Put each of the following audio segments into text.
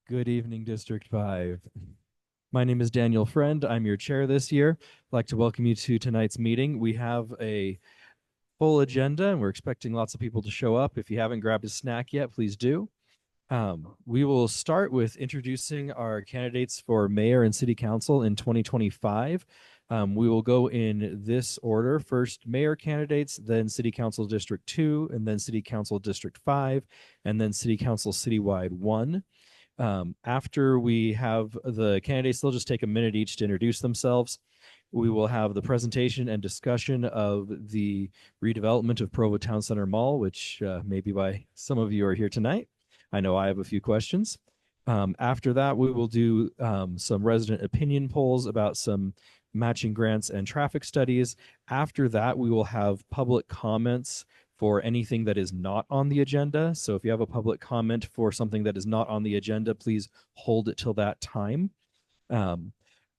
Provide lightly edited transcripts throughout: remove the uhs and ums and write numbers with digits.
Good evening, District 5. My name is Daniel Friend. I'm your chair this year. I'd like to welcome you to tonight's meeting. We have a full agenda and we're expecting lots of people to show up. If you haven't grabbed a snack yet, please do. We will start with introducing our candidates for mayor and city council in 2025. We will go in this order. First, mayor candidates, then city council district 2, and then city council district 5, and then city council citywide 1. After we have the candidates, they'll just take a minute each to introduce themselves. We will have the presentation and discussion of the redevelopment of Provo Towne Centre Mall, which maybe why some of you are here tonight. I know I have a few questions. After that, we will do some resident opinion polls about some matching grants and traffic studies. After that, we will have public comments for anything that is not on the agenda. So if you have a public comment for something that is not on the agenda, please hold it till that time.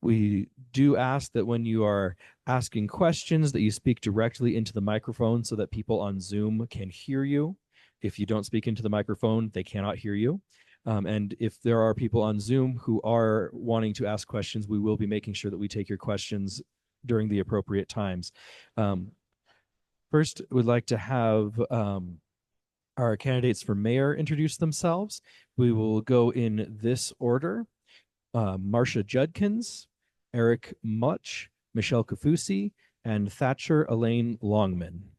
We do ask that when you are asking questions that you speak directly into the microphone so that people on Zoom can hear you. If you don't speak into the microphone, they cannot hear you. And if there are people on Zoom who are wanting to ask questions, we will be making sure that we take your questions during the appropriate times. First, we'd like to have our candidates for mayor introduce themselves. We will go in this order. Marsha Judkins, Eric Mutch, Michelle Kaufusi, and Thatcher Alain Longman.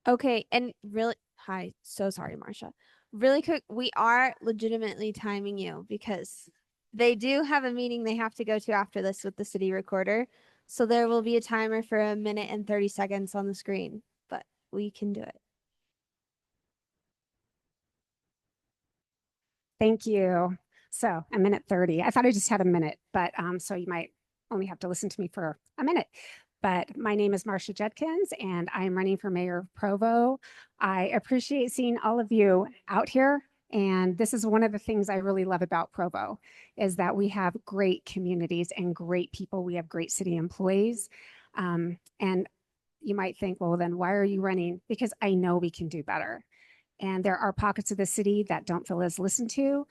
Okay, and really, hi, so sorry, Marsha. Really quick, we are legitimately timing you because they do have a meeting they have to go to after this with the city recorder. So there will be a timer for 1 minute and 30 seconds on the screen, but we can do it. Thank you. So 1 minute 30. I thought I just had a minute, but so you might only have to listen to me for a minute. But my name is Marsha Judkins, and I'm running for mayor of Provo. I appreciate seeing all of you out here. And this is one of the things I really love about Provo is that we have great communities and great people. We have great city employees. And you might think, well, then why are you running? Because I know we can do better. And there are pockets of the city that don't feel as listened to.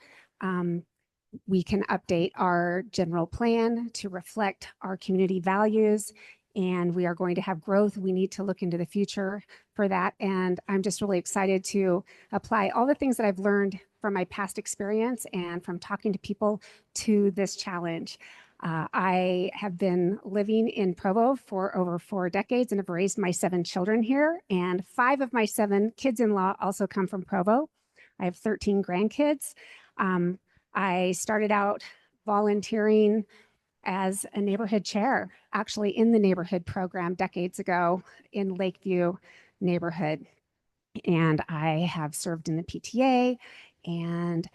We can update our general plan to reflect our community values, and we are going to have growth. We need to look into the future for that. And I'm just really excited to apply all the things that I've learned from my past experience and from talking to people to this challenge. I have been living in Provo for over 4 decades and have raised my 7 children here. And 5 of my 7 kids-in-law also come from Provo. I have 13 grandkids. I started out volunteering as a neighborhood chair, actually in the neighborhood program decades ago in Lakeview neighborhood. And I have served in the PTA, and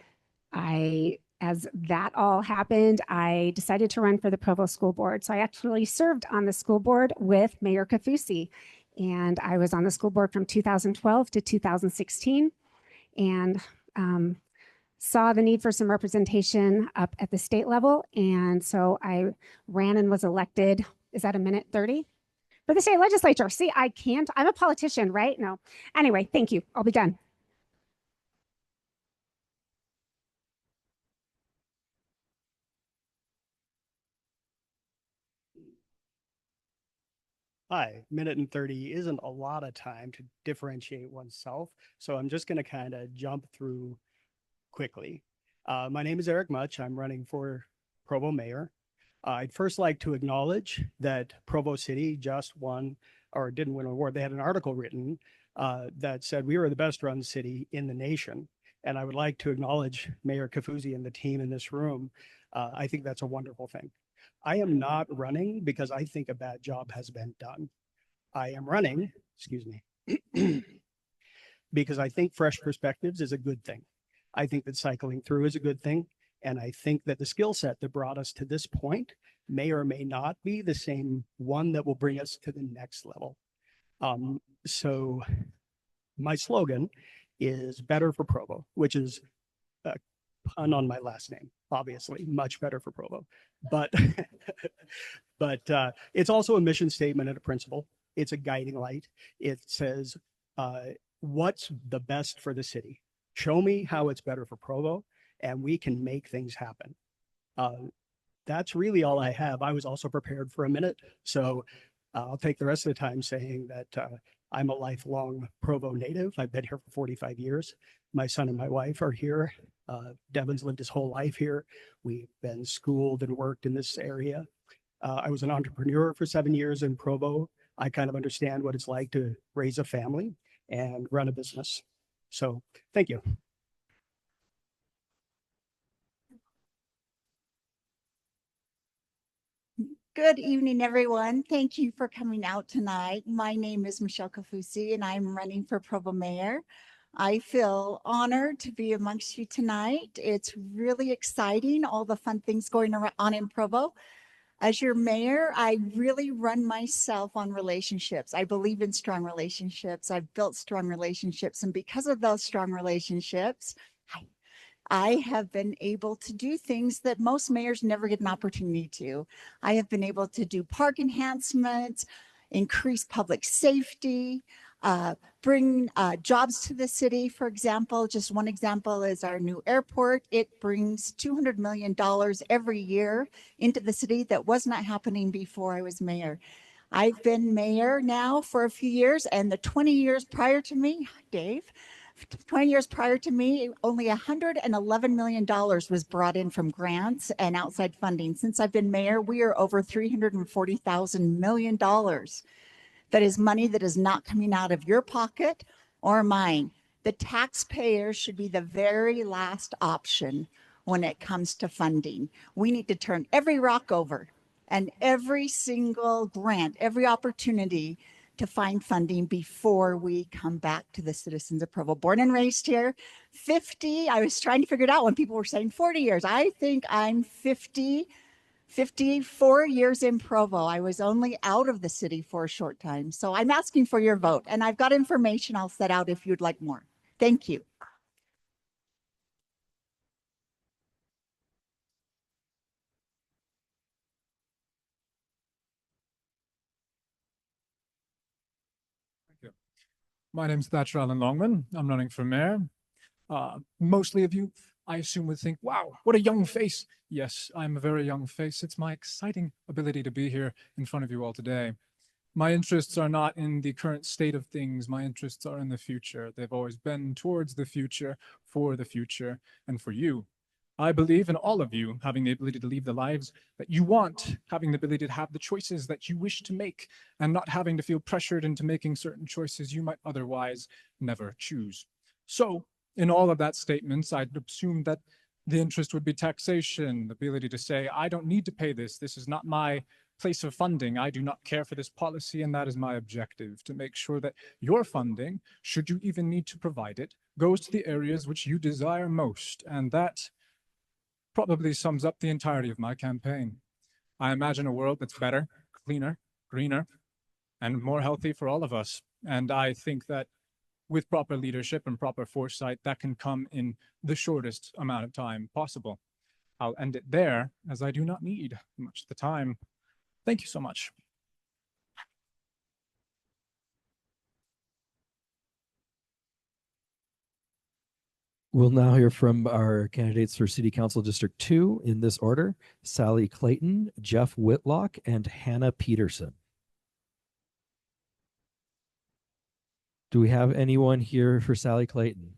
as that all happened, I decided to run for the Provo School Board. So I actually served on the school board with Mayor Kaufusi, and I was on the school board from 2012 to 2016, and saw the need for some representation up at the state level. And so I ran and was elected. Is that 1 minute 30? For the state legislature. See, I can't. I'm a politician, right? No. Anyway, thank you. I'll be done. Hi, 1 minute and 30 isn't a lot of time to differentiate oneself. So I'm just going to kind of jump through quickly. My name is Eric Mutch. I'm running for Provo mayor. I'd first like to acknowledge that Provo City just won, or didn't win an award. They had an article written that said we were the best run city in the nation. And I would like to acknowledge Mayor Kaufusi and the team in this room. I think that's a wonderful thing. I am not running because I think a bad job has been done. I am running, excuse me, because I think fresh perspectives is a good thing. I think that cycling through is a good thing. And I think that the skill set that brought us to this point may or may not be the same one that will bring us to the next level. So my slogan is better for Provo, which is a pun on my last name, obviously, much better for Provo. But, it's also a mission statement and a principle. It's a guiding light. It says, what's the best for the city? Show me how it's better for Provo, and we can make things happen. That's really all I have. I was also prepared for a minute, so I'll take the rest of the time saying that I'm a lifelong Provo native. I've been here for 45 years. My son and my wife are here. Devin's lived his whole life here. We've been schooled and worked in this area. I was an entrepreneur for 7 years in Provo. I kind of understand what it's like to raise a family and run a business. So thank you. Good evening, everyone. Thank you for coming out tonight. My name is Michelle Kaufusi, and I'm running for Provo Mayor. I feel honored to be amongst you tonight. It's really exciting, all the fun things going on in Provo. As your mayor, I really run myself on relationships. I believe in strong relationships. I've built strong relationships, and because of those strong relationships, I have been able to do things that most mayors never get an opportunity to. I have been able to do park enhancements, increase public safety, bring jobs to the city. For example, just one example is our new airport. It brings $200 million every year into the city that was not happening before I was mayor. I've been mayor now for a few years, and the 20 years prior to me, Dave, 20 years prior to me, only $111 million was brought in from grants and outside funding. Since I've been mayor, we are over $340,000 million. That is money that is not coming out of your pocket or mine. The taxpayer should be the very last option when it comes to funding. We need to turn every rock over and every single grant, every opportunity to find funding before we come back to the citizens of Provo. Born and raised here, 50, I was trying to figure it out when people were saying 40 years. I think I'm 54 years in Provo. I was only out of the city for a short time. So I'm asking for your vote, and I've got information I'll set out if you'd like more. Thank you. My name's Thatcher Alain Longman. I'm running for mayor. Mostly of you, I assume, would think, wow, what a young face. Yes, I'm a very young face. It's my exciting ability to be here in front of you all today. My interests are not in the current state of things. My interests are in the future. They've always been towards the future, and for you. I believe in all of you having the ability to lead the lives that you want, having the ability to have the choices that you wish to make, and not having to feel pressured into making certain choices you might otherwise never choose. So, in all of that statements, I'd assume that the interest would be taxation, the ability to say, I don't need to pay this. This is not my place of funding. I do not care for this policy, and that is my objective, to make sure that your funding, should you even need to provide it, goes to the areas which you desire most, and that probably sums up the entirety of my campaign. I imagine a world that's better, cleaner, greener, and more healthy for all of us. And I think that with proper leadership and proper foresight, that can come in the shortest amount of time possible. I'll end it there, as I do not need much of the time. Thank you so much. We'll now hear from our candidates for City Council District 2 in this order: Sally Clayton, Jeff Whitlock, and Hannah Petersen. Do we have anyone here for Sally Clayton?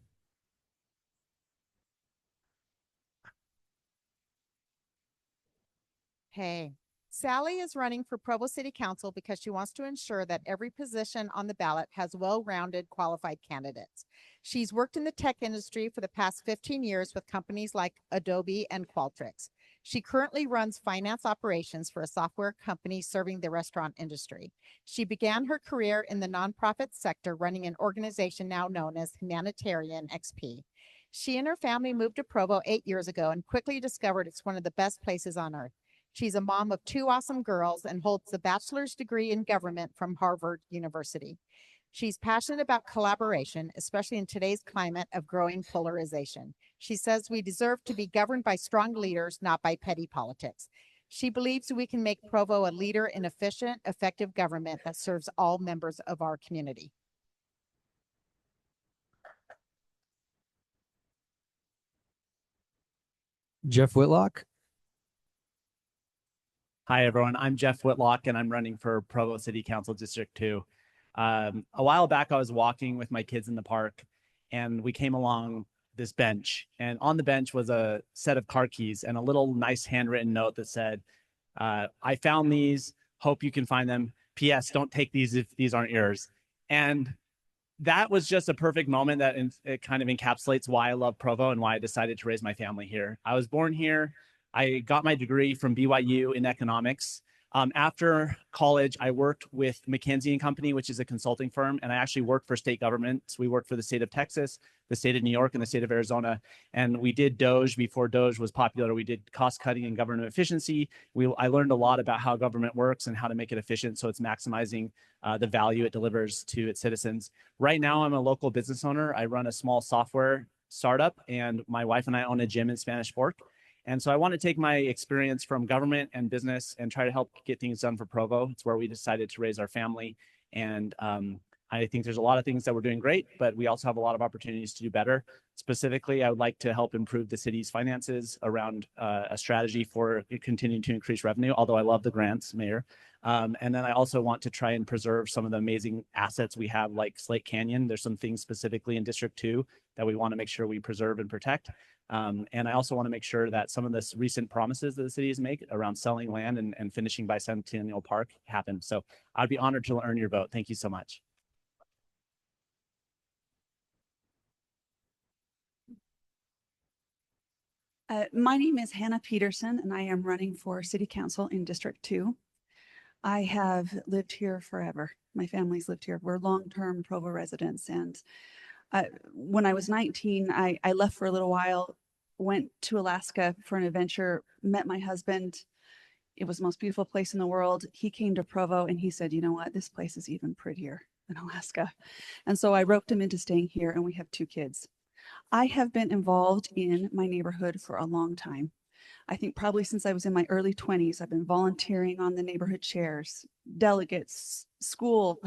Hey, Sally is running for Provo City Council because she wants to ensure that every position on the ballot has well-rounded, qualified candidates. She's worked in the tech industry for the past 15 years with companies like Adobe and Qualtrics. She currently runs finance operations for a software company serving the restaurant industry. She began her career in the nonprofit sector, running an organization now known as Humanitarian XP. She and her family moved to Provo 8 years ago and quickly discovered it's one of the best places on earth. She's a mom of 2 awesome girls and holds a bachelor's degree in government from Harvard University. She's passionate about collaboration, especially in today's climate of growing polarization. She says we deserve to be governed by strong leaders, not by petty politics. She believes we can make Provo a leader in efficient, effective government that serves all members of our community. Jeff Whitlock. Hi, everyone. I'm Jeff Whitlock, and I'm running for Provo City Council District 2. A while back, I was walking with my kids in the park, and we came along this bench. And on the bench was a set of car keys and a little nice handwritten note that said, I found these. Hope you can find them. P.S. Don't take these if these aren't yours. And that was just a perfect moment that it kind of encapsulates why I love Provo and why I decided to raise my family here. I was born here. I got my degree from BYU in economics. After college, I worked with McKinsey & Company, which is a consulting firm, and I actually worked for state governments. We worked for the state of Texas, the state of New York, and the state of Arizona. And we did Doge before Doge was popular. We did cost cutting and government efficiency. I learned a lot about how government works and how to make it efficient so it's maximizing the value it delivers to its citizens. Right now, I'm a local business owner. I run a small software startup, and my wife and I own a gym in Spanish Fork. And so I want to take my experience from government and business and try to help get things done for Provo. It's where we decided to raise our family. And I think there's a lot of things that we're doing great, but we also have a lot of opportunities to do better. Specifically, I would like to help improve the city's finances around a strategy for continuing to increase revenue, although I love the grants, Mayor. And then I also want to try and preserve some of the amazing assets we have, like Slate Canyon. There's some things specifically in District 2 that we want to make sure we preserve and protect. And I also want to make sure that some of the recent promises that the city has made around selling land and finishing Bicentennial Park happen. So I'd be honored to earn your vote. Thank you so much. My name is Hannah Petersen, and I am running for City Council in District 2. I have lived here forever. My family's lived here. We're long-term Provo residents. And when I was 19, I left for a little while, went to Alaska for an adventure, met my husband. It was the most beautiful place in the world. He came to Provo and he said, you know what, this place is even prettier than Alaska. And so I roped him into staying here, and we have 2 kids. I have been involved in my neighborhood for a long time. I think probably since I was in my early 20s, I've been volunteering on the neighborhood chairs, delegates, school,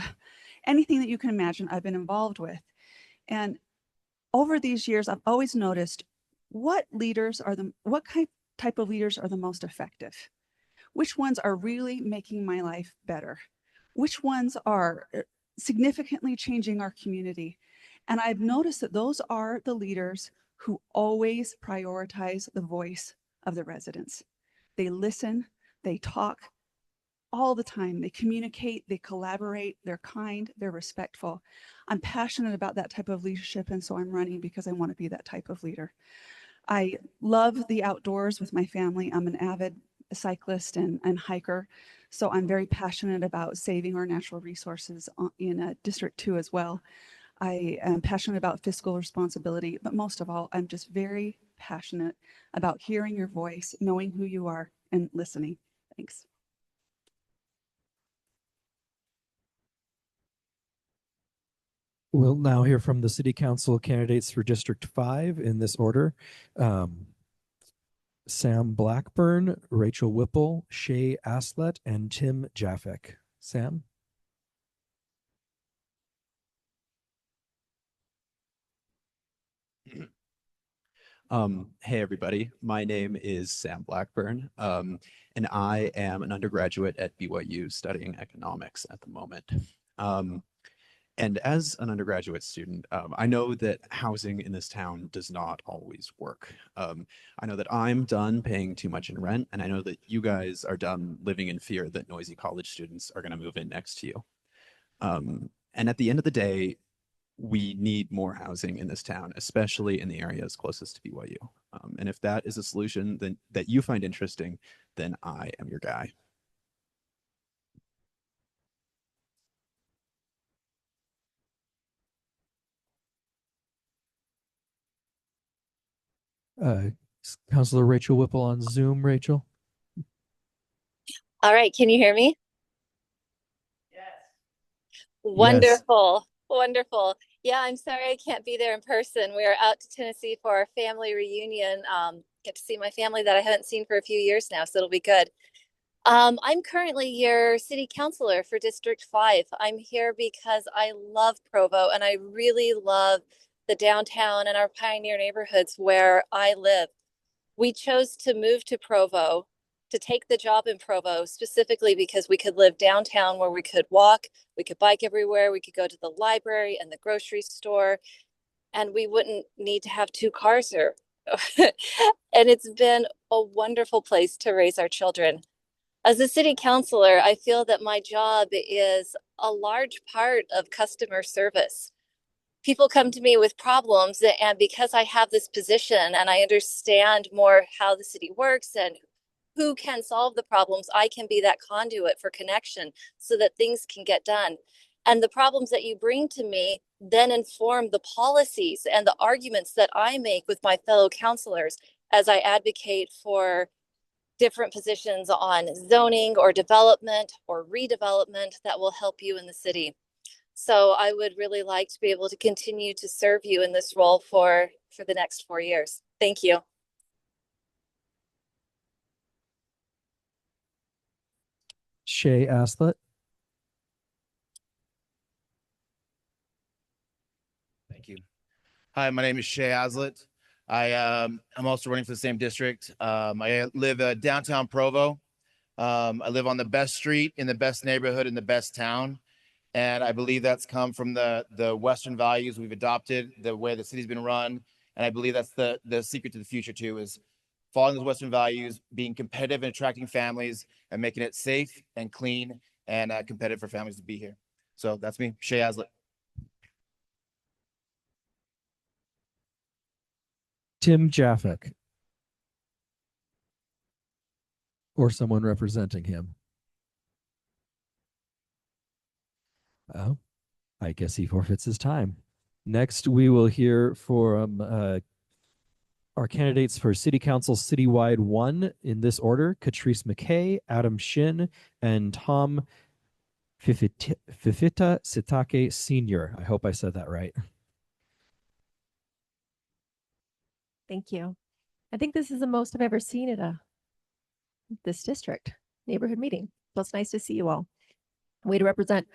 anything that you can imagine I've been involved with. And over these years, I've always noticed what type of leaders are the most effective? Which ones are really making my life better? Which ones are significantly changing our community? And I've noticed that those are the leaders who always prioritize the voice of the residents. They listen, they talk all the time. They communicate, they collaborate, they're kind, they're respectful. I'm passionate about that type of leadership, and so I'm running because I want to be that type of leader. I love the outdoors with my family. I'm an avid cyclist and hiker, so I'm very passionate about saving our natural resources in District 2 as well. I am passionate about fiscal responsibility, but most of all, I'm just very passionate about hearing your voice, knowing who you are, and listening. Thanks. We'll now hear from the City Council candidates for District 5 in this order. Sam Blackburn, Rachel Whipple, Shay Aslett, and Tim Jafek. Sam? Hey everybody, my name is Sam Blackburn, and I am an undergraduate at BYU studying economics at the moment. And as an undergraduate student, I know that housing in this town does not always work. I know that I'm done paying too much in rent, and I know that you guys are done living in fear that noisy college students are going to move in next to you. And at the end of the day, we need more housing in this town, especially in the areas closest to BYU. And if that is a solution that you find interesting, then I am your guy. Councilor Rachel Whipple on Zoom. Rachel? All right, can you hear me? Yes. Wonderful, wonderful. Yeah, I'm sorry I can't be there in person. We are out to Tennessee for our family reunion. Get to see my family that I haven't seen for a few years now, so it'll be good. I'm currently your city councilor for District 5. I'm here because I love Provo and I really love the downtown and our pioneer neighborhoods where I live. We chose to move to Provo, to take the job in Provo specifically because we could live downtown where we could walk, we could bike everywhere, we could go to the library and the grocery store, and we wouldn't need to have two cars here. And it's been a wonderful place to raise our children. As a city councilor, I feel that my job is a large part of customer service. People come to me with problems, and because I have this position and I understand more how the city works and who can solve the problems, I can be that conduit for connection so that things can get done. And the problems that you bring to me then inform the policies and the arguments that I make with my fellow councilors as I advocate for different positions on zoning or development or redevelopment that will help you in the city. So I would really like to be able to continue to serve you in this role for the next 4 years. Thank you. Shay Aslett. Thank you. Hi, my name is Shay Aslett. I'm also running for the same district. I live downtown Provo. I live on the best street in the best neighborhood in the best town. And I believe that's come from the Western values we've adopted, the way the city's been run. And I believe that's the secret to the future too, is following those Western values, being competitive and attracting families and making it safe and clean and competitive for families to be here. So that's me, Shay Aslett. Tim Jafek. Or someone representing him. Oh, I guess he forfeits his time. Next, we will hear from our candidates for City Council Citywide 1 in this order: Katrice MacKay, Adam Shin, and Tom Fifita Sitake Sr. I hope I said that right. Thank you. I think this is the most I've ever seen at this district neighborhood meeting. So it's nice to see you all. Way to represent.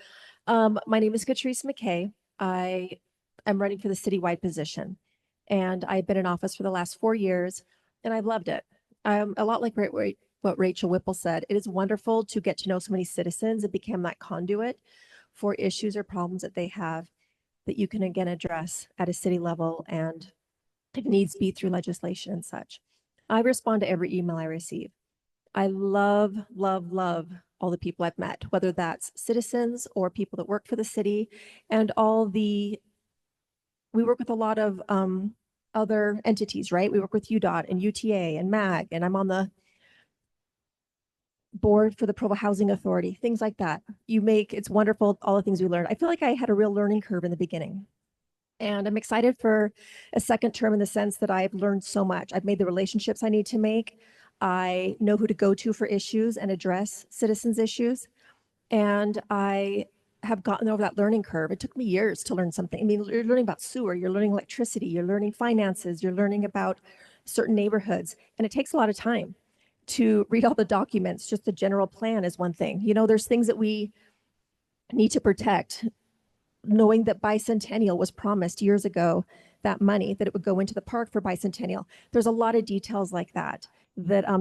My name is Katrice MacKay. I am running for the citywide position, and I've been in office for the last 4 years, and I've loved it. A lot like what Rachel Whipple said. It is wonderful to get to know so many citizens and become that conduit for issues or problems that they have that you can again address at a city level and if needs be through legislation and such. I respond to every email I receive. I love, love, love all the people I've met, whether that's citizens or people that work for the city and we work with a lot of other entities, right? We work with UDOT and UTA and MAG, and I'm on the board for the Provo Housing Authority, things like that. It's wonderful, all the things we learned. I feel like I had a real learning curve in the beginning. And I'm excited for a second term in the sense that I've learned so much. I've made the relationships I need to make. I know who to go to for issues and address citizens' issues. And I have gotten over that learning curve. It took me years to learn something. I mean, you're learning about sewer, you're learning electricity, you're learning finances, you're learning about certain neighborhoods. And it takes a lot of time to read all the documents. Just the general plan is one thing. You know, there's things that we need to protect. Knowing that Bicentennial was promised years ago, that money, that it would go into the park for Bicentennial. There's a lot of details like that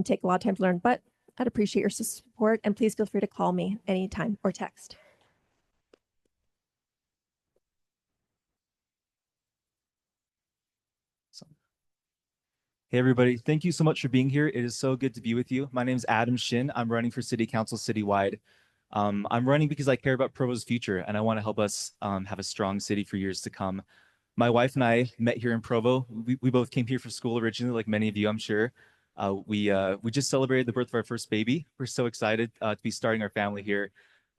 take a lot of time to learn, but I'd appreciate your support, and please feel free to call me anytime or text. Hey everybody, thank you so much for being here. It is so good to be with you. My name is Adam Shin. I'm running for City Council Citywide. I'm running because I care about Provo's future and I want to help us have a strong city for years to come. My wife and I met here in Provo. We both came here for school originally, like many of you, I'm sure. We just celebrated the birth of our first baby. We're so excited to be starting our family here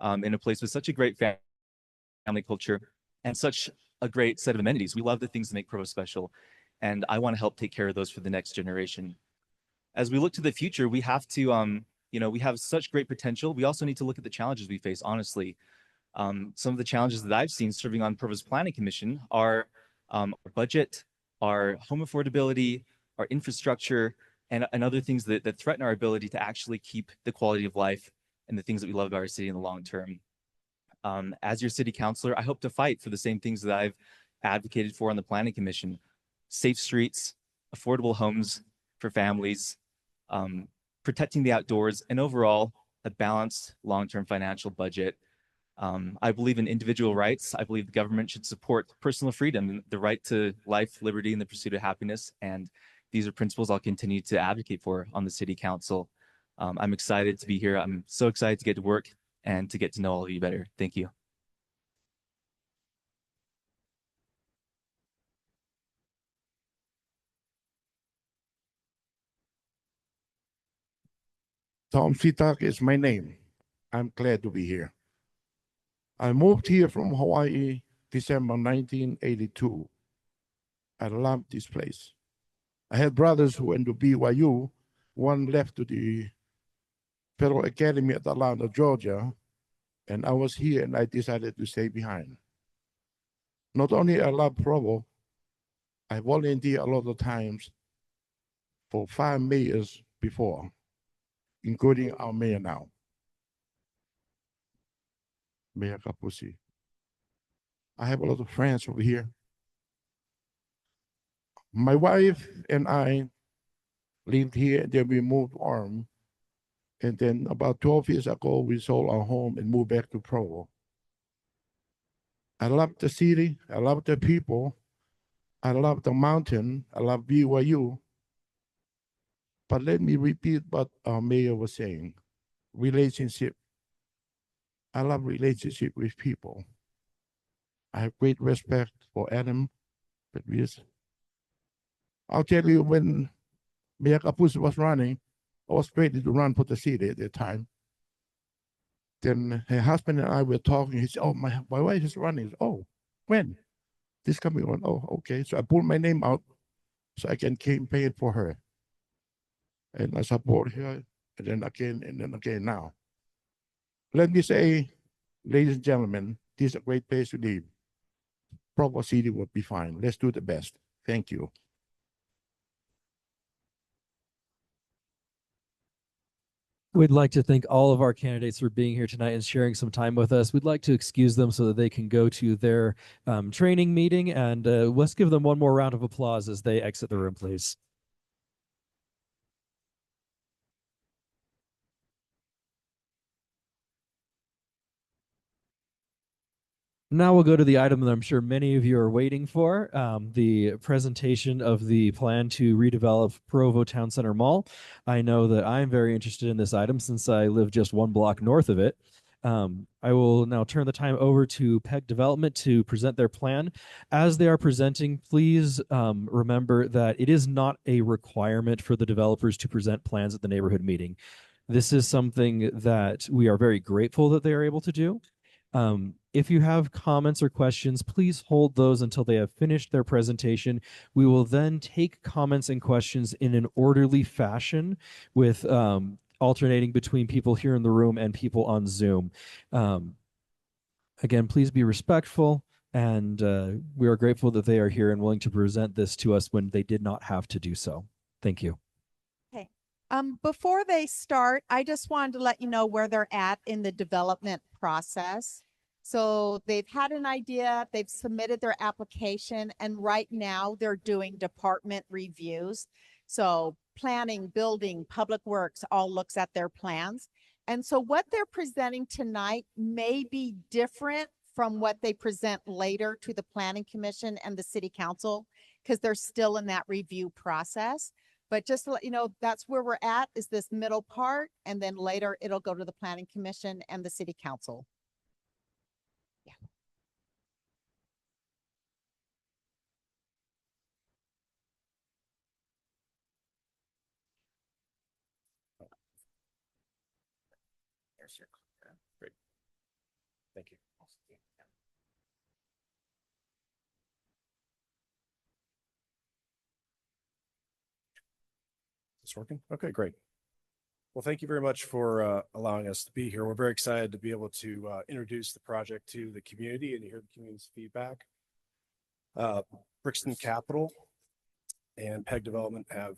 in a place with such a great family culture and such a great set of amenities. We love the things that make Provo special, and I want to help take care of those for the next generation. As we look to the future, we have to, we have such great potential. We also need to look at the challenges we face, honestly. Some of the challenges that I've seen serving on Provo's Planning Commission are our budget, our home affordability, our infrastructure, and other things that threaten our ability to actually keep the quality of life and the things that we love about our city in the long term. As your city councilor, I hope to fight for the same things that I've advocated for on the Planning Commission: safe streets, affordable homes for families, protecting the outdoors, and overall a balanced long-term financial budget. I believe in individual rights. I believe the government should support personal freedom, the right to life, liberty, and the pursuit of happiness. And these are principles I'll continue to advocate for on the city council. I'm excited to be here. I'm so excited to get to work and to get to know all of you better. Thank you. Sitake is my name. I'm glad to be here. I moved here from Hawaii, December 1982. I love this place. I had brothers who went to BYU. One left to the Federal Academy at Atlanta, Georgia, and I was here and I decided to stay behind. Not only I love Provo, I volunteered a lot of times for 5 mayors before, including our mayor now, Mayor Kaufusi. I have a lot of friends over here. My wife and I lived here, and then we moved on. And then about 12 years ago, we sold our home and moved back to Provo. I love the city. I love the people. I love the mountain. I love BYU. But let me repeat what our mayor was saying. Relationship. I love relationship with people. I have great respect for Adam. I'll tell you, when Mayor Kaufusi was running, I was ready to run for the city at the time. Then her husband and I were talking. He said, "Oh, my wife is running." Said, "Oh, when? This coming on?" "Oh, okay." So I pulled my name out so I can campaign for her. And I support her, and then again now. Let me say, ladies and gentlemen, this is a great place to live. Provo City will be fine. Let's do the best. Thank you. We'd like to thank all of our candidates for being here tonight and sharing some time with us. We'd like to excuse them so that they can go to their training meeting, and let's give them one more round of applause as they exit the room, please. Now we'll go to the item that I'm sure many of you are waiting for, the presentation of the plan to redevelop Provo Towne Centre Mall. I know that I'm very interested in this item since I live just 1 block north of it. I will now turn the time over to PEG Development to present their plan. As they are presenting, please remember that it is not a requirement for the developers to present plans at the neighborhood meeting. This is something that we are very grateful that they are able to do. If you have comments or questions, please hold those until they have finished their presentation. We will then take comments and questions in an orderly fashion with alternating between people here in the room and people on Zoom. Again, please be respectful, and we are grateful that they are here and willing to present this to us when they did not have to do so. Thank you. Okay. Before they start, I just wanted to let you know where they're at in the development process. So they've had an idea, they've submitted their application, and right now they're doing department reviews. So planning, building, public works all looks at their plans. And so what they're presenting tonight may be different from what they present later to the planning commission and the city council, because they're still in that review process. But just to let you know, that's where we're at, is this middle part, and then later it'll go to the planning commission and the city council. Yeah. There's your great. Thank you. Is this working? Okay, great. Well, thank you very much for allowing us to be here. We're very excited to be able to introduce the project to the community and to hear the community's feedback. Brixton Capital and PEG Development have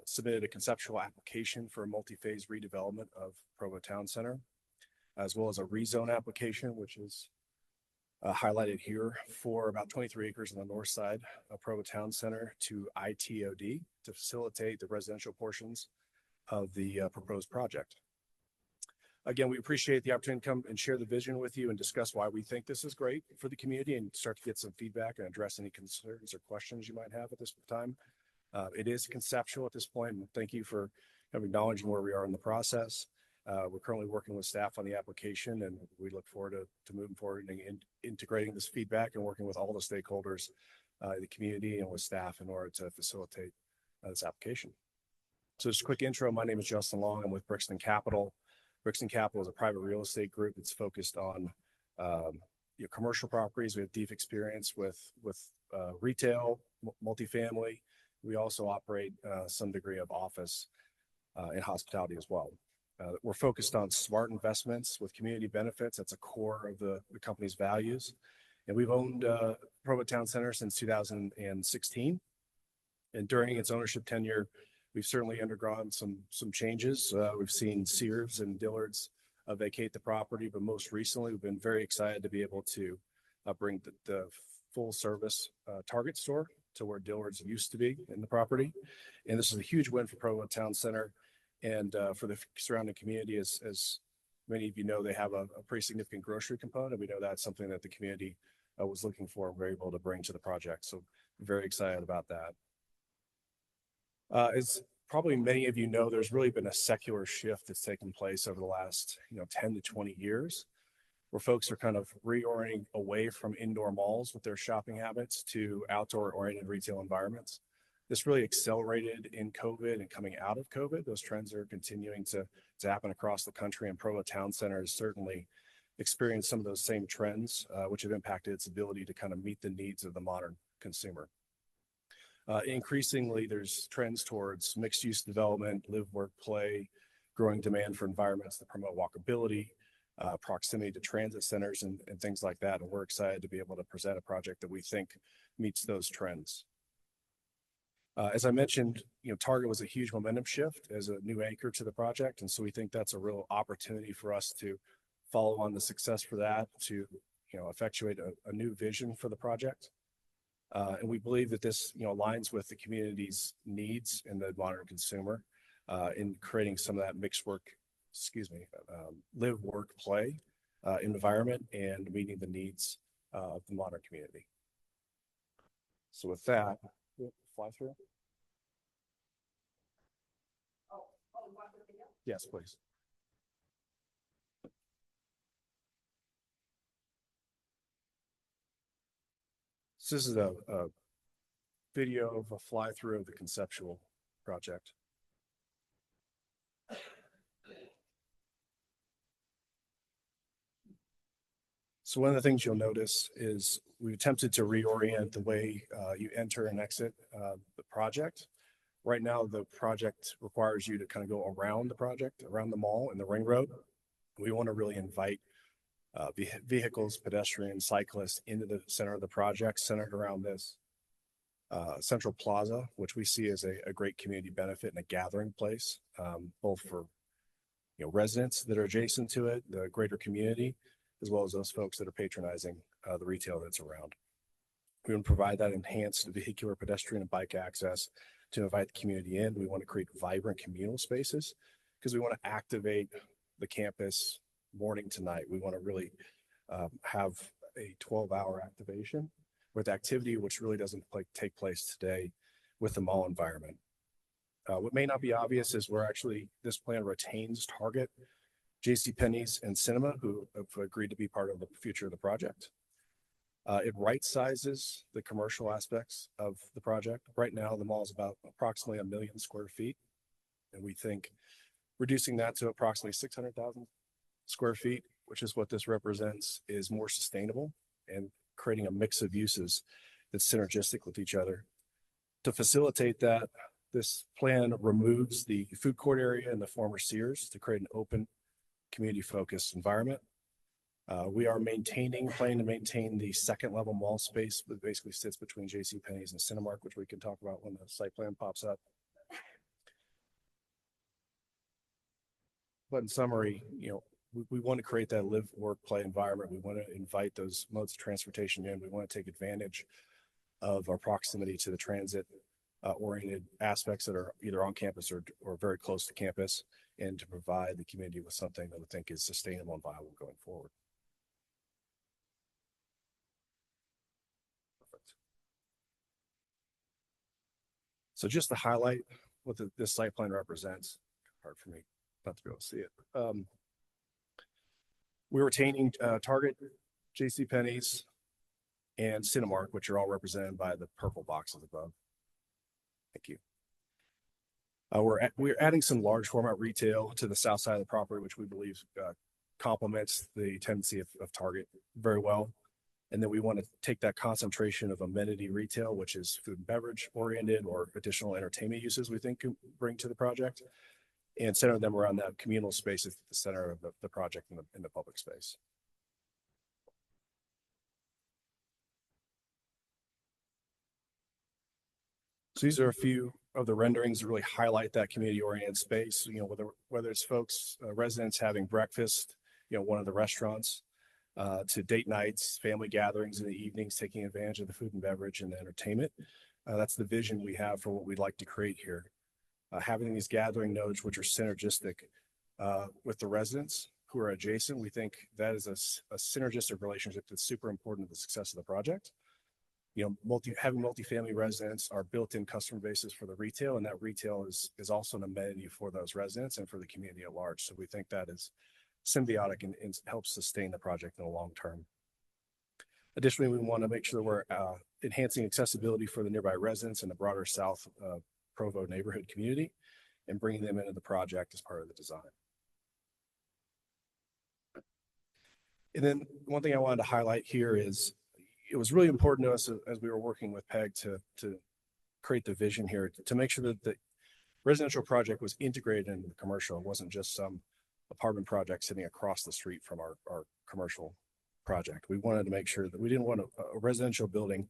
submitted a conceptual application for a multi-phase redevelopment of Provo Towne Centre, as well as a rezone application, which is highlighted here for about 23 acres on the north side of Provo Towne Centre to ITOD to facilitate the residential portions of the proposed project. Again, we appreciate the opportunity to come and share the vision with you and discuss why we think this is great for the community and start to get some feedback and address any concerns or questions you might have at this time. It is conceptual at this point, and thank you for acknowledging where we are in the process. We're currently working with staff on the application, and we look forward to moving forward and integrating this feedback and working with all the stakeholders, the community and with staff in order to facilitate this application. So just a quick intro. My name is Justin Long. I'm with Brixton Capital. Brixton Capital is a private real estate group that's focused on commercial properties. We have deep experience with retail, multifamily. We also operate some degree of office and hospitality as well. We're focused on smart investments with community benefits. That's a core of the company's values. And we've owned Provo Towne Centre since 2016. And during its ownership tenure, we've certainly undergone some changes. We've seen Sears and Dillard's vacate the property, but most recently, we've been very excited to be able to bring the full service Target store to where Dillard's used to be in the property. And this is a huge win for Provo Towne Centre and for the surrounding community. As many of you know, they have a pretty significant grocery component. We know that's something that the community was looking for and we're able to bring to the project. So very excited about that. As probably many of you know, there's really been a secular shift that's taken place over the last 10 to 20 years, where folks are kind of reorienting away from indoor malls with their shopping habits to outdoor-oriented retail environments. This really accelerated in COVID and coming out of COVID. Those trends are continuing to happen across the country, and Provo Towne Centre has certainly experienced some of those same trends, which have impacted its ability to kind of meet the needs of the modern consumer. Increasingly, there's trends towards mixed-use development, live, work, play, growing demand for environments that promote walkability, proximity to transit centers, and things like that. And we're excited to be able to present a project that we think meets those trends. As I mentioned, Target was a huge momentum shift as a new anchor to the project, and so we think that's a real opportunity for us to follow on the success for that, to effectuate a new vision for the project. And we believe that this aligns with the community's needs and the modern consumer in creating some of that live, work, play environment and meeting the needs of the modern community. So with that, fly through. Yes, please. So this is a video of a fly through of the conceptual project. So one of the things you'll notice is we attempted to reorient the way you enter and exit the project. Right now, the project requires you to kind of go around the project, around the mall and the ring road. We want to really invite vehicles, pedestrians, cyclists into the center of the project, centered around this central plaza, which we see as a great community benefit and a gathering place, both for residents that are adjacent to it, the greater community, as well as those folks that are patronizing the retail that's around. We want to provide that enhanced vehicular, pedestrian, and bike access to invite the community in. We want to create vibrant communal spaces because we want to activate the campus morning to night. We want to really have a 12-hour activation with activity which really doesn't take place today with the mall environment. What may not be obvious is this plan retains Target, JCPenney's, and Cinema, who have agreed to be part of the future of the project. It right sizes the commercial aspects of the project. Right now, the mall is about approximately 1 million square feet. And we think reducing that to approximately 600,000 square feet, which is what this represents, is more sustainable and creating a mix of uses that's synergistic with each other. To facilitate that, this plan removes the food court area and the former Sears to create an open, community-focused environment. We are planning to maintain the second level mall space that basically sits between JCPenney's and Cinemark, which we can talk about when the site plan pops up. But in summary, we want to create that live, work, play environment. We want to invite those modes of transportation in. We want to take advantage of our proximity to the transit oriented aspects that are either on campus or very close to campus, and to provide the community with something that we think is sustainable and viable going forward. Perfect. So just to highlight what this site plan represents, hard for me not to be able to see it. We're retaining Target, JCPenney's, and Cinemark, which are all represented by the purple boxes above. Thank you. We're adding some large format retail to the south side of the property, which we believe complements the tendency of Target very well. And then we want to take that concentration of amenity retail, which is food and beverage oriented or additional entertainment uses we think can bring to the project, and center them around that communal space at the center of the project in the public space. So these are a few of the renderings that really highlight that community-oriented space. You know, whether it's folks, residents having breakfast, you know, one of the restaurants, to date nights, family gatherings in the evenings, taking advantage of the food and beverage and the entertainment. That's the vision we have for what we'd like to create here. Having these gathering nodes, which are synergistic with the residents who are adjacent, we think that is a synergistic relationship that's super important to the success of the project. You know, having multifamily residents are built-in customer bases for the retail, and that retail is also an amenity for those residents and for the community at large. So we think that is symbiotic and helps sustain the project in the long term. Additionally, we want to make sure we're enhancing accessibility for the nearby residents and the broader South Provo neighborhood community, and bringing them into the project as part of the design. And then one thing I wanted to highlight here is it was really important to us as we were working with PEG to create the vision here to make sure that the residential project was integrated into the commercial. It wasn't just some apartment project sitting across the street from our commercial project. We wanted to make sure that we didn't want a residential building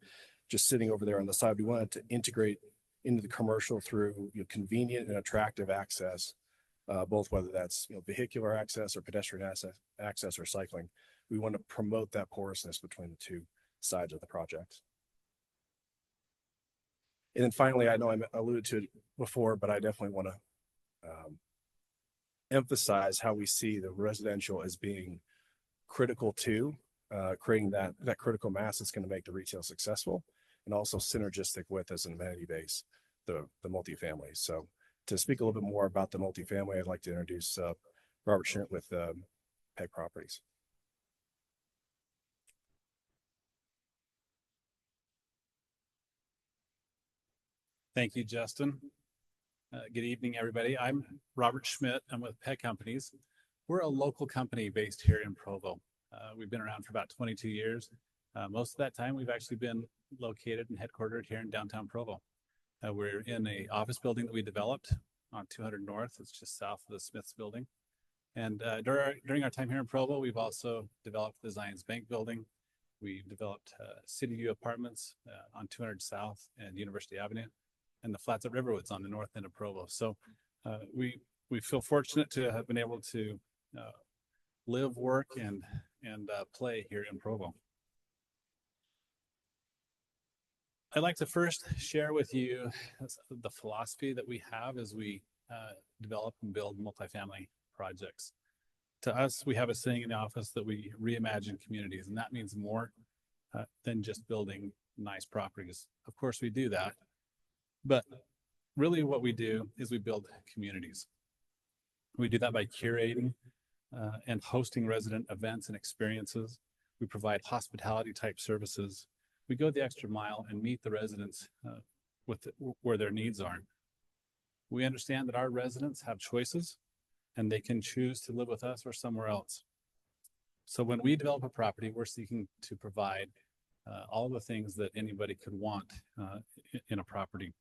just sitting over there on the side. We wanted to integrate into the commercial through convenient and attractive access, both whether that's vehicular access or pedestrian access or cycling. We want to promote that porousness between the two sides of the project. And then finally, I know I alluded to it before, but I definitely want to emphasize how we see the residential as being critical to creating that critical mass that's going to make the retail successful, and also synergistic with, as an amenity base, the multifamily. So to speak a little bit more about the multifamily, I'd like to introduce Robert Shin with PEG Properties. Thank you, Justin. Good evening, everybody. I'm Robert Schmidt. I'm with PEG Companies. We're a local company based here in Provo. We've been around for about 22 years. Most of that time, we've actually been located and headquartered here in downtown Provo. We're in an office building that we developed on 200 North. It's just south of the Smiths building. And during our time here in Provo, we've also developed the Zions Bank building. We've developed City View Apartments on 200 South and University Avenue, and the Flats at Riverwoods on the north end of Provo. So we feel fortunate to have been able to live, work, and play here in Provo. I'd like to first share with you the philosophy that we have as we develop and build multifamily projects. To us, we have a saying in the office that we reimagine communities, and that means more than just building nice properties. Of course, we do that. But really what we do is we build communities. We do that by curating and hosting resident events and experiences. We provide hospitality type services. We go the extra mile and meet the residents where their needs are. We understand that our residents have choices, and they can choose to live with us or somewhere else. So when we develop a property, we're seeking to provide all the things that anybody could want in a property.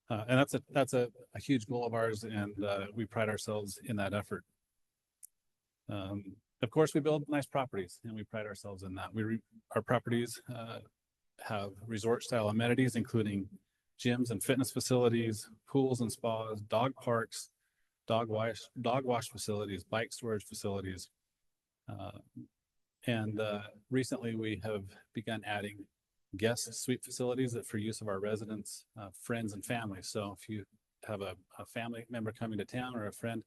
And that's a huge goal of ours, and we pride ourselves in that effort. Of course, we build nice properties, and we pride ourselves in that. Our properties have resort-style amenities, including gyms and fitness facilities, pools and spas, dog parks, dog wash facilities, bike storage facilities. And recently we have begun adding guest suite facilities that for use of our residents, friends and family. So if you have a family member coming to town or a friend,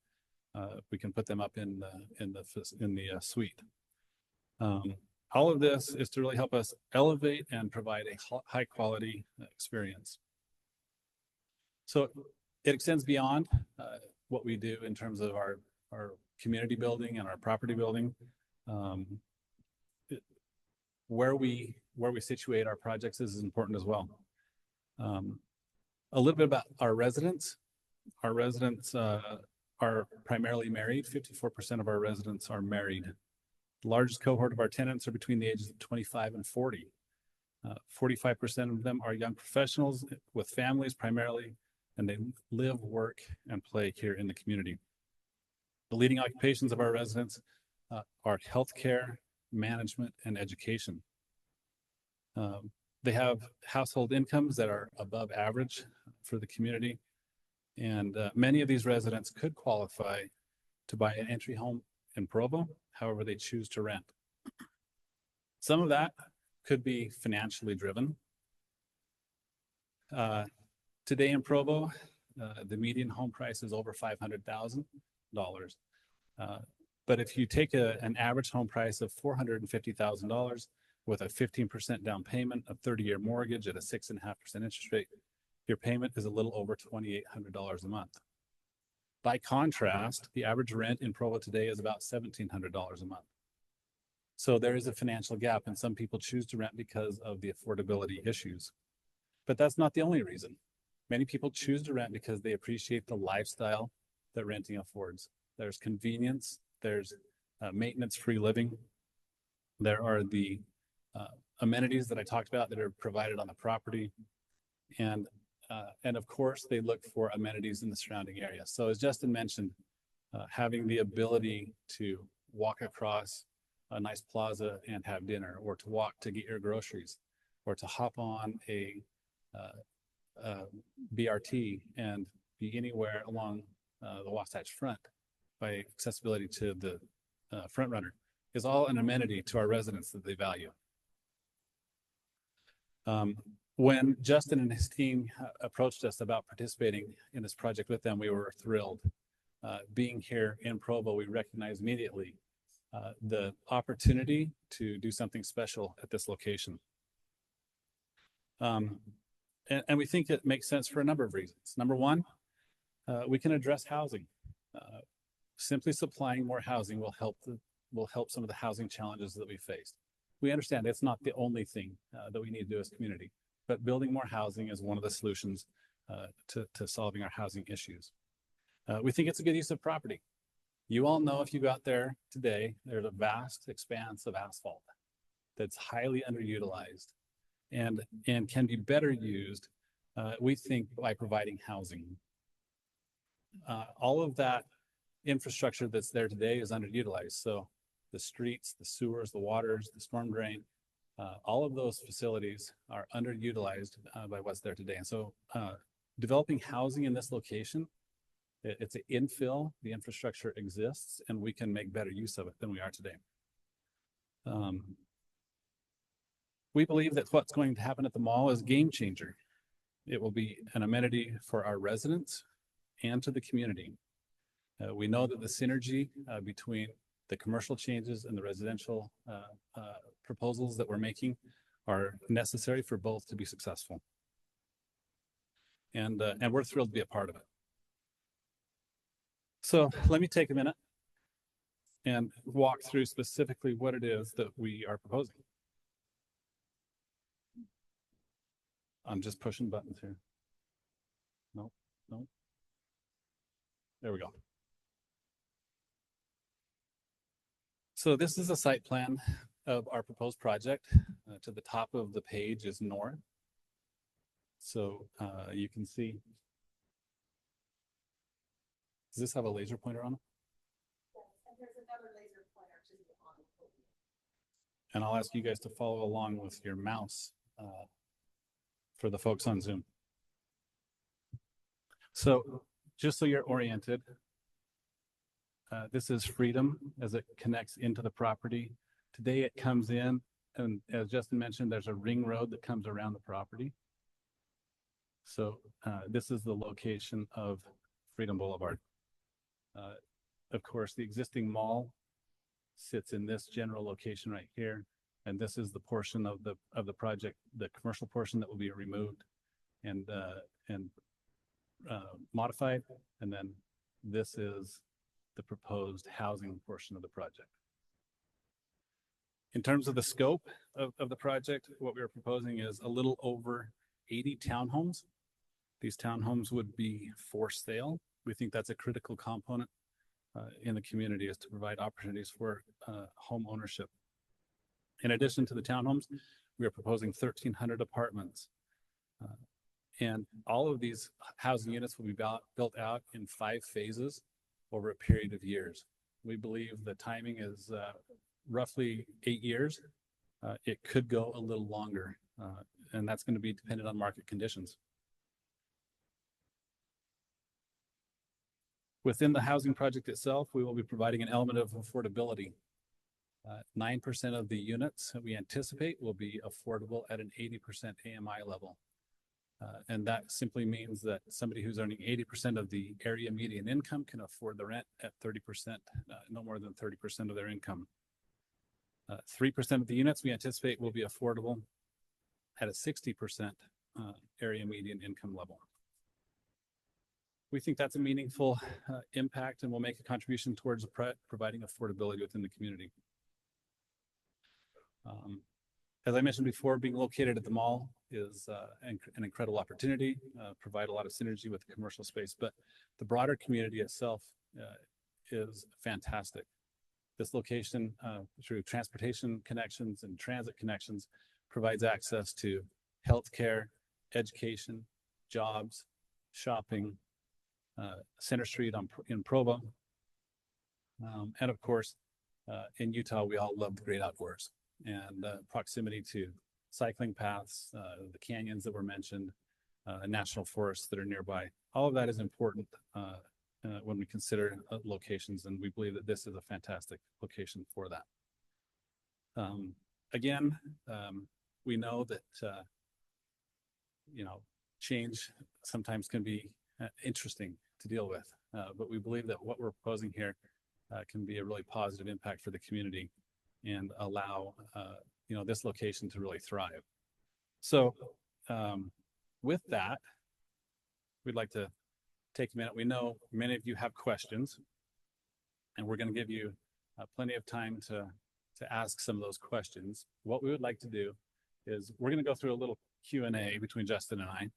we can put them up in the suite. All of this is to really help us elevate and provide a high quality experience. So it extends beyond what we do in terms of our community building and our property building. Where we situate our projects is important as well. A little bit about our residents. Our residents are primarily married. 54% of our residents are married. The largest cohort of our tenants are between the ages of 25 and 40. 45% of them are young professionals with families primarily, and they live, work, and play here in the community. The leading occupations of our residents are healthcare, management, and education. They have household incomes that are above average for the community, and many of these residents could qualify to buy an entry home in Provo, however they choose to rent. Some of that could be financially driven. Today in Provo, the median home price is over $500,000. But if you take an average home price of $450,000 with a 15% down payment, a 30-year mortgage at a 6.5% interest rate, your payment is a little over $2,800 a month. By contrast, the average rent in Provo today is about $1,700 a month. So there is a financial gap, and some people choose to rent because of the affordability issues. But that's not the only reason. Many people choose to rent because they appreciate the lifestyle that renting affords. There's convenience, there's maintenance-free living. There are the amenities that I talked about that are provided on the property. And of course, they look for amenities in the surrounding area. So as Justin mentioned, having the ability to walk across a nice plaza and have dinner, or to walk to get your groceries, or to hop on a BRT and be anywhere along the Wasatch Front by accessibility to the front runner is all an amenity to our residents that they value. When Justin and his team approached us about participating in this project with them, we were thrilled. Being here in Provo, we recognized immediately the opportunity to do something special at this location. And we think it makes sense for a number of reasons. Number one, we can address housing. Simply supplying more housing will help some of the housing challenges that we face. We understand it's not the only thing that we need to do as a community, but building more housing is one of the solutions to solving our housing issues. We think it's a good use of property. You all know, if you go out there today, there's a vast expanse of asphalt that's highly underutilized and can be better used, we think, by providing housing. All of that infrastructure that's there today is underutilized. So the streets, the sewers, the waters, the storm drain, all of those facilities are underutilized by what's there today. And so developing housing in this location, it's an infill, the infrastructure exists, and we can make better use of it than we are today. We believe that what's going to happen at the mall is a game changer. It will be an amenity for our residents and to the community. We know that the synergy between the commercial changes and the residential proposals that we're making are necessary for both to be successful. And we're thrilled to be a part of it. So let me take a minute and walk through specifically what it is that we are proposing. I'm just pushing buttons here. No. There we go. So this is a site plan of our proposed project. To the top of the page is north. So you can see. Does this have a laser pointer on it? There's another laser pointer to the on. And I'll ask you guys to follow along with your mouse for the folks on Zoom. So just so you're oriented, This is Freedom as it connects into the property. Today it comes in, and as Justin mentioned, there's a ring road that comes around the property. So this is the location of Freedom Boulevard. Of course, the existing mall sits in this general location right here, and this is the portion of the project, the commercial portion that will be removed and modified, and then this is the proposed housing portion of the project. In terms of the scope of the project, what we are proposing is a little over 80 townhomes. These townhomes would be for sale. We think that's a critical component in the community, is to provide opportunities for home ownership. In addition to the townhomes, we are proposing 1,300 apartments. And all of these housing units will be built out in 5 phases over a period of years. We believe the timing is roughly 8 years. It could go a little longer, and that's going to be dependent on market conditions. Within the housing project itself, we will be providing an element of affordability. 9% of the units that we anticipate will be affordable at an 80% AMI level. And that simply means that somebody who's earning 80% of the area median income can afford the rent at 30%, no more than 30% of their income. 3% of the units we anticipate will be affordable at a 60% area median income level. We think that's a meaningful impact and will make a contribution towards providing affordability within the community. As I mentioned before, being located at the mall is an incredible opportunity, provide a lot of synergy with the commercial space, but the broader community itself is fantastic. This location, through transportation connections and transit connections, provides access to healthcare, education, jobs, shopping, Center Street in Provo. And of course, in Utah, we all love the great outdoors, and proximity to cycling paths, the canyons that were mentioned, national forests that are nearby. All of that is important when we consider locations, and we believe that this is a fantastic location for that. Again, we know that change sometimes can be interesting to deal with, but we believe that what we're proposing here can be a really positive impact for the community and allow this location to really thrive. So with that, we'd like to take a minute. We know many of you have questions, and we're going to give you plenty of time to ask some of those questions. What we would like to do is we're going to go through a little Q&A between Justin and I.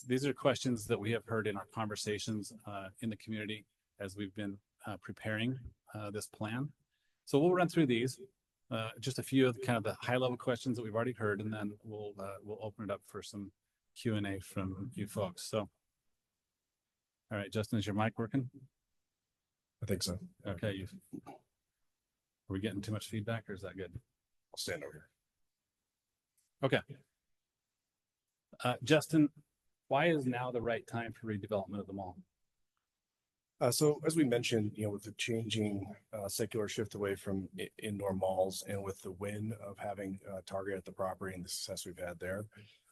These are questions that we have heard in our conversations in the community as we've been preparing this plan. So we'll run through these, just a few of the kind of the high-level questions that we've already heard, and then we'll open it up for some Q&A from you folks. So, all right, Justin, is your mic working? I think so. Okay. Are we getting too much feedback, or is that good? I'll stand over here. Okay. Justin, why is now the right time for redevelopment of the mall? So as we mentioned, with the changing secular shift away from indoor malls, and with the win of having Target at the property and the success we've had there,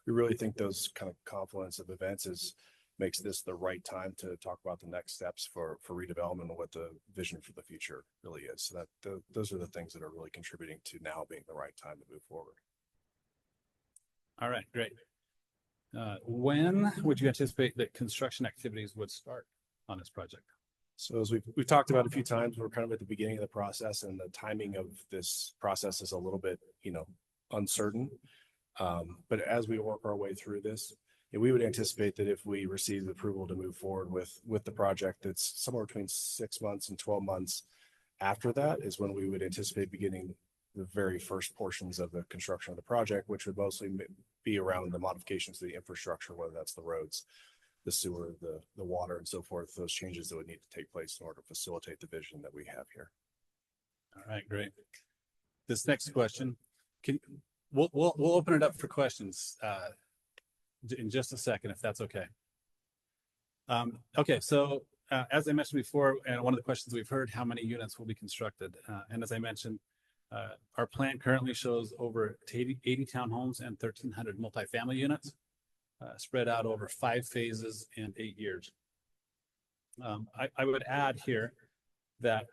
we really think those kind of confluence of events makes this the right time to talk about the next steps for redevelopment and what the vision for the future really is. So that those are the things that are really contributing to now being the right time to move forward. All right, great. When would you anticipate that construction activities would start on this project? So as we've talked about a few times, we're kind of at the beginning of the process, and the timing of this process is a little bit, uncertain. But as we work our way through this, we would anticipate that if we receive the approval to move forward with the project, it's somewhere between 6 months and 12 months after that is when we would anticipate beginning the very first portions of the construction of the project, which would mostly be around the modifications to the infrastructure, whether that's the roads, the sewer, the water, and so forth, those changes that would need to take place in order to facilitate the vision that we have here. All right, great. This next question, we'll open it up for questions in just a second, if that's okay. Okay, so as I mentioned before, and one of the questions we've heard, how many units will be constructed? And as I mentioned, our plan currently shows over 80 townhomes and 1,300 multifamily units spread out over 5 phases and 8 years. I would add here that,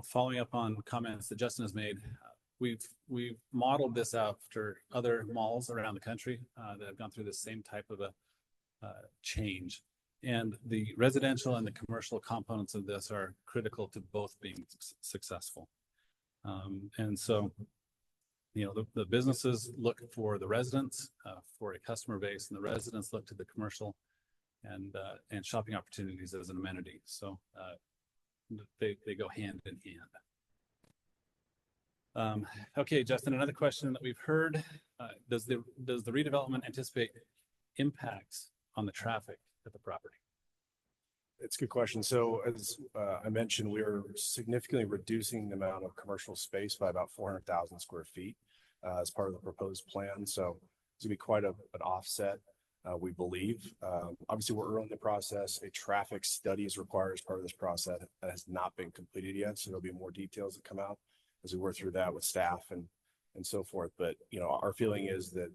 following up on comments that Justin has made, we've modeled this after other malls around the country that have gone through the same type of a change. And the residential and the commercial components of this are critical to both being successful. And so, the businesses look for the residents for a customer base, and the residents look to the commercial and shopping opportunities as an amenity. So they go hand in hand. Okay, Justin, another question that we've heard, does the redevelopment anticipate impacts on the traffic at the property? It's a good question. So as I mentioned, we're significantly reducing the amount of commercial space by about 400,000 square feet as part of the proposed plan. So it's gonna be quite an offset, we believe. Obviously, we're early in the process. A traffic study is required as part of this process that has not been completed yet. So there'll be more details that come out as we work through that with staff and so forth. But, our feeling is that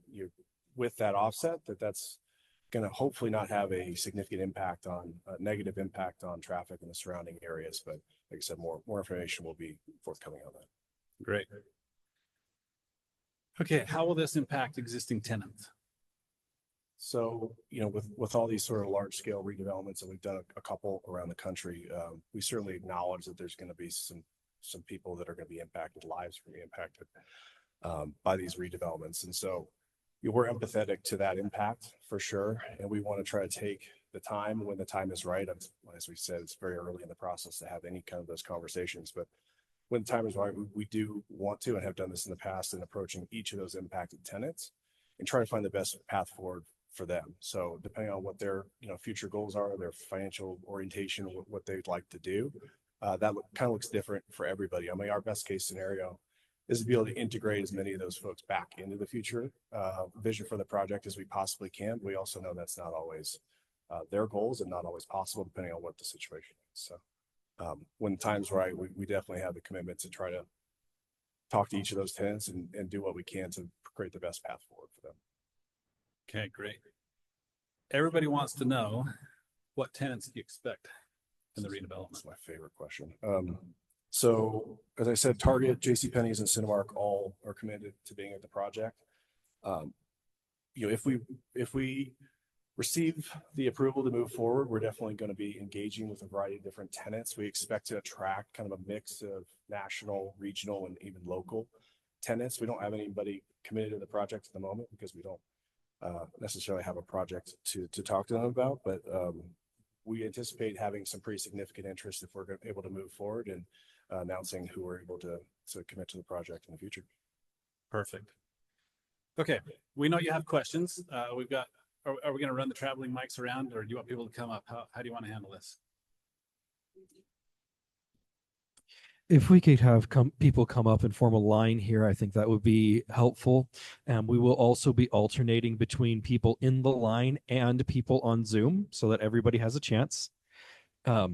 with that offset, that's going to hopefully not have a significant impact on negative impact on traffic in the surrounding areas. But like I said, more information will be forthcoming on that. Great. Okay, how will this impact existing tenants? So, with all these sort of large scale redevelopments, and we've done a couple around the country, we certainly acknowledge that there's going to be some people that are going to be impacted, lives are going to be impacted by these redevelopments. And so we're empathetic to that impact for sure. And we want to try to take the time when the time is right. As we said, it's very early in the process to have any kind of those conversations, but when the time is right, we do want to and have done this in the past in approaching each of those impacted tenants and try to find the best path forward for them. So depending on what their future goals are, their financial orientation, what they'd like to do, that kind of looks different for everybody. I mean, our best case scenario is to be able to integrate as many of those folks back into the future vision for the project as we possibly can. We also know that's not always their goals and not always possible depending on what the situation is. So when the time's right, we definitely have the commitment to try to talk to each of those tenants and do what we can to create the best path forward for them. Okay, great. Everybody wants to know what tenants do you expect in the redevelopment? That's my favorite question. So as I said, Target, JCPenney's, and Cinemark all are committed to being at the project. If we receive the approval to move forward, we're definitely going to be engaging with a variety of different tenants. We expect to attract kind of a mix of national, regional, and even local tenants. We don't have anybody committed to the project at the moment because we don't necessarily have a project to talk to them about, but we anticipate having some pretty significant interest if we're able to move forward and announcing who we're able to commit to the project in the future. Perfect. Okay, we know you have questions. Are we going to run the traveling mics around, or do you want people to come up? How do you want to handle this? If we could have people come up and form a line here, I think that would be helpful. We will also be alternating between people in the line and people on Zoom so that everybody has a chance. But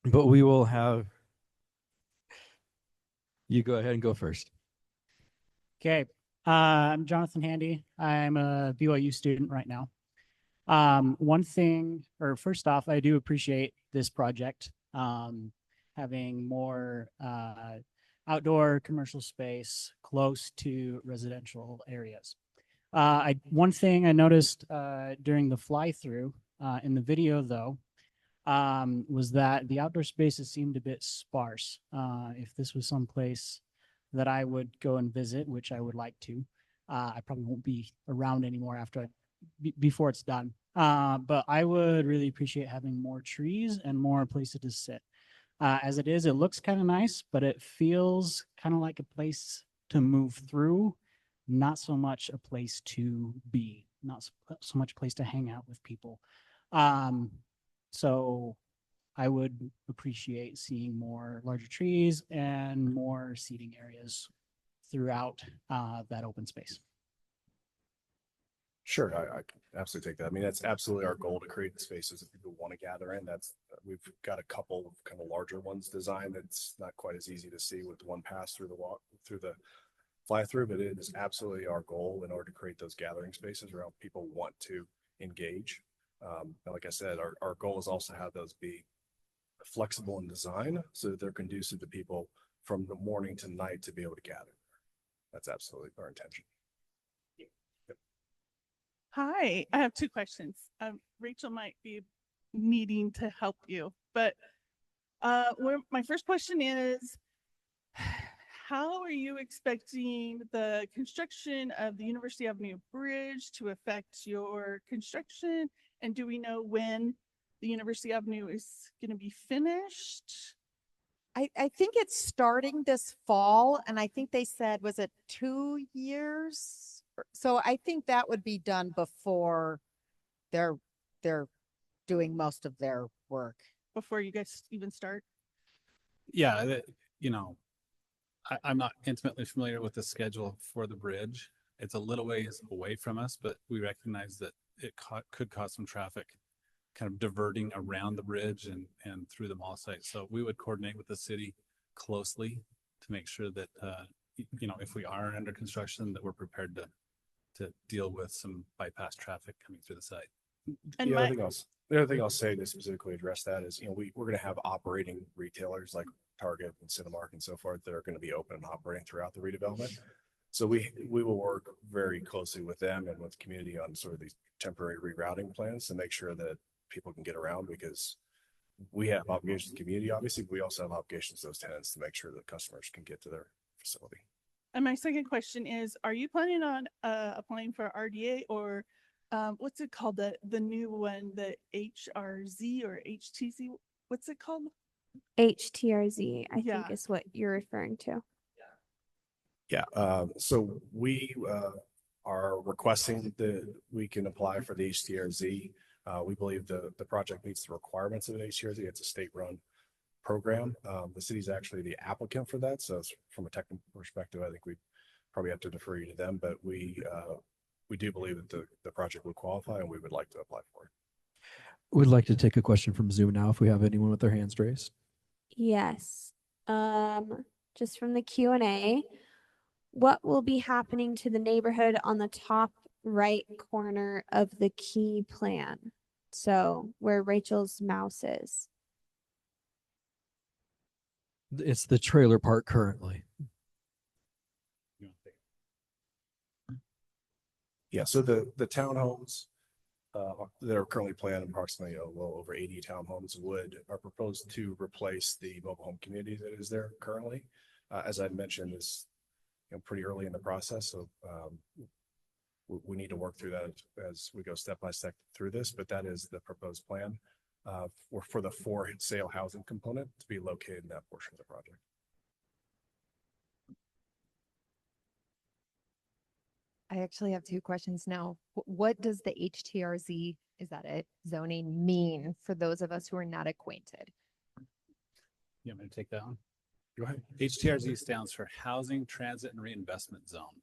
we will have... You go ahead and go first. Okay. I'm Jonathan Handy. I'm a BYU student right now. First off, I do appreciate this project. Having more outdoor commercial space close to residential areas. One thing I noticed during the fly-through in the video, though, was that the outdoor spaces seemed a bit sparse. If this was someplace that I would go and visit, which I would like to, I probably won't be around anymore before it's done. But I would really appreciate having more trees and more places to sit. As it is, it looks kind of nice, but it feels kind of like a place to move through, not so much a place to be, not so much a place to hang out with people. So I would appreciate seeing more larger trees and more seating areas throughout that open space. Sure, I absolutely take that. I mean, that's absolutely our goal, to create the spaces that people want to gather in. That's We've got a couple of kind of larger ones designed that's not quite as easy to see with one pass through the fly through, but it is absolutely our goal in order to create those gathering spaces around people want to engage. And like I said, our goal is also have those be flexible in design so that they're conducive to people from the morning to night to be able to gather. That's absolutely our intention. Hi, I have two questions. Rachel might be needing to help you, but my first question is, how are you expecting the construction of the University Avenue Bridge to affect your construction? And do we know when the University Avenue is going to be finished? I think it's starting this fall, and I think they said, was it 2 years? So I think that would be done before they're doing most of their work. Before you guys even start? Yeah, I'm not intimately familiar with the schedule for the bridge. It's a little ways away from us, but we recognize that it could cause some traffic kind of diverting around the bridge and through the mall site. So we would coordinate with the city closely to make sure that, if we are under construction, that we're prepared to deal with some bypass traffic coming through the site. And the other thing I'll say to specifically address that is, we're going to have operating retailers like Target and Cinemark and so forth that are going to be open and operating throughout the redevelopment. So we will work very closely with them and with the community on sort of these temporary rerouting plans to make sure that people can get around, because we have obligations to the community, obviously, but we also have obligations to those tenants to make sure that customers can get to their facility. And my second question is, are you planning on applying for RDA or what's it called? The new one, the HRZ or HTZ? What's it called? HTRZ, I think is what you're referring to. Yeah. So we are requesting that we can apply for the HTRZ. We believe the project meets the requirements of the HTRZ. It's a state-run program. The city's actually the applicant for that. So from a technical perspective, I think we probably have to defer you to them, but we do believe that the project would qualify and we would like to apply for it. We'd like to take a question from Zoom now if we have anyone with their hands raised. Yes. Just from the Q&A, what will be happening to the neighborhood on the top right corner of the key plan? So where Rachel's mouse is. It's the trailer park currently. Yeah, so the townhomes that are currently planned, approximately a little over 80 townhomes, are proposed to replace the mobile home community that is there currently. As I mentioned, is pretty early in the process, so we need to work through that as we go step by step through this. But that is the proposed plan for the for sale housing component to be located in that portion of the project. I actually have two questions now. What does the HTRZ, is that it, zoning mean for those of us who are not acquainted? You want me to take that one? Go ahead. HTRZ stands for Housing, Transit, and Reinvestment Zone.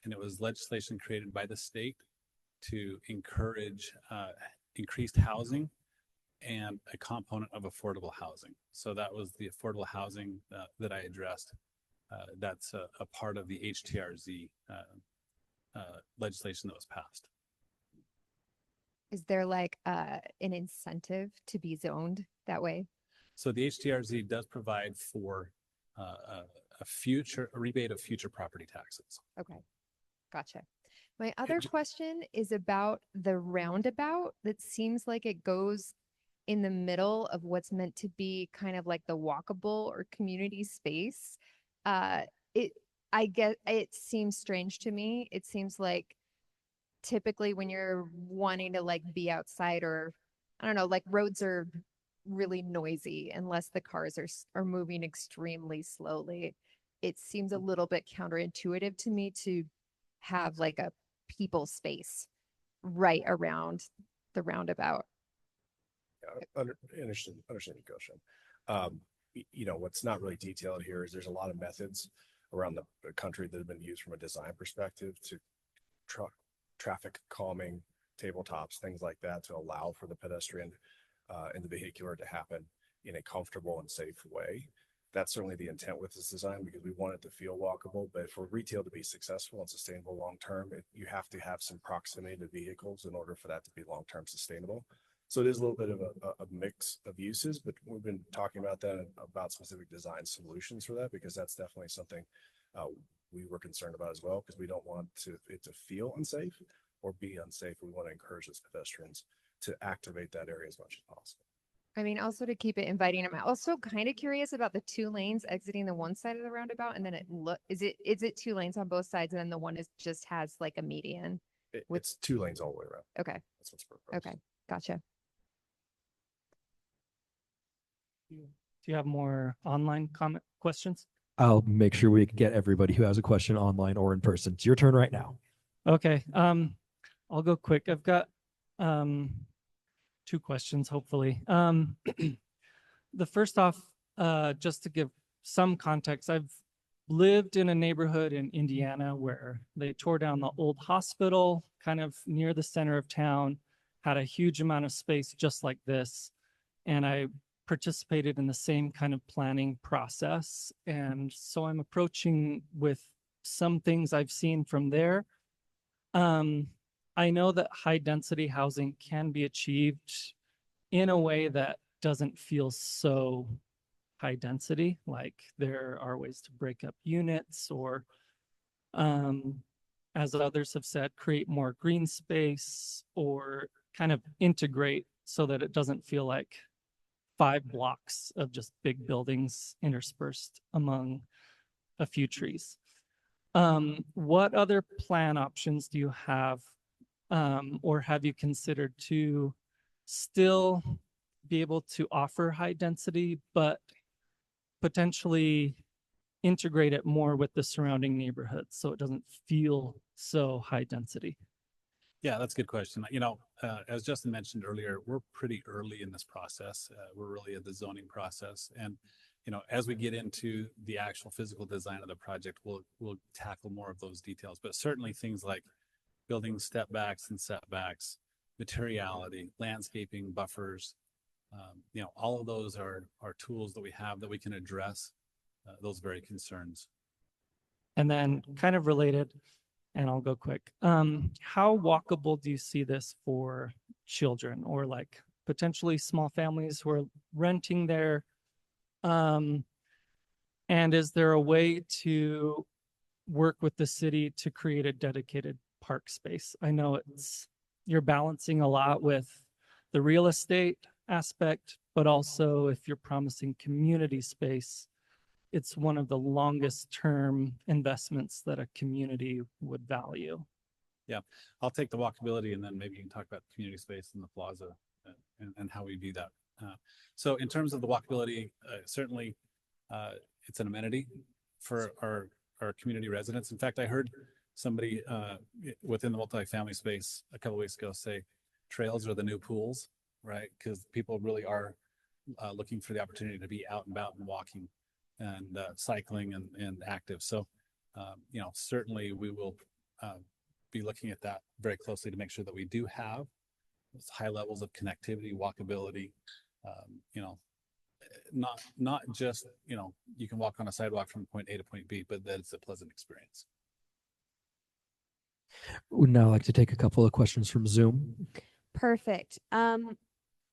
And it was legislation created by the state to encourage increased housing and a component of affordable housing. So that was the affordable housing that I addressed. That's a part of the HTRZ legislation that was passed. Is there like an incentive to be zoned that way? So the HTRZ does provide for a rebate of future property taxes. Okay, gotcha. My other question is about the roundabout that seems like it goes in the middle of what's meant to be kind of like the walkable or community space. I guess it seems strange to me. It seems like typically when you're wanting to like be outside, or I don't know, like roads are really noisy unless the cars are moving extremely slowly. It seems a little bit counterintuitive to me to have like a people space right around the roundabout. Yeah, understand your question. What's not really detailed here is there's a lot of methods around the country that have been used from a design perspective to traffic calming tabletops, things like that, to allow for the pedestrian and the vehicular to happen in a comfortable and safe way. That's certainly the intent with this design, because we want it to feel walkable. But for retail to be successful and sustainable long term, you have to have some proximity to vehicles in order for that to be long term sustainable. So it is a little bit of a mix of uses, but we've been talking about that, about specific design solutions for that, because that's definitely something we were concerned about as well, because we don't want it to feel unsafe or be unsafe. We want to encourage those pedestrians to activate that area as much as possible. I mean, also to keep it inviting. I'm also kind of curious about the 2 lanes exiting the one side of the roundabout, and then is it 2 lanes on both sides, and then the one just has like a median? It's 2 lanes all the way around. Okay. That's what's proposed. Okay. Gotcha. Do you have more online comment questions? I'll make sure we get everybody who has a question online or in person. It's your turn right now. Okay. I'll go quick. I've got 2 questions, hopefully. The first off, just to give some context, I've lived in a neighborhood in Indiana where they tore down the old hospital kind of near the center of town, had a huge amount of space just like this. And I participated in the same kind of planning process. And so I'm approaching with some things I've seen from there. I know that high density housing can be achieved in a way that doesn't feel so high density. Like there are ways to break up units or, as others have said, create more green space or kind of integrate so that it doesn't feel like 5 blocks of just big buildings interspersed among a few trees. What other plan options do you have, or have you considered to still be able to offer high density, but potentially integrate it more with the surrounding neighborhoods so it doesn't feel so high density? Yeah, that's a good question. You know, as Justin mentioned earlier, we're pretty early in this process. We're really in the zoning process. And, you know, as we get into the actual physical design of the project, we'll tackle more of those details. But certainly things like building step backs and setbacks, materiality, landscaping, buffers, you know, all of those are tools that we have that we can address those very concerns. And then kind of related, and I'll go quick. How walkable do you see this for children or like potentially small families who are renting there? And is there a way to work with the city to create a dedicated park space? I know you're balancing a lot with the real estate aspect, but also if you're promising community space, it's one of the longest term investments that a community would value. Yeah, I'll take the walkability and then maybe you can talk about the community space and the plaza and how we view that. So in terms of the walkability, certainly it's an amenity for our community residents. In fact, I heard somebody within the multifamily space a couple of weeks ago say trails are the new pools, right? Because people really are looking for the opportunity to be out and about and walking and cycling and active. So, you know, certainly we will be looking at that very closely to make sure that we do have those high levels of connectivity, walkability, you know, not just, you know, you can walk on a sidewalk from point A to point B, but that it's a pleasant experience. Would now like to take a couple of questions from Zoom. Perfect.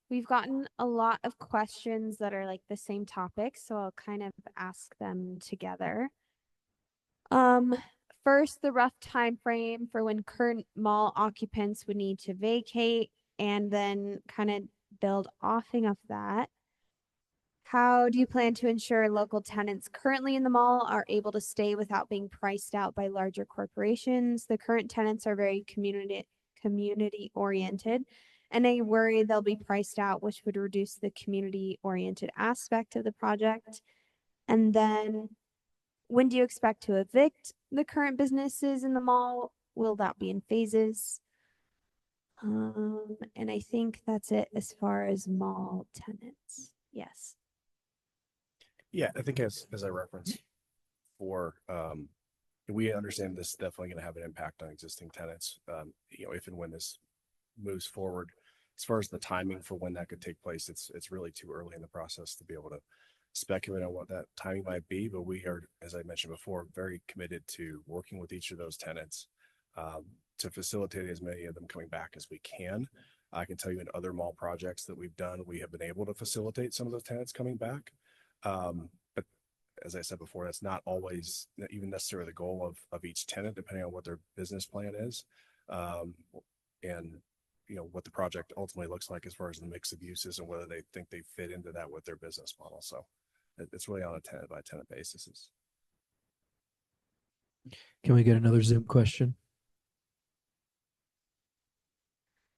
We've gotten a lot of questions that are like the same topic, so I'll kind of ask them together. First, the rough time frame for when current mall occupants would need to vacate, and then kind of build offing of that. How do you plan to ensure local tenants currently in the mall are able to stay without being priced out by larger corporations? The current tenants are very community oriented, and I worry they'll be priced out, which would reduce the community oriented aspect of the project. And then when do you expect to evict the current businesses in the mall? Will that be in phases? And I think that's it as far as mall tenants. Yes. Yeah, I think as I referenced for, we understand this is definitely going to have an impact on existing tenants, you know, if and when this moves forward. As far as the timing for when that could take place, it's really too early in the process to be able to speculate on what that timing might be. But we are, as I mentioned before, very committed to working with each of those tenants to facilitate as many of them coming back as we can. I can tell you in other mall projects that we've done, we have been able to facilitate some of those tenants coming back. But as I said before, that's not always even necessarily the goal of each tenant, depending on what their business plan is. And what the project ultimately looks like as far as the mix of uses and whether they think they fit into that with their business model. So it's really on a tenant by tenant basis. Can we get another Zoom question?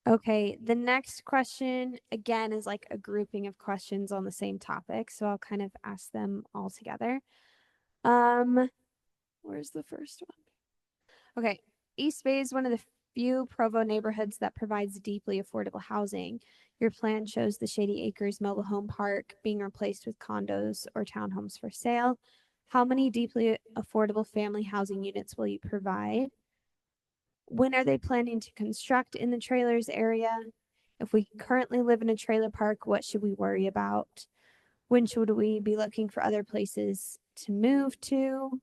Okay, the next question again is like a grouping of questions on the same topic, so I'll kind of ask them all together. Where's the first one? Okay, East Bay is one of the few Provo neighborhoods that provides deeply affordable housing. Your plan shows the Shady Acres mobile home park being replaced with condos or townhomes for sale. How many deeply affordable family housing units will you provide? When are they planning to construct in the trailers area? If we currently live in a trailer park, what should we worry about? When should we be looking for other places to move to?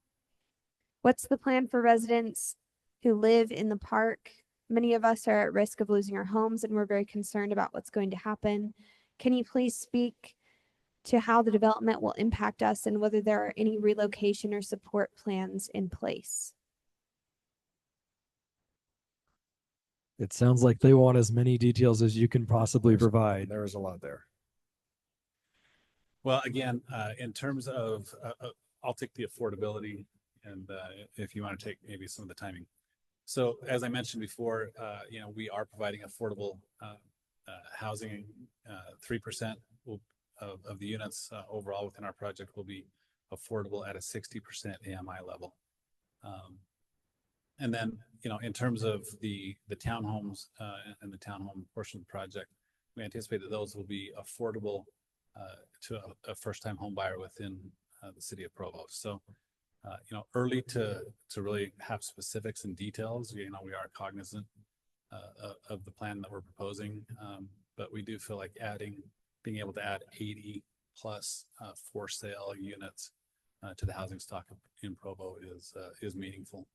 What's the plan for residents who live in the park? Many of us are at risk of losing our homes, and we're very concerned about what's going to happen. Can you please speak to how the development will impact us and whether there are any relocation or support plans in place? It sounds like they want as many details as you can possibly provide. There is a lot there. Well, again, in terms of, I'll take the affordability, and if you want to take maybe some of the timing. So as I mentioned before, we are providing affordable housing. 3% of the units overall within our project will be affordable at a 60% AMI level. And then, in terms of the townhomes and the townhome portion of the project, we anticipate that those will be affordable to a first-time home buyer within the city of Provo. So, early to really have specifics and details. We are cognizant of the plan that we're proposing, but we do feel like being able to add 80 plus for sale units to the housing stock in Provo is meaningful.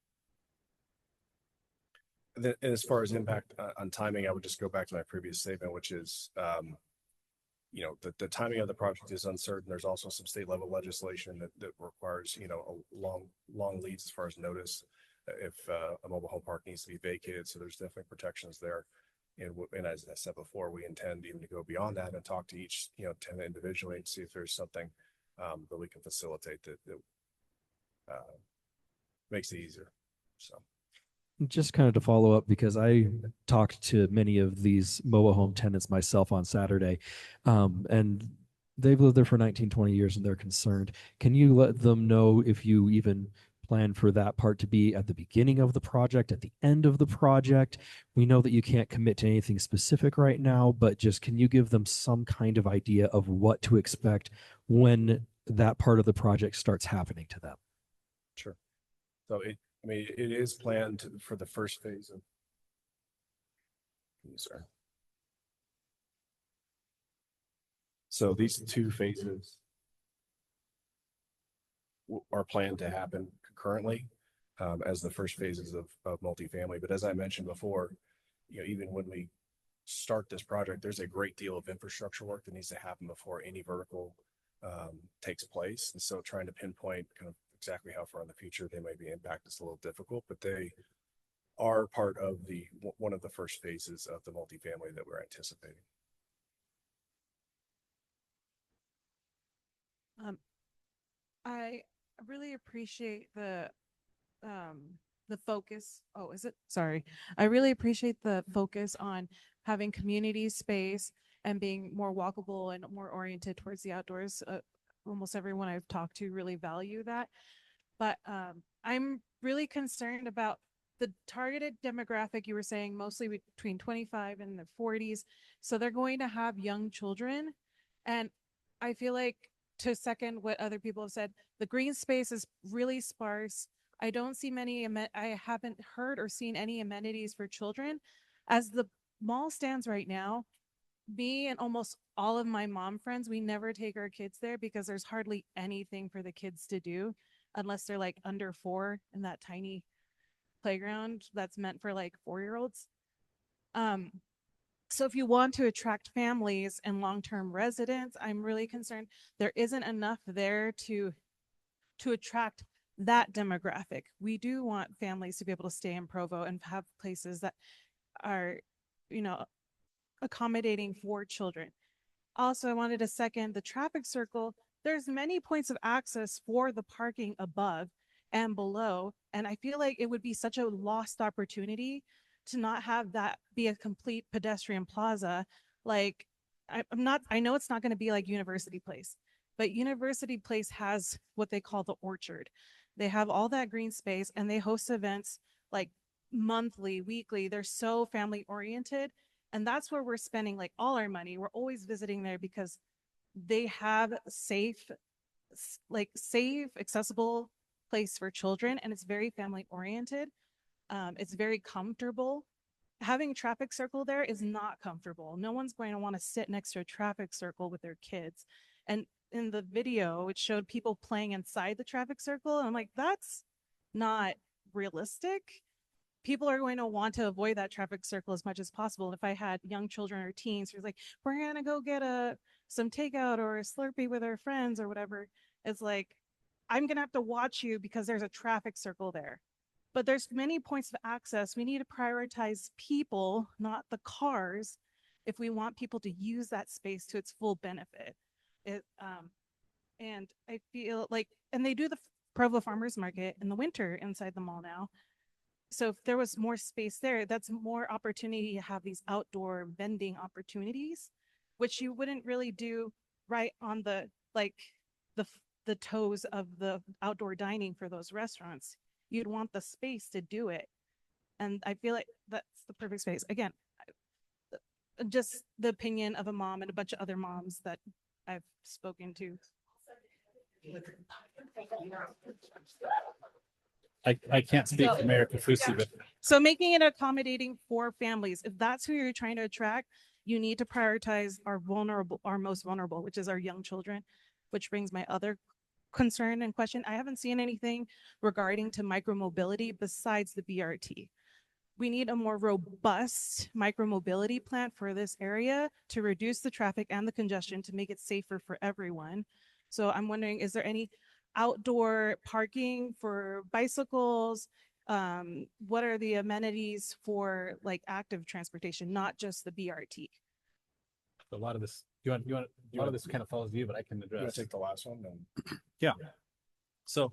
As far as impact on timing, I would just go back to my previous statement, which is, the timing of the project is uncertain. There's also some state level legislation that requires, a long leads as far as notice if a mobile home park needs to be vacated. So there's definitely protections there. And as I said before, we intend even to go beyond that and talk to each, tenant individually and see if there's something that we can facilitate that makes it easier. So. Just kind of to follow up, because I talked to many of these mobile home tenants myself on Saturday, and they've lived there for 19, 20 years and they're concerned. Can you let them know if you even plan for that part to be at the beginning of the project, at the end of the project? We know that you can't commit to anything specific right now, but just can you give them some kind of idea of what to expect when that part of the project starts happening to them? Sure. So it is planned for the first phase of. Sorry. So these two phases are planned to happen concurrently as the first phases of multifamily. But as I mentioned before, even when we start this project, there's a great deal of infrastructure work that needs to happen before any vertical takes place. And so trying to pinpoint kind of exactly how far in the future they may be impacted is a little difficult, but they are part of one of the first phases of the multifamily that we're anticipating. I really appreciate the focus. Oh, is it? Sorry. I really appreciate the focus on having community space and being more walkable and more oriented towards the outdoors. Almost everyone I've talked to really value that. But I'm really concerned about the targeted demographic. You were saying mostly between 25 and the 40s. So they're going to have young children. And I feel like, to second what other people have said, the green space is really sparse. I don't see many, I haven't heard or seen any amenities for children. As the mall stands right now, me and almost all of my mom friends, we never take our kids there because there's hardly anything for the kids to do unless they're like under 4 in that tiny playground that's meant for like 4-year-olds. So if you want to attract families and long-term residents, I'm really concerned there isn't enough there to attract that demographic. We do want families to be able to stay in Provo and have places that are, you know, accommodating for children. Also, I wanted to second the traffic circle. There's many points of access for the parking above and below, and I feel like it would be such a lost opportunity to not have that be a complete pedestrian plaza. Like, I know it's not going to be like University Place, but University Place has what they call the orchard. They have all that green space and they host events like monthly, weekly. They're so family oriented. And that's where we're spending like all our money. We're always visiting there because they have safe, accessible place for children. And it's very family oriented. It's very comfortable. Having a traffic circle there is not comfortable. No one's going to want to sit next to a traffic circle with their kids. And in the video, it showed people playing inside the traffic circle. And I'm like, that's not realistic. People are going to want to avoid that traffic circle as much as possible. If I had young children or teens who's like, we're going to go get some takeout or a Slurpee with our friends or whatever, it's like, I'm going to have to watch you because there's a traffic circle there. But there's many points of access. We need to prioritize people, not the cars, if we want people to use that space to its full benefit. And I feel like, and they do the Provo Farmers Market in the winter inside the mall now. So if there was more space there, that's more opportunity to have these outdoor vending opportunities, which you wouldn't really do right on the toes of the outdoor dining for those restaurants. You'd want the space to do it. And I feel like that's the perfect space. Again, just the opinion of a mom and a bunch of other moms that I've spoken to. I can't speak for Mayor Kaufusi, but So making it accommodating for families, if that's who you're trying to attract, you need to prioritize our most vulnerable, which is our young children, which brings my other concern and question. I haven't seen anything regarding to micromobility besides the BRT. We need a more robust micromobility plan for this area to reduce the traffic and the congestion to make it safer for everyone. So I'm wondering, is there any outdoor parking for bicycles? What are the amenities for like active transportation, not just the BRT? a lot of this, a lot of this kind of follows you, but I can You want address. to take the last one then? Yeah. So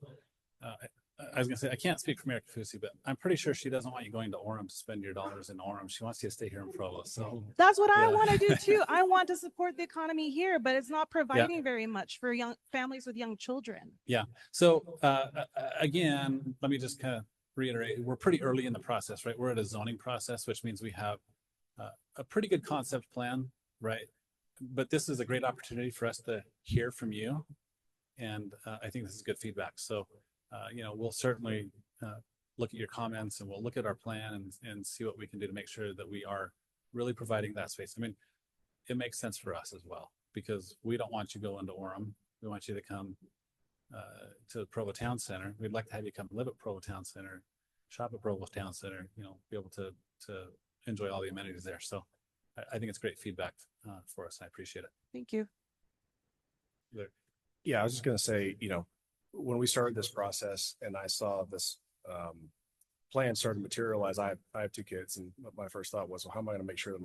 I was gonna say, I can't speak for Mayor Kaufusi, but I'm pretty sure she doesn't want you going to Orem to spend your dollars in Orem. She wants you to stay here in Provo. So That's what I yeah. want to do too. I want to support the economy here, but it's not providing very much for young families with young children. Yeah. So again, let me just kind of reiterate, we're pretty early in the process, right? We're at a zoning process, which means we have a pretty good concept plan, right? But this is a great opportunity for us to hear from you. And I think this is good feedback. So, we'll certainly look at your comments and we'll look at our plan and see what we can do to make sure that we are really providing that space. I mean, it makes sense for us as well, because we don't want you going to Orem. We want you to come to the Provo Towne Centre. We'd like to have you come live at Provo Towne Centre, shop at Provo Towne Centre, be able to enjoy all the amenities there. So I think it's great feedback for us. I appreciate it. Thank you. Yeah, I was just going to say, when we started this process and I saw this plan start to materialize, I have 2 kids, and my first thought was, well, how am I going to make sure that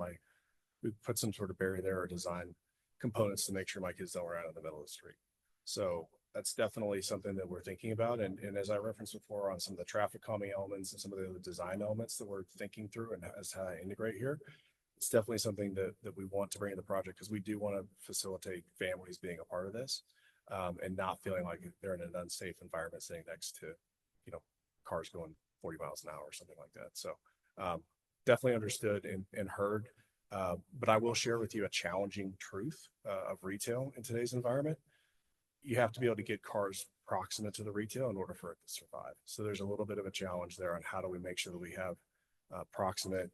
we put some sort of barrier there or design components to make sure my kids don't run out in the middle of the street. So that's definitely something that we're thinking about. And as I referenced before on some of the traffic calming elements and some of the other design elements that we're thinking through and as how I integrate here, it's definitely something that we want to bring in the project, because we do want to facilitate families being a part of this. And not feeling like they're in an unsafe environment sitting next to, cars going 40 miles an hour or something like that. So definitely understood and heard. But I will share with you a challenging truth of retail in today's environment. You have to be able to get cars proximate to the retail in order for it to survive. So there's a little bit of a challenge there on how do we make sure that we have proximate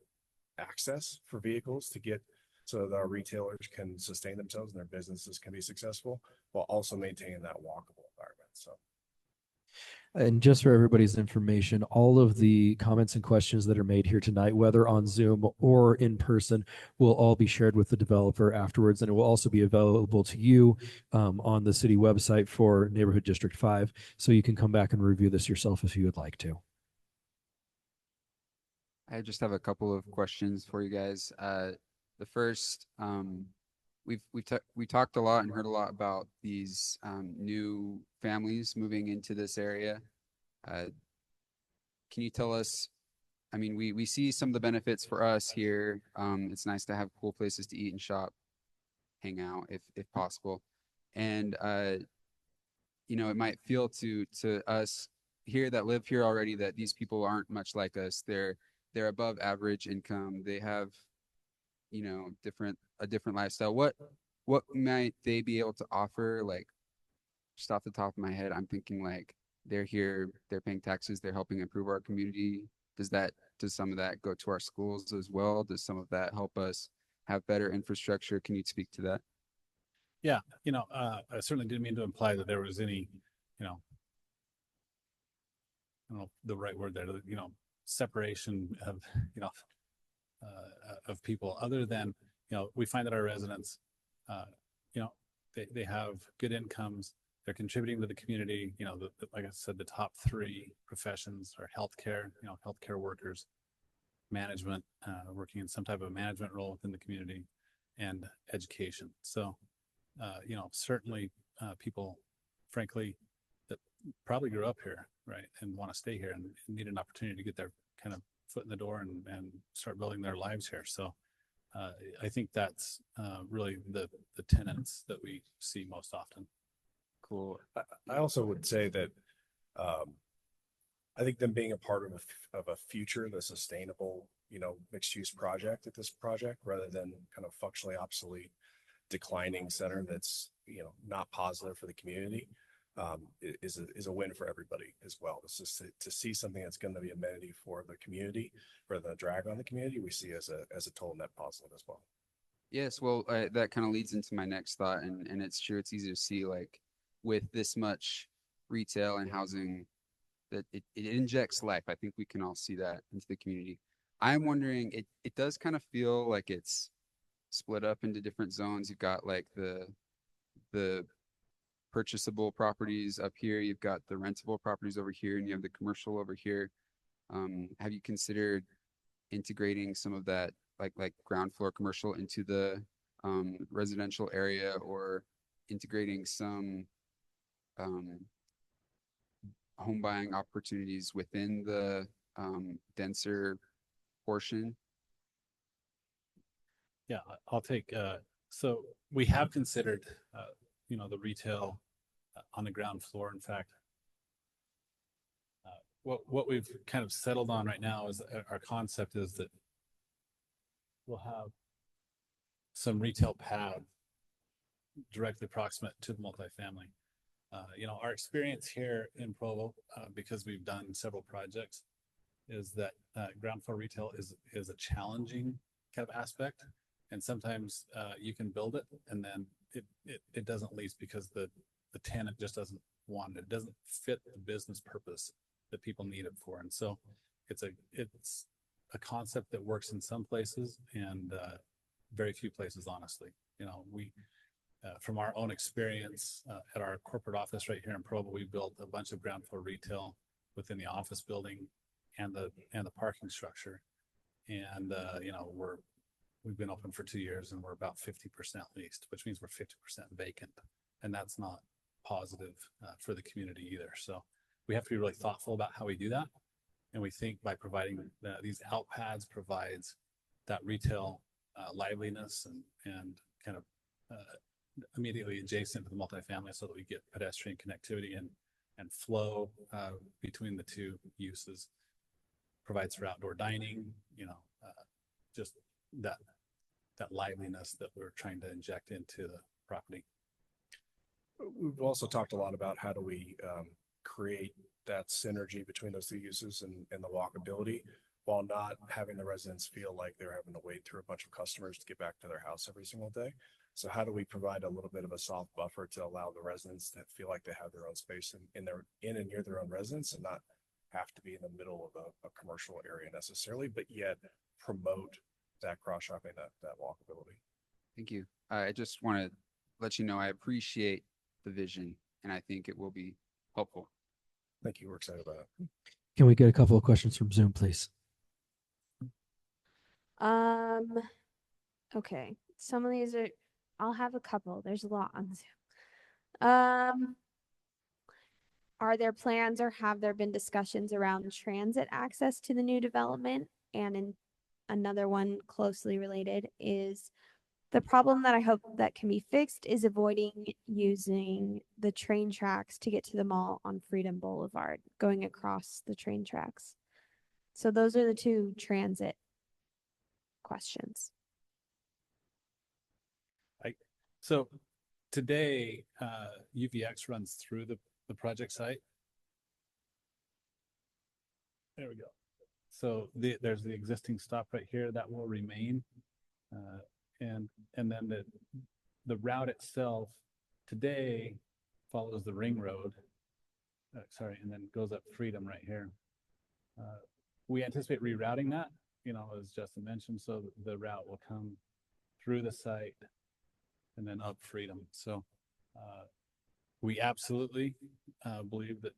access for vehicles to get so that our retailers can sustain themselves and their businesses can be successful while also maintaining that walkable environment. So. And just for everybody's information, all of the comments and questions that are made here tonight, whether on Zoom or in person, will all be shared with the developer afterwards, and it will also be available to you on the city website for Neighborhood District 5, so you can come back and review this yourself if you would like to. I just have a couple of questions for you guys. The first, we talked a lot and heard a lot about these new families moving into this area. Can you tell us, I mean, we see some of the benefits for us here. It's nice to have cool places to eat and shop, hang out if possible. And, you know, it might feel to us here that live here already that these people aren't much like us. They're above average income. They have, you know, a different lifestyle. What might they be able to offer? Like, just off the top of my head, I'm thinking like they're here, they're paying taxes, they're helping improve our community. Does some of that go to our schools as well? Does some of that help us have better infrastructure? Can you speak to that? Yeah, you know, I certainly didn't mean to imply that there was any, you know, I don't know the right word there, you know, separation of, you know, of people, other than, you know, we find that our residents, you know, they have good incomes, they're contributing to the community. You know, like I said, the top three professions are healthcare, you know, healthcare workers, management, working in some type of management role within the community, and education. So, you know, certainly people, frankly, that probably grew up here, right, and want to stay here and need an opportunity to get their kind of foot in the door and start building their lives here. So I think that's really the tenets that we see most often. Cool. I also would say that I think them being a part of a future, the sustainable, you know, mixed use project at this project, rather than kind of functionally obsolete, declining center that's, you know, not positive for the community, is a win for everybody as well. It's just to see something that's going to be amenity for the community, for the drag on the community, we see as a total net positive as well. Yes, well, that kind of leads into my next thought, and it's true. It's easy to see, like, with this much retail and housing, that it injects life. I think we can all see that into the community. I'm wondering, it does kind of feel like it's split up into different zones. You've got like the purchasable properties up here, you've got the rentable properties over here, and you have the commercial over here. Have you considered integrating some of that, like ground floor commercial, into the residential area, or integrating some home buying opportunities within the denser portion? Yeah, I'll take, so we have considered, you know, the retail on the ground floor. In fact, what we've kind of settled on right now is our concept is that we'll have some retail pad directly proximate to the multifamily. You know, our experience here in Provo, because we've done several projects, is that ground floor retail is a challenging kind of aspect. And sometimes you can build it and then it doesn't lease because the tenant just doesn't want it. It doesn't fit the business purpose that people need it for. And so it's a concept that works in some places and very few places, honestly. You know, we from our own experience at our corporate office right here in Provo, we built a bunch of ground floor retail within the office building and the parking structure. And you know, we've been open for 2 years and we're about 50% leased, which means we're 50% vacant. And that's not positive for the community either. So we have to be really thoughtful about how we do that. And we think by providing these out pads provides that retail liveliness and kind of immediately adjacent to the multifamily, so that we get pedestrian connectivity and flow between the two uses. Provides for outdoor dining, you know, just that liveliness that we're trying to inject into the property. We've also talked a lot about how do we create that synergy between those two uses and the walkability while not having the residents feel like they're having to wait through a bunch of customers to get back to their house every single day. So how do we provide a little bit of a soft buffer to allow the residents to feel like they have their own space in and near their own residence, and not have to be in the middle of a commercial area necessarily, but yet promote that cross shopping, that walkability. Thank you. I just want to let you know I appreciate the vision, and I think it will be helpful. Thank you. We're excited about it. Can we get a couple of questions from Zoom, please? Okay. Some of these are, I'll have a couple. There's a lot on Zoom. Are there plans or have there been discussions around transit access to the new development? And another one closely related is the problem that I hope that can be fixed is avoiding using the train tracks to get to the mall on Freedom Boulevard, going across the train tracks. So those are the two transit questions. So today, UVX runs through the project site. There we go. So there's the existing stop right here that will remain. And then the route itself today follows the ring road. And then goes up Freedom right here. We anticipate rerouting that, as Justin mentioned, so the route will come through the site and then up Freedom. So we absolutely believe that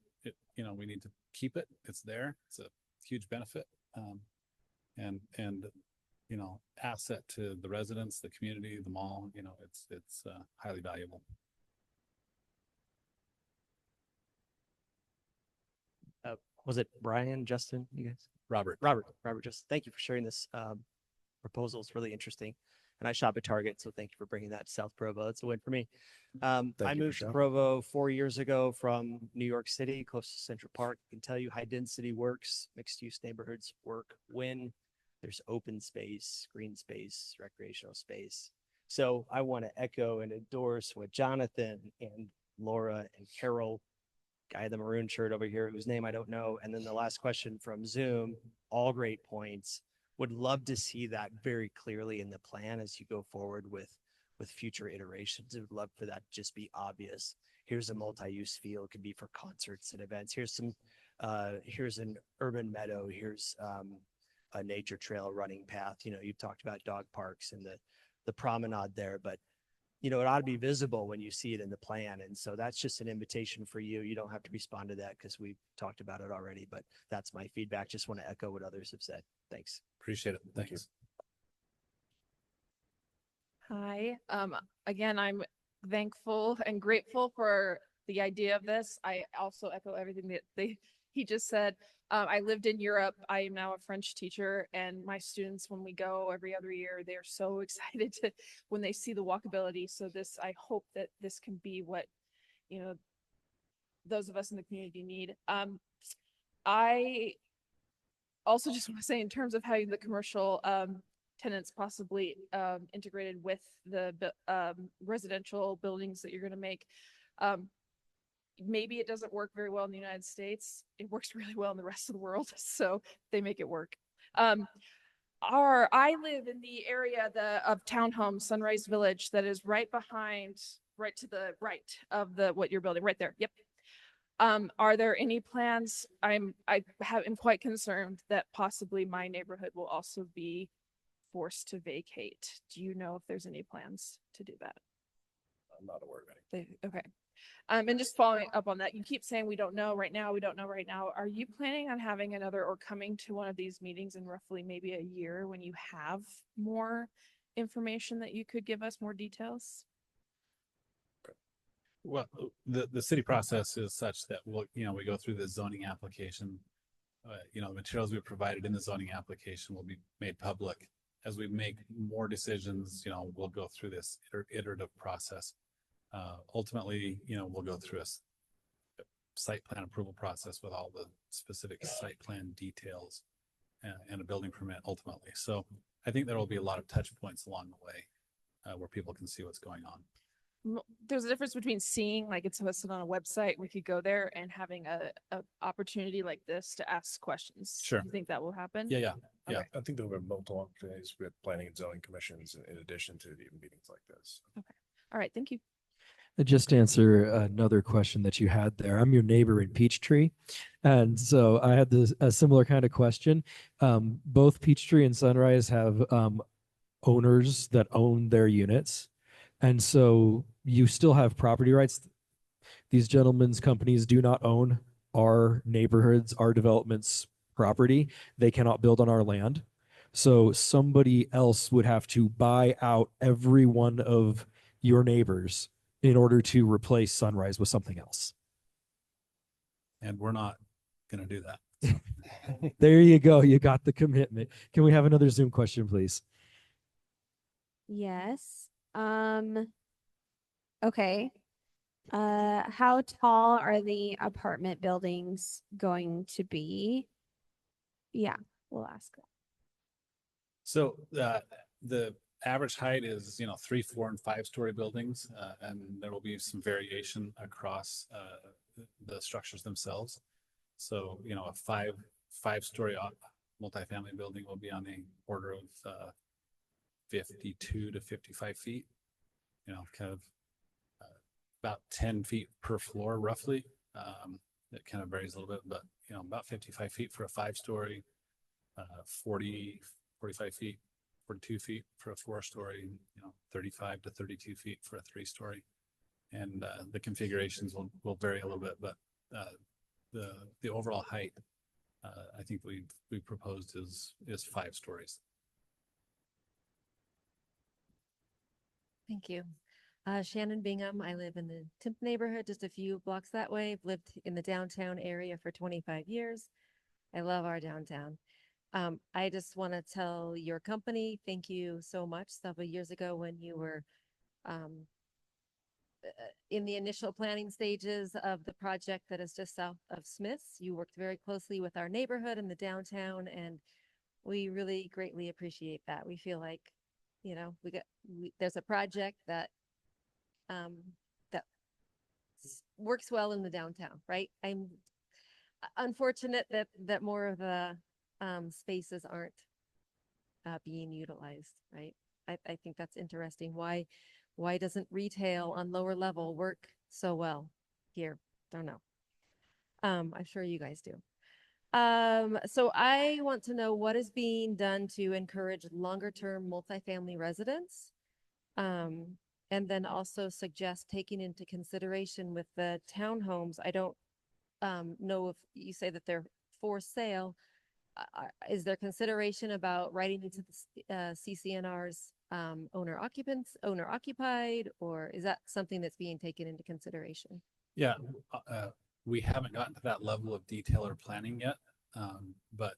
we need to keep it. It's there. It's a huge benefit, and asset to the residents, the community, the mall. It's highly valuable. Was it Brian, Justin, you guys? Robert, just thank you for sharing this proposal. It's really interesting. And I shop at Target, so thank you for bringing that to South Provo. It's a win for me. I moved to Provo 4 years ago from New York City, close to Central Park. I can tell you high density works, mixed use neighborhoods work when there's open space, green space, recreational space. So I want to echo and endorse what Jonathan and Laura and Carol, guy in the maroon shirt over here, whose name I don't know, and then the last question from Zoom, all great points. Would love to see that very clearly in the plan as you go forward with future iterations. I would love for that to just be obvious. Here's a multi-use field, it could be for concerts and events. Here's an urban meadow. Here's a nature trail running path. You've talked about dog parks and the promenade there, but it ought to be visible when you see it in the plan. And so that's just an invitation for you. You don't have to respond to that because we've talked about it already, but that's my feedback. Just want to echo what others have said. Thanks. Appreciate it. Thank you. Hi. Again, I'm thankful and grateful for the idea of this. I also echo everything that he just said. I lived in Europe. I am now a French teacher, and my students, when we go every other year, they're so excited when they see the walkability. So I hope that this can be what, those of us in the community need. I also just want to say, in terms of having the commercial tenants possibly integrated with the residential buildings that you're going to make, maybe it doesn't work very well in the United States. It works really well in the rest of the world, so they make it work. I live in the area of townhomes, Sunrise Village, that is right to the right of what you're building, right there. Yep. Are there any plans? I'm quite concerned that possibly my neighborhood will also be forced to vacate. Do you know if there's any plans to do that? I'm not aware of any. Okay. And just following up on that, you keep saying we don't know right now. Are you planning on having another or coming to one of these meetings in roughly maybe a year when you have more information that you could give us, more details? Well, the city process is such that we go through the zoning application. The materials we provided in the zoning application will be made public. As we make more decisions, we'll go through this iterative process. Ultimately, we'll go through a site plan approval process with all the specific site plan details and a building permit ultimately. So I think there will be a lot of touch points along the way where people can see what's going on. there's a difference between seeing like it's listed on a website, we could go there, and having a opportunity like this to ask questions. Sure. You think that will happen? Yeah. Okay. I think there will be multiple opportunities with planning and zoning commissions in addition to the meetings like this. Okay. All right. Thank you. Just to answer another question that you had there, I'm your neighbor in Peachtree. And so I had a similar kind of question. Both Peachtree and Sunrise have owners that own their units. And so you still have property rights. These gentlemen's companies do not own our neighborhoods, our developments property. They cannot build on our land. So somebody else would have to buy out every one of your neighbors in order to replace Sunrise with something else. And we're not going to do that. There you go. You got the commitment. Can we have another Zoom question, please? Yes. Okay. How tall are the apartment buildings going to be? Yeah, we'll ask that. So the average height is, 3, 4, and 5-story buildings, and there will be some variation across the structures themselves. So, a five-story multifamily building will be on the order of 52 to 55 feet. Kind of about 10 feet per floor, roughly. It kind of varies a little bit, but about 55 feet for a 5-story, 45 feet, 42 feet for a 4-story, 35 to 32 feet for a 3-story. And the configurations will vary a little bit, but the overall height, I think we proposed is 5 stories. Thank you. Shannon Bingham. I live in the Timp neighborhood, just a few blocks that way. I've lived in the downtown area for 25 years. I love our downtown. I just want to tell your company, thank you so much. Several years ago when you were in the initial planning stages of the project that is just south of Smith's, you worked very closely with our neighborhood in the downtown, and we really greatly appreciate that. We feel like, there's a project that that works well in the downtown, right? I'm unfortunate that more of the spaces aren't being utilized, right? I think that's interesting. Why doesn't retail on lower level work so well here? Don't know. I'm sure you guys do. So I want to know what is being done to encourage longer term multifamily residents. And then also suggest taking into consideration with the townhomes. I don't know if you say that they're for sale. Is there consideration about writing into the CCNR's owner occupied, or is that something that's being taken into consideration? Yeah, we haven't gotten to that level of detail or planning yet, but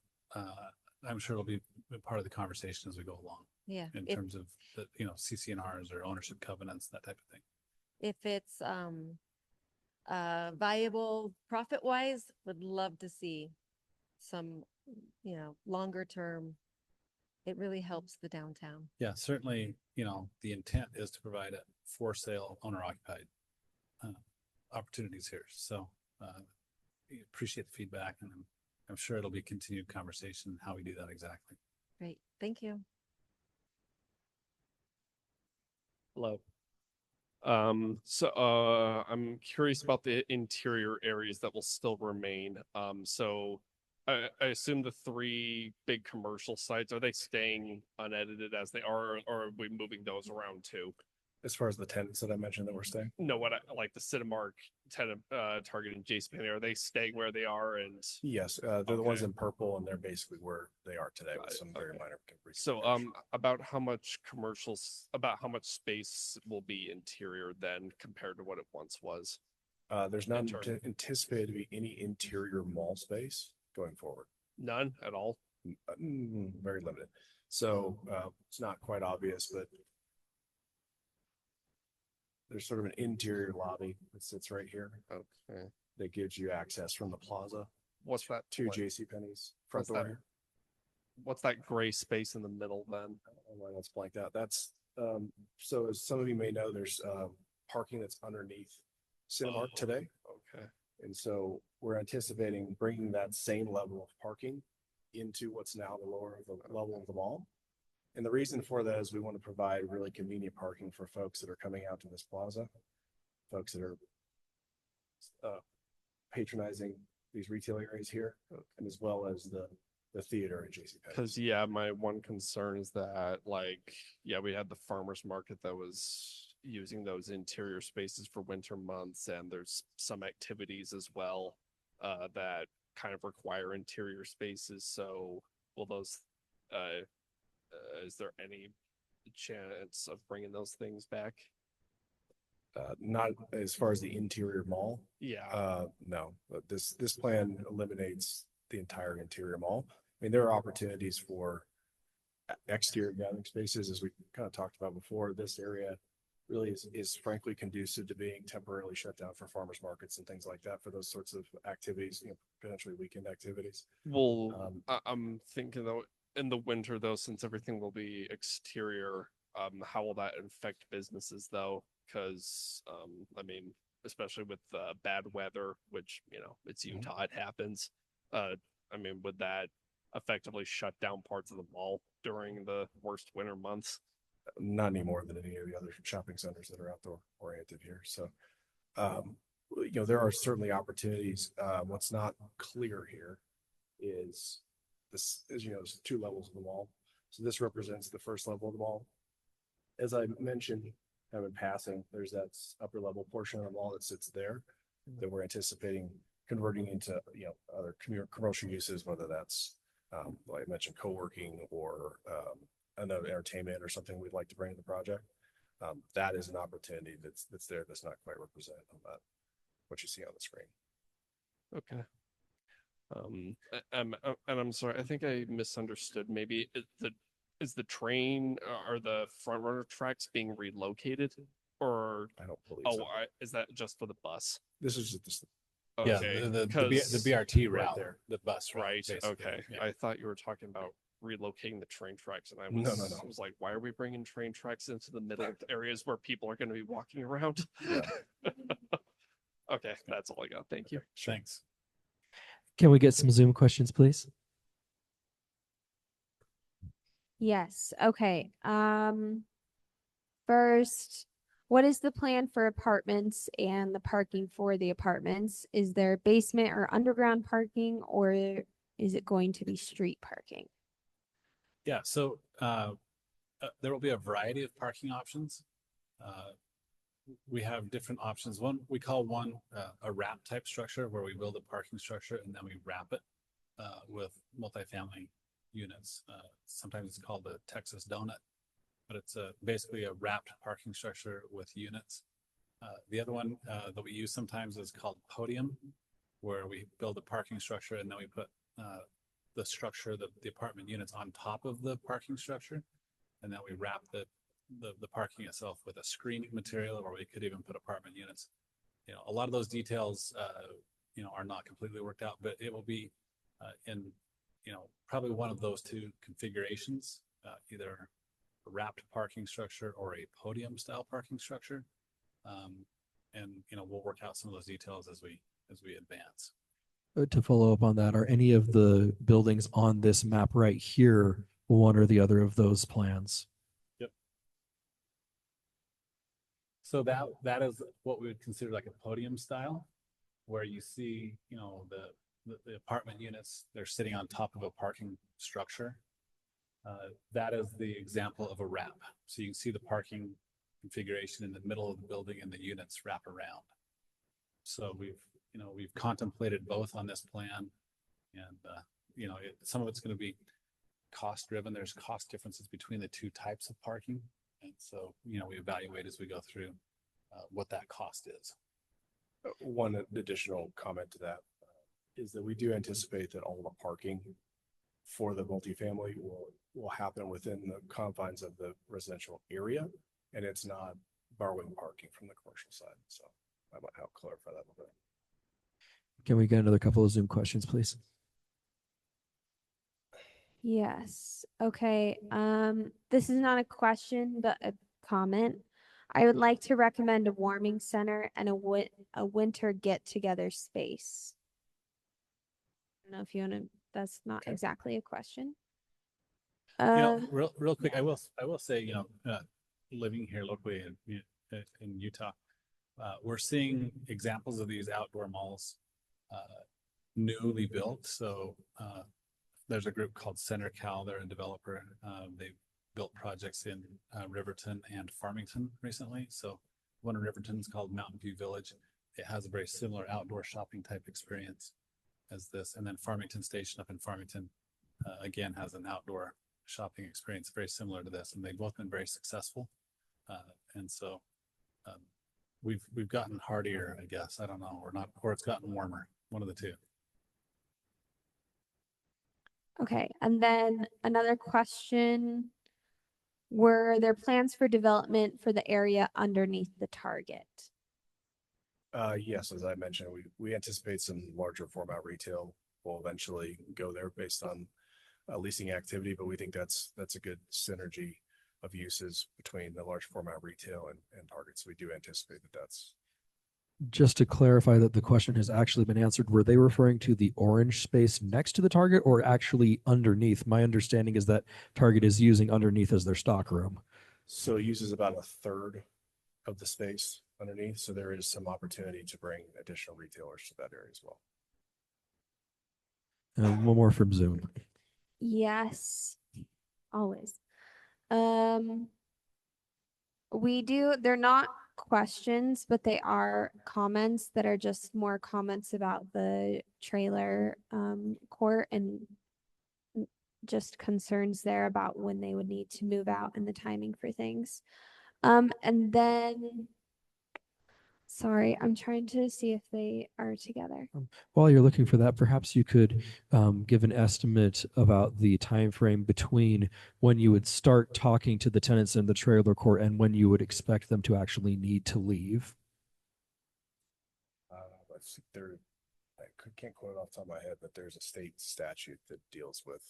I'm sure it'll be part of the conversation as we go along. Yeah, in terms of the CCNRs or ownership covenants, that type of thing. If it's viable profit wise, would love to see some longer term. It really helps the downtown. Yeah, certainly, the intent is to provide a for sale owner occupied opportunities here. So appreciate the feedback, and I'm sure it'll be a continued conversation how we do that exactly. Great, thank you. Hello. I'm curious about the interior areas that will still remain. So I assume the 3 big commercial sites, are they staying unedited as they are, or are we moving those around too? As far as the tenants that I mentioned that we're staying? No, like the Cinemark tenant, Target and JCPenney, are they staying where they are? And yes, they're the ones in purple, and they're basically where they are today with some very minor. So, about how much space will be interior then compared to what it once was? There's not anticipated to be any interior mall space going forward. None at all? Very limited. So it's not quite obvious, but there's sort of an interior lobby that sits right here. Okay. That gives you access from the plaza. What's that? To JCPenney's front door here. What's that gray space in the middle then? Why that's blanked out. That's so as some of you may know, there's parking that's underneath Cinemark today. Okay. And so we're anticipating bringing that same level of parking into what's now the lower level of the mall. And the reason for that is we want to provide really convenient parking for folks that are coming out to this plaza, folks that are patronizing these retail areas here, and as well as the theater at JCPenney. Because yeah, my one concern is that like, yeah, we had the farmers market that was using those interior spaces for winter months, and there's some activities as well that kind of require interior spaces. So will those is there any chance of bringing those things back? Not as far as the interior mall. Yeah. No, but this plan eliminates the entire interior mall. I mean, there are opportunities for exterior gathering spaces, as we kind of talked about before. This area really is frankly conducive to being temporarily shut down for farmers markets and things like that, for those sorts of activities, potentially weekend activities. Well, I'm thinking though, in the winter though, since everything will be exterior, how will that affect businesses though? Because I mean, especially with bad weather, which it's Utah, it happens. I mean, would that effectively shut down parts of the mall during the worst winter months? Not any more than any of the other shopping centers that are outdoor oriented here. So, there are certainly opportunities. What's not clear here is this, as there's two levels of the mall. So this represents the first level of the mall. As I mentioned, kind of in passing, there's that upper level portion of the mall that sits there that we're anticipating converting into, other commercial uses, whether that's, like I mentioned, co-working or another entertainment or something we'd like to bring to the project. That is an opportunity that's there, that's not quite represented on that, what you see on the screen. Okay. And I'm sorry, I think I misunderstood. Maybe is the train or the front runner tracks being relocated, or I don't believe so. so. Is that just for the bus? This is just Okay, Yeah, the 'cause- BRT route right there, the bus route, right? basically. Okay, Yeah. I thought you were talking about relocating the train tracks, and I No, was, no, no. I was like, why are we bringing train tracks into the middle of areas where people are going to be walking around? Yeah. Okay, that's all I got. Thank you. Thanks. Can we get some Zoom questions, please? Yes. Okay. First, what is the plan for apartments and the parking for the apartments? Is there basement or underground parking, or is it going to be street parking? Yeah, so there will be a variety of parking options. We have different options. We call one a wrap type structure, where we build a parking structure and then we wrap it with multifamily units. Sometimes it's called the Texas donut, but it's basically a wrapped parking structure with units. The other one that we use sometimes is called podium, where we build a parking structure and then we put the structure, the apartment units on top of the parking structure, and then we wrap the parking itself with a screening material, or we could even put apartment units. A lot of those details are not completely worked out, but it will be in probably one of those two configurations, either a wrapped parking structure or a podium style parking structure. And we'll work out some of those details as we advance. To follow up on that, are any of the buildings on this map right here one or the other of those plans? Yep. So that is what we would consider like a podium style, where you see, the apartment units, they're sitting on top of a parking structure. That is the example of a wrap. So you can see the parking configuration in the middle of the building and the units wrap around. So we've contemplated both on this plan, and some of it's going to be cost driven. There's cost differences between the two types of parking, and so we evaluate as we go through what that cost is. One additional comment to that is that we do anticipate that all the parking for the multifamily will happen within the confines of the residential area, and it's not borrowing parking from the commercial side. So I might help clarify that a little bit. Can we get another couple of Zoom questions, please? Yes. Okay. This is not a question, but a comment. I would like to recommend a warming center and a winter get together space. I don't know if you want to, that's not exactly a question. Real quick, I will say, living here locally in Utah, we're seeing examples of these outdoor malls newly built. So there's a group called Center Cal. They're a developer. They built projects in Riverton and Farmington recently. So one in Riverton is called Mountain View Village. It has a very similar outdoor shopping type experience as this. And then Farmington Station up in Farmington, again, has an outdoor shopping experience very similar to this. And they've both been very successful. And so we've gotten hardier, I guess. I don't know, or it's gotten warmer, one of the two. Okay, and then another question. Were there plans for development for the area underneath the target? Yes, as I mentioned, we anticipate some larger format retail will eventually go there based on leasing activity, but we think that's a good synergy of uses between the large format retail and targets. We do anticipate that's. Just to clarify that the question has actually been answered, were they referring to the orange space next to the Target or actually underneath? My understanding is that Target is using underneath as their stock room. So it uses about a third of the space underneath. So there is some opportunity to bring additional retailers to that area as well. One more from Zoom. Yes, always. They're not questions, but they are comments that are just more comments about the trailer court and just concerns there about when they would need to move out and the timing for things. And then, sorry, I'm trying to see if they are together. While you're looking for that, perhaps you could give an estimate about the time frame between when you would start talking to the tenants in the trailer court and when you would expect them to actually need to leave. I can't quote it off the top of my head, but there's a state statute that deals with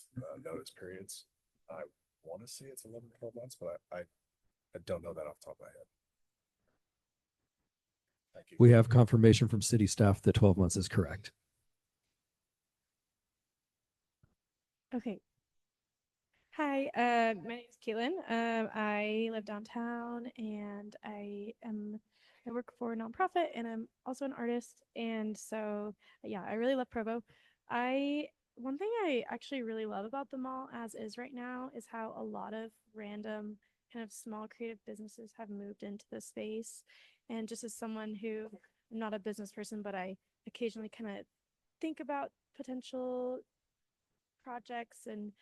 notice periods. I want to say it's 11 to 12 months, but I don't know that off the top of my head. Thank you. We have confirmation from city staff that 12 months is correct. Okay. Hi, my name is Caitlin. I live downtown and I work for a nonprofit and I'm also an artist. And so, yeah, I really love Provo. One thing I actually really love about the mall as is right now is how a lot of random kind of small creative businesses have moved into the space. And just as someone who, I'm not a business person, but I occasionally kind of think about potential projects, and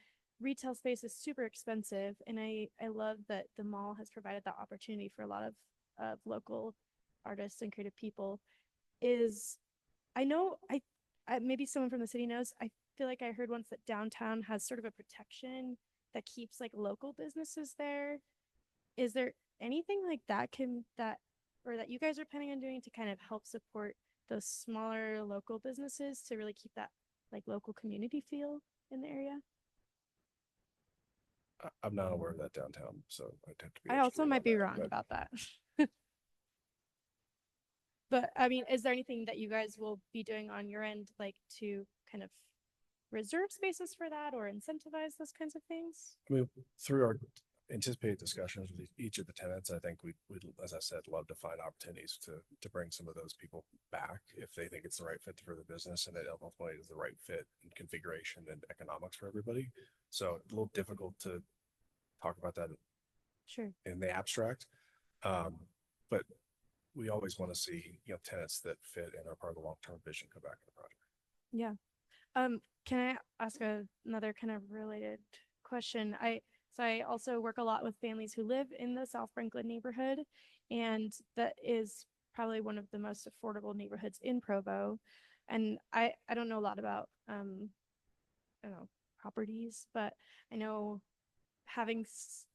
retail space is super expensive. And I love that the mall has provided that opportunity for a lot of local artists and creative people. I know maybe someone from the city knows, I feel like I heard once that downtown has sort of a protection that keeps like local businesses there. Is there anything like that that you guys are planning on doing to kind of help support those smaller local businesses to really keep that like local community feel in the area? I'm not aware of that downtown, so I'd have to be. I also might be wrong about that. But I mean, is there anything that you guys will be doing on your end, like to kind of reserve spaces for that or incentivize those kinds of things? I mean, through our anticipated discussions with each of the tenants, I think we'd, as I said, love to find opportunities to bring some of those people back if they think it's the right fit for the business and it ultimately is the right fit and configuration and economics for everybody. So a little difficult to talk about that in the abstract. But we always want to see, tenants that fit and are part of the long-term vision come back to the project. Yeah. Can I ask another kind of related question? I also work a lot with families who live in the South Franklin neighborhood, and that is probably one of the most affordable neighborhoods in Provo. And I don't know a lot about properties, but I know having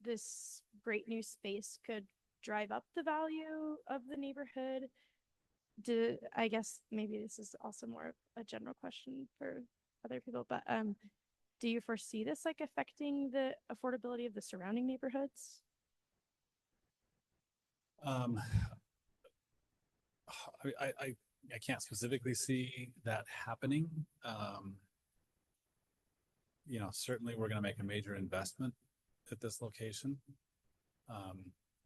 this great new space could drive up the value of the neighborhood. I guess maybe this is also more a general question for other people, but do you foresee this like affecting the affordability of the surrounding neighborhoods? I can't specifically see that happening. You know, certainly we're going to make a major investment at this location.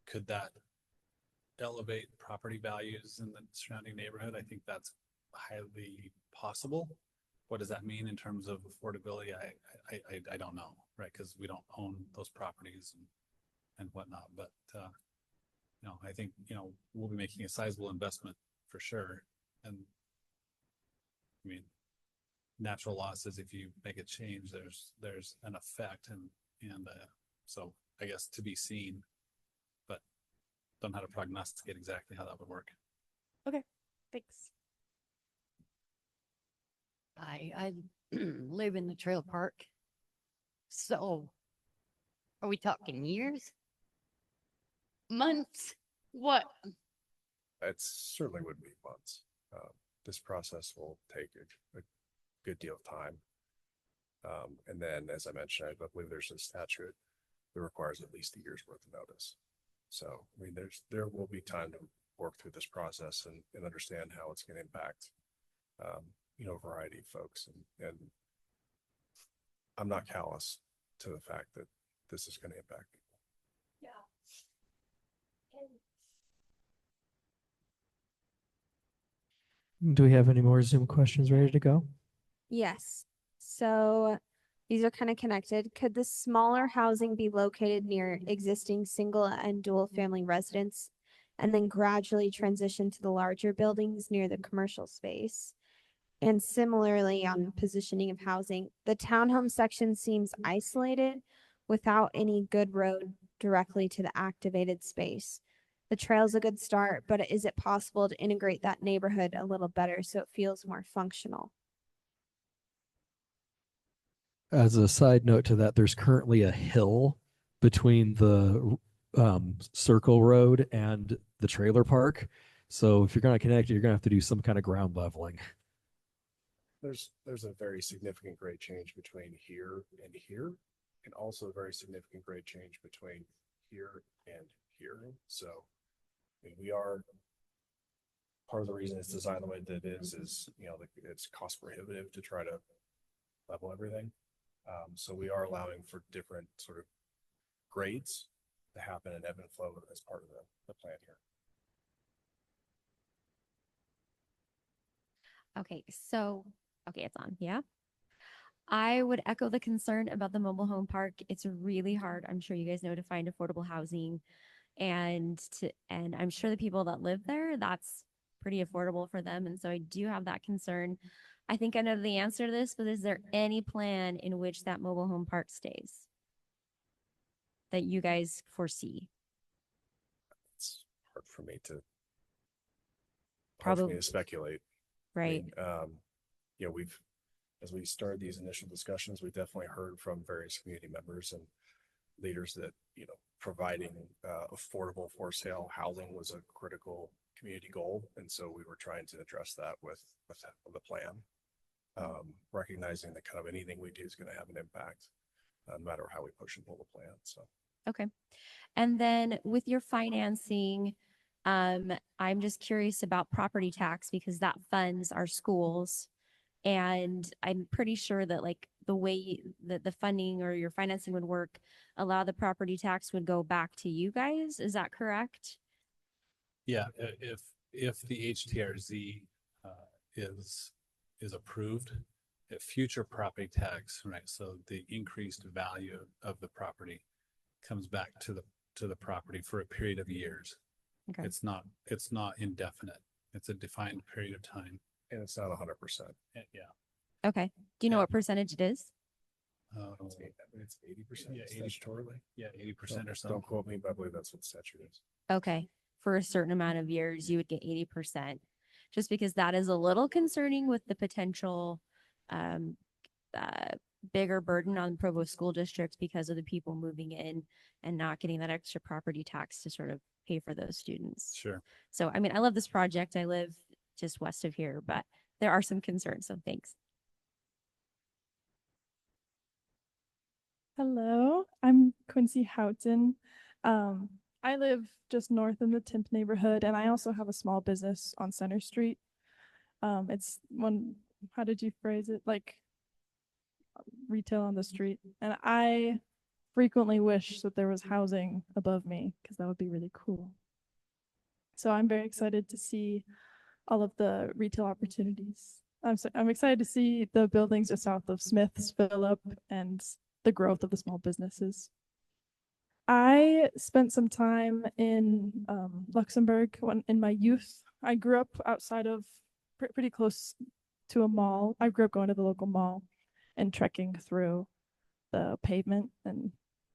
Could that elevate property values in the surrounding neighborhood? I think that's highly possible. What does that mean in terms of affordability? I don't know, right? Because we don't own those properties and whatnot. But you know, I think, you know, we'll be making a sizable investment for sure. And I mean, natural losses, if you make a change, there's an effect, and so I guess to be seen, but don't know how to prognosticate exactly how that would work. Okay, thanks. I live in the trail park. So are we talking years? Months? What? It certainly would be months. This process will take a good deal of time. And then, as I mentioned, I believe there's a statute that requires at least a year's worth of notice. So, I mean, there will be time to work through this process and understand how it's going to impact, you know, a variety of folks. And I'm not callous to the fact that this is going to impact people. Yeah. Do we have any more Zoom questions ready to go? Yes. So these are kind of connected. Could the smaller housing be located near existing single and dual family residents and then gradually transition to the larger buildings near the commercial space? And similarly, on positioning of housing, the townhome section seems isolated without any good road directly to the activated space. The trail's a good start, but is it possible to integrate that neighborhood a little better so it feels more functional? As a side note to that, there's currently a hill between the circle road and the trailer park. So if you're going to connect it, you're going to have to do some kind of ground leveling. There's a very significant grade change between here and here, and also a very significant grade change between here and here. So I mean, we are, part of the reason it's designed the way that it is, you know, it's cost prohibitive to try to level everything. So we are allowing for different sort of grades to happen in ebb and flow as part of the plan here. Okay, so, okay, it's on, yeah. I would echo the concern about the mobile home park. It's really hard, I'm sure you guys know, to find affordable housing. And I'm sure the people that live there, that's pretty affordable for them. And so I do have that concern. I think I know the answer to this, but is there any plan in which that mobile home park stays that you guys foresee? It's hard for me to Probably speculate. Right. I mean, you know, as we started these initial discussions, we definitely heard from various community members and leaders that, you know, providing affordable for sale housing was a critical community goal. And so we were trying to address that with the plan, recognizing that kind of anything we do is going to have an impact, no matter how we push and pull the plan. So. Okay. And then with your financing, I'm just curious about property tax because that funds our schools. And I'm pretty sure that like the way that the funding or your financing would work, a lot of the property tax would go back to you guys. Is that correct? Yeah, if the HTRZ is approved, future property tax, right? So the increased value of the property comes back to the property for a period of years. Okay. It's not indefinite. It's a defined period of time. And it's not 100%. Yeah. Okay. Do you know what percentage it is? It's 80%. Yeah, 80 statutorily. Yeah, 80% or something. Don't quote me, but I believe that's what the statute is. Okay. For a certain amount of years, you would get 80%. Just because that is a little concerning with the potential bigger burden on Provo school districts because of the people moving in and not getting that extra property tax to sort of pay for those students. Sure. So, I mean, I love this project. I live just west of here, but there are some concerns. So thanks. Hello, I'm Quincy Houghton. I live just north in the Timp neighborhood, and I also have a small business on Center Street. It's one, how did you phrase it? Like retail on the street. And I frequently wish that there was housing above me because that would be really cool. So I'm very excited to see all of the retail opportunities. I'm excited to see the buildings just south of Smith's fill up and the growth of the small businesses. I spent some time in Luxembourg in my youth. I grew up outside of pretty close to a mall. I grew up going to the local mall and trekking through the pavement and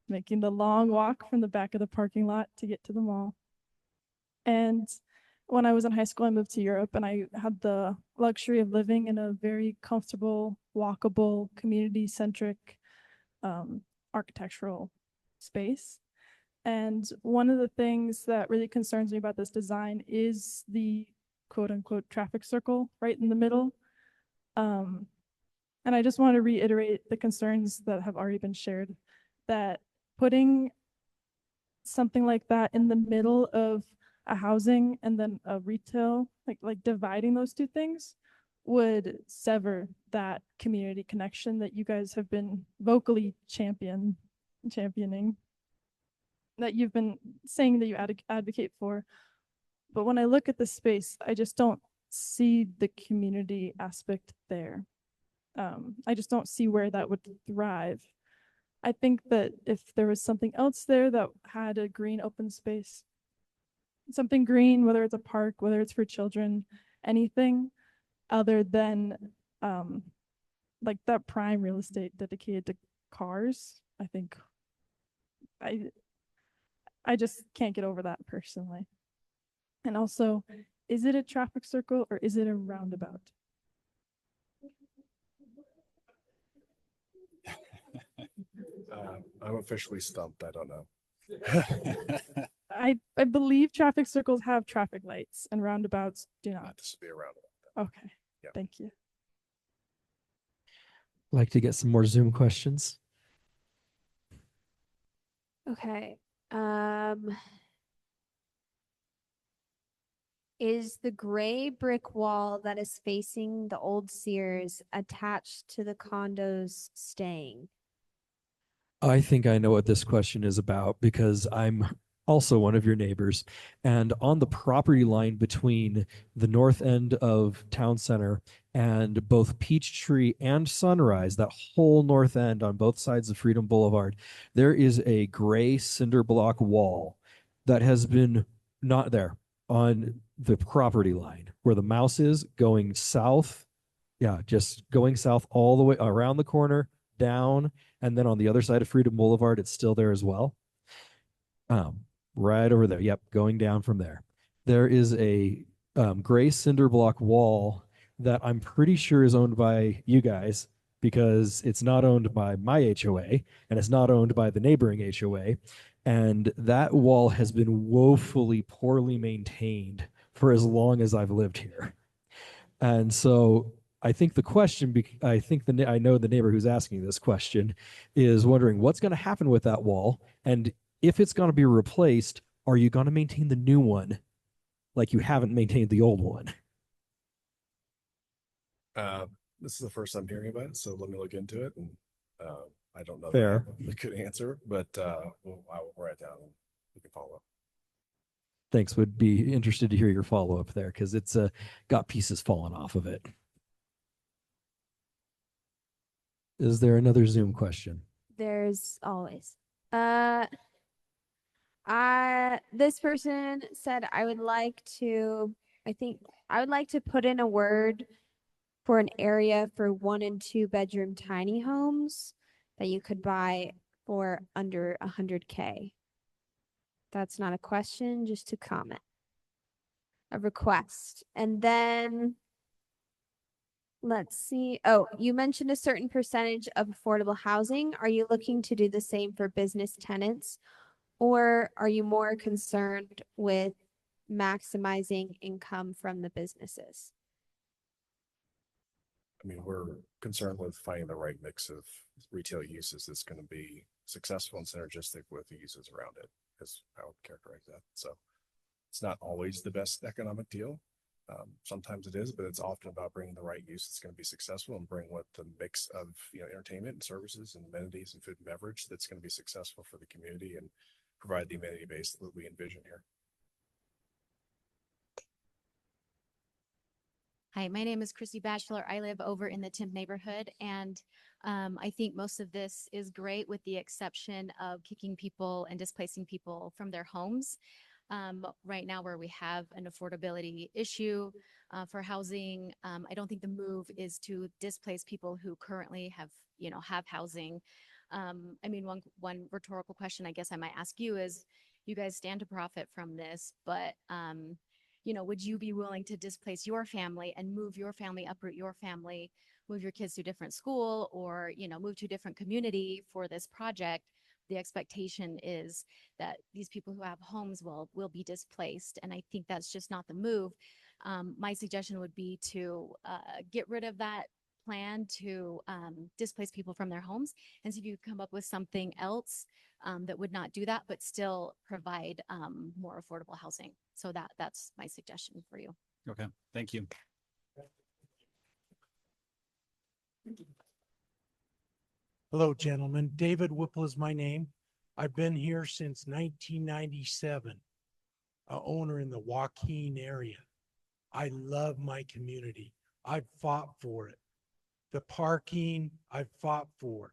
making the long walk from the back of the parking lot to get to the mall. And when I was in high school, I moved to Europe, and I had the luxury of living in a very comfortable, walkable, community-centric architectural space. And one of the things that really concerns me about this design is the quote unquote traffic circle right in the middle. And I just want to reiterate the concerns that have already been shared, that putting something like that in the middle of a housing and then a retail, like dividing those two things would sever that community connection that you guys have been vocally championing, that you've been saying that you advocate for. But when I look at the space, I just don't see the community aspect there. I just don't see where that would thrive. I think that if there was something else there that had a green open space, something green, whether it's a park, whether it's for children, anything other than like that prime real estate dedicated to cars, I think I just can't get over that personally. And also, is it a traffic circle or is it a roundabout? I'm officially stumped. I don't know. I believe traffic circles have traffic lights and roundabouts do not. This would be a roundabout. Okay. Yeah. Thank you. Like to get some more Zoom questions. Okay. Is the gray brick wall that is facing the old Sears attached to the condos staying? I think I know what this question is about because I'm also one of your neighbors. And on the property line between the north end of Town Center and both Peachtree and Sunrise, that whole north end on both sides of Freedom Boulevard, there is a gray cinder block wall that has been not there on the property line where the mouse is going south. Yeah, just going south all the way around the corner, down, and then on the other side of Freedom Boulevard, it's still there as well. Right over there. Yep, going down from there. There is a gray cinder block wall that I'm pretty sure is owned by you guys because it's not owned by my HOA and it's not owned by the neighboring HOA. And that wall has been woefully poorly maintained for as long as I've lived here. And so I think the question, I know the neighbor who's asking this question is wondering what's going to happen with that wall. And if it's going to be replaced, are you going to maintain the new one like you haven't maintained the old one? This is the first I'm hearing about it, so let me look into it. And I don't know Fair. a good answer, but I will write it down and we can follow up. Thanks. Would be interested to hear your follow-up there because it's got pieces falling off of it. Is there another Zoom question? There's always. This person said I would like to put in a word for an area for 1 and 2 bedroom tiny homes that you could buy for under 100K. That's not a question, just a comment. A request. And then let's see. Oh, you mentioned a certain percentage of affordable housing. Are you looking to do the same for business tenants? Or are you more concerned with maximizing income from the businesses? I mean, we're concerned with finding the right mix of retail uses that's going to be successful and synergistic with the uses around it. as I would characterize that. So it's not always the best economic deal. Sometimes it is, but it's often about bringing the right use that's going to be successful and bring what the mix of, entertainment and services and amenities and food and beverage that's going to be successful for the community and provide the amenity base that we envision here. Hi, my name is Chrissy Batchelor. I live over in the Timp neighborhood, and I think most of this is great with the exception of kicking people and displacing people from their homes. Right now where we have an affordability issue for housing, I don't think the move is to displace people who currently have housing. I mean, one rhetorical question I guess I might ask you is, you guys stand to profit from this, but would you be willing to displace your family and move your family, uproot your family, move your kids to a different school, or, move to a different community for this project? The expectation is that these people who have homes will be displaced. And I think that's just not the move. My suggestion would be to get rid of that plan to displace people from their homes and see if you come up with something else that would not do that, but still provide more affordable housing. So that's my suggestion for you. Okay, thank you. Hello, gentlemen. David Whipple is my name. I've been here since 1997, a owner in the Joaquin area. I love my community. I've fought for it. The parking, I've fought for.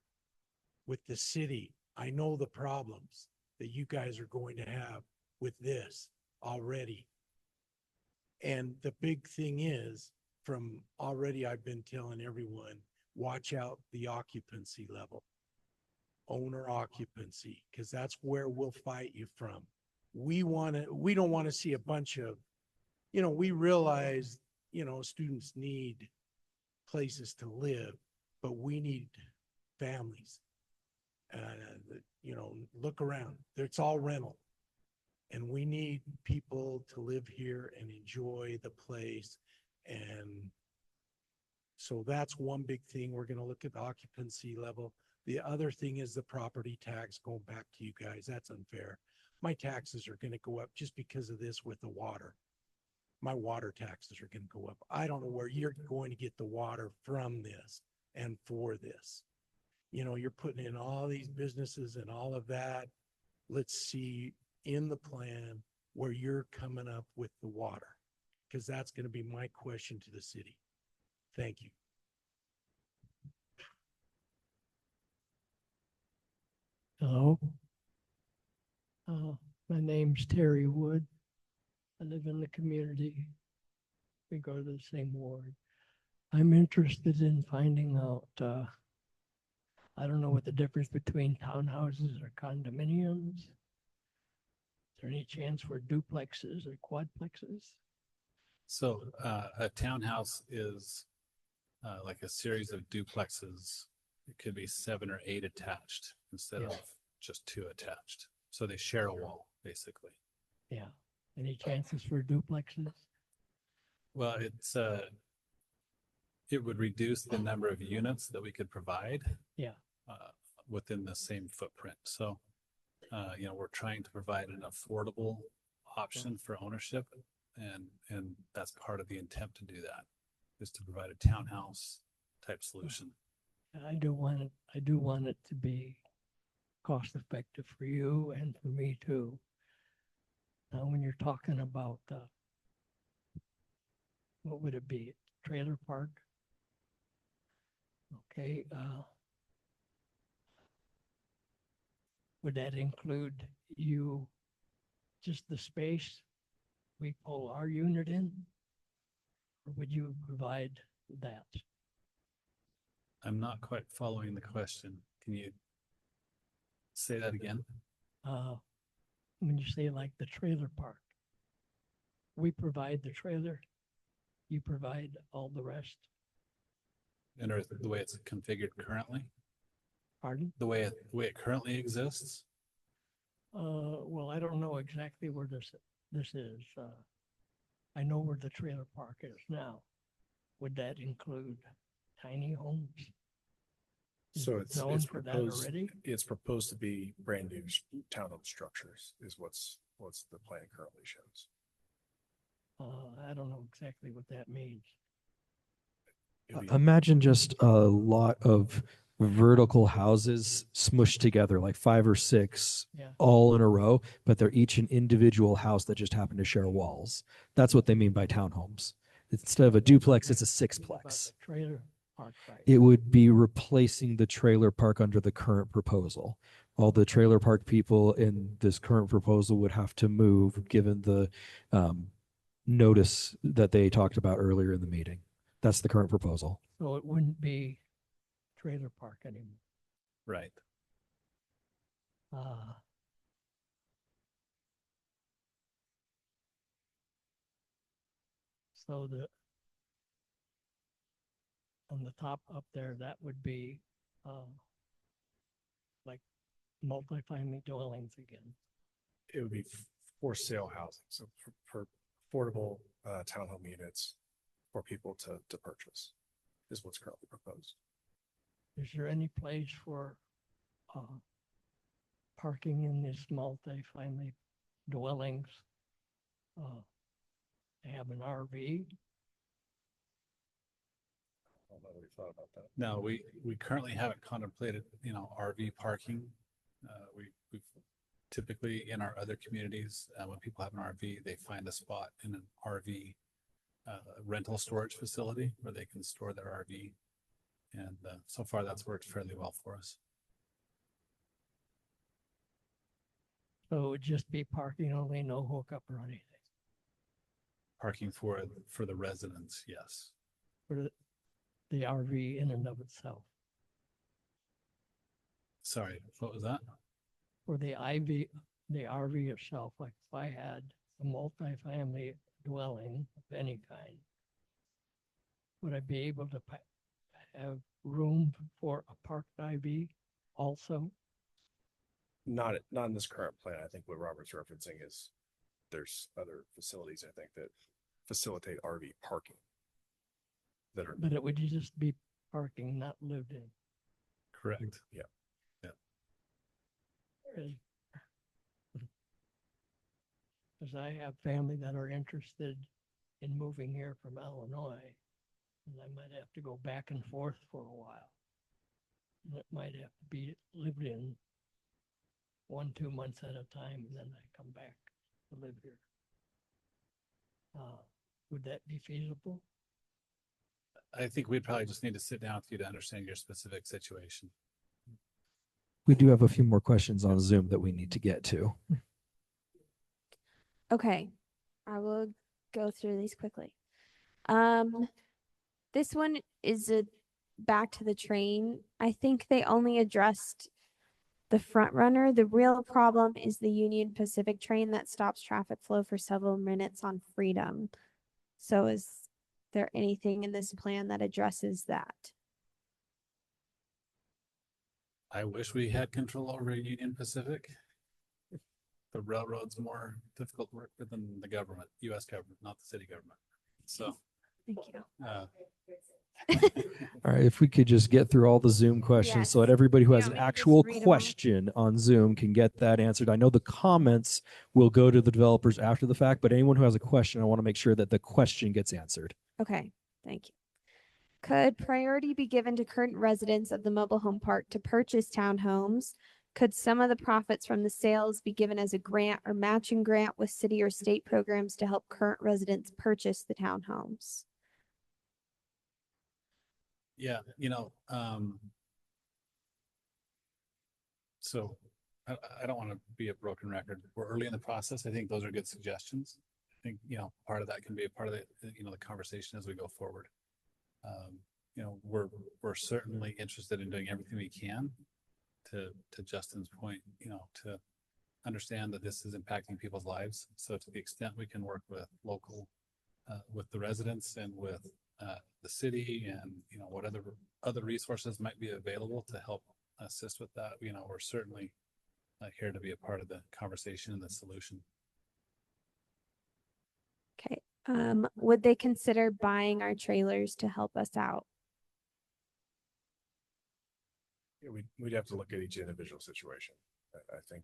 With the city, I know the problems that you guys are going to have with this already. And the big thing is, from already I've been telling everyone, watch out the occupancy level, owner occupancy, because that's where we'll fight you from. We don't want to see a bunch of, we realize, students need places to live, but we need families. Look around, it's all rental. And we need people to live here and enjoy the place. And so that's one big thing. We're going to look at the occupancy level. The other thing is the property tax, going back to you guys. That's unfair. My taxes are going to go up just because of this with the water. My water taxes are going to go up. I don't know where you're going to get the water from this and for this. You're putting in all these businesses and all of that. Let's see in the plan where you're coming up with the water, because that's going to be my question to the city. Thank you. Hello. My name's Terry Wood. I live in the community. We go to the same ward. I'm interested in finding out, I don't know what the difference between townhouses or condominiums. Is there any chance for duplexes or quadplexes? So a townhouse is like a series of duplexes. It could be 7 or 8 attached instead of just 2 attached. So they share a wall, basically. Yeah. Any chances for duplexes? Well, it would reduce the number of units that we could provide. Yeah. Within the same footprint. So, we're trying to provide an affordable option for ownership, and that's part of the intent to do that, is to provide a townhouse type solution. I do want it to be cost effective for you and for me too. Now, when you're talking about what would it be? Trailer park? Okay. Would that include you, just the space we pull our unit in? Or would you provide that? I'm not quite following the question. Can you say that again? When you say like the trailer park, we provide the trailer, you provide all the rest. And or the way it's configured currently? Pardon? The way it currently exists? Well, I don't know exactly where this is. I know where the trailer park is now. Would that include tiny homes? Is So it it's zoned for that already? it's proposed to be brand new townhome structures is what's the plan currently shows. I don't know exactly what that means. Imagine just a lot of vertical houses smushed together, like 5 or 6, Yeah. all in a row, but they're each an individual house that just happen to share walls. That's what they mean by townhomes. Instead of a duplex, it's a sixplex. Trailer park site. It would be replacing the trailer park under the current proposal. All the trailer park people in this current proposal would have to move, given the notice that they talked about earlier in the meeting. That's the current proposal. So it wouldn't be trailer park anymore. Right. So on the top up there, that would be like multifamily dwellings again. It would be for sale housing, so for affordable townhome units for people to purchase is what's currently proposed. Is there any place for parking in these multifamily dwellings? Have an RV? I don't know what we thought about that. No, we currently haven't contemplated, RV parking. We've typically in our other communities, when people have an RV, they find a spot in an RV rental storage facility where they can store their RV. And so far that's worked fairly well for us. So it would just be parking only, no hookup or anything? Parking for the residents, yes. For the RV in and of itself? Sorry, what was that? For the RV itself, like if I had a multifamily dwelling of any kind, would I be able to have room for a parked IV also? Not in this current plan. I think what Robert's referencing is there's other facilities, I think, that facilitate RV parking. But it would just be parking, not lived in. Correct. Yeah. Because I have family that are interested in moving here from Illinois, and I might have to go back and forth for a while. And it might have to be lived in 1-2 months at a time, and then I come back to live here. Would that be feasible? I think we'd probably just need to sit down with you to understand your specific situation. We do have a few more questions on Zoom that we need to get to. Okay, I will go through these quickly. This one is back to the train. I think they only addressed the front runner. The real problem is the Union Pacific train that stops traffic flow for several minutes on Freedom. So is there anything in this plan that addresses that? I wish we had control over Union Pacific. The railroad's more difficult to work with than the government, U.S. government, not the city government. So. Thank you. All right, if we could just get through all the Zoom questions so that everybody who has an actual question on Zoom can get that answered. I know the comments will go to the developers after the fact, but anyone who has a question, I want to make sure that the question gets answered. Okay, thank you. Could priority be given to current residents of the mobile home park to purchase townhomes? Could some of the profits from the sales be given as a grant or matching grant with city or state programs to help current residents purchase the townhomes? Yeah, so I don't want to be a broken record. We're early in the process. I think those are good suggestions. I think, part of that can be a part of the conversation as we go forward. We're certainly interested in doing everything we can to Justin's point, to understand that this is impacting people's lives. So to the extent we can work with local, with the residents and with the city and, what other resources might be available to help assist with that, we're certainly here to be a part of the conversation and the solution. Okay. Would they consider buying our trailers to help us out? we'd have to look at each individual situation. I think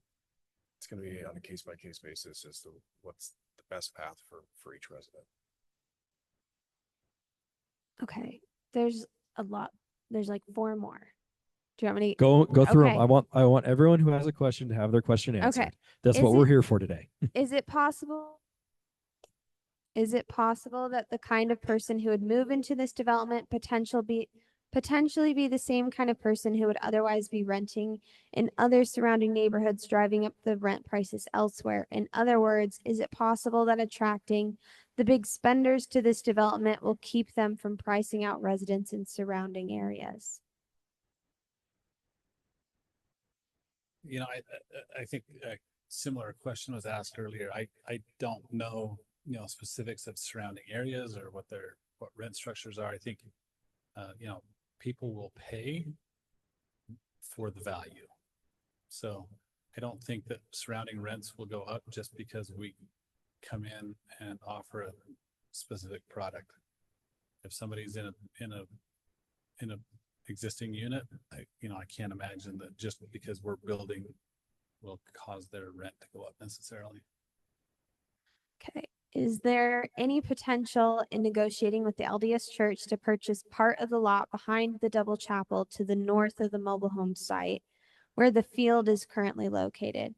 it's going to be on a case by case basis as to what's the best path for each resident. Okay. There's a lot. There's like 4 more. Do you want me to Go through them. Okay. I want everyone who has a question to have their question answered. Okay. That's Is what we're it- here for today. Is it possible? Is it possible that the kind of person who would move into this development potentially be the same kind of person who would otherwise be renting in other surrounding neighborhoods, driving up the rent prices elsewhere? In other words, is it possible that attracting the big spenders to this development will keep them from pricing out residents in surrounding areas? You know, I think a similar question was asked earlier. I don't know, specifics of surrounding areas or what rent structures are. I think, people will pay for the value. So I don't think that surrounding rents will go up just because we come in and offer a specific product. If somebody's in a existing unit, I can't imagine that just because we're building will cause their rent to go up necessarily. Okay. Is there any potential in negotiating with the LDS Church to purchase part of the lot behind the double chapel to the north of the mobile home site where the field is currently located?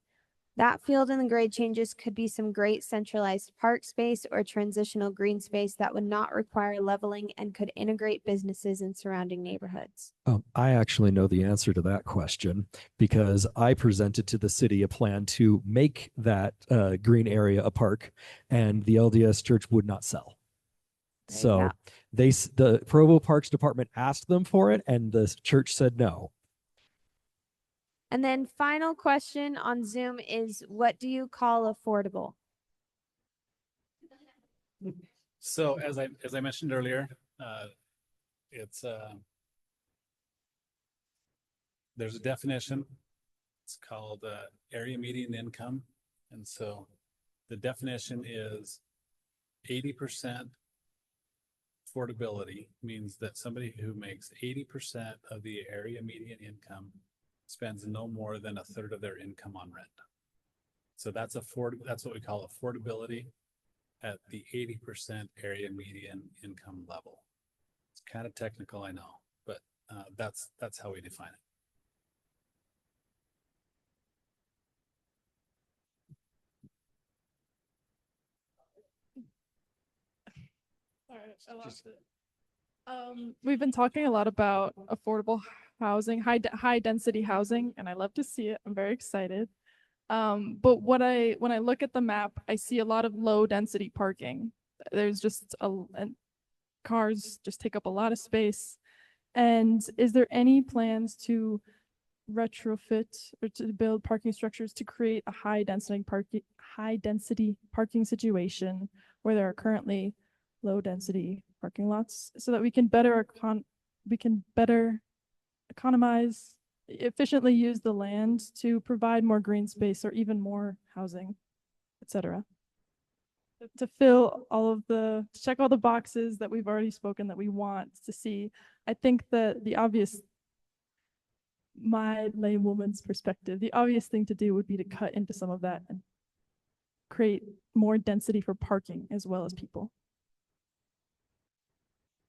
That field and the grade changes could be some great centralized park space or transitional green space that would not require leveling and could integrate businesses in surrounding neighborhoods. I actually know the answer to that question because I presented to the city a plan to make that green area a park, and the LDS Church would not sell. So the Provo Parks Department asked them for it, and the church said no. And then final question on Zoom is, what do you call affordable? So as I mentioned earlier, it's there's a definition. It's called area median income, and so the definition is 80% affordability means that somebody who makes 80% of the area median income spends no more than 1/3 of their income on rent. So that's what we call affordability at the 80% area median income level. It's kind of technical, I know, but that's how we define it. Sorry, I lost it. We've been talking a lot about affordable housing, high density housing, and I love to see it. I'm very excited. But when I look at the map, I see a lot of low density parking. There's just and cars just take up a lot of space. And is there any plans to retrofit or to build parking structures to create a high density parking situation where there are currently low density parking lots, so that we can better economize, efficiently use the land to provide more green space or even more housing, etc. To fill to check all the boxes that we've already spoken that we want to see. I think that my laywoman's perspective, the obvious thing to do would be to cut into some of that and create more density for parking as well as people.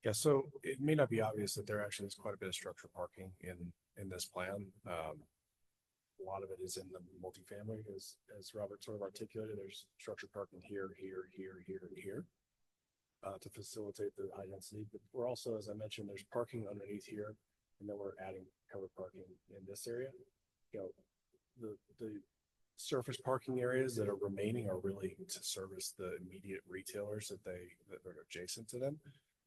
Yeah, so it may not be obvious that there actually is quite a bit of structured parking in this plan. A lot of it is in the multifamily, as Robert sort of articulated. There's structured parking here, to facilitate the high density. But we're also, as I mentioned, there's parking underneath here, and then we're adding covered parking in this area. The surface parking areas that are remaining are really to service the immediate retailers that are adjacent to them.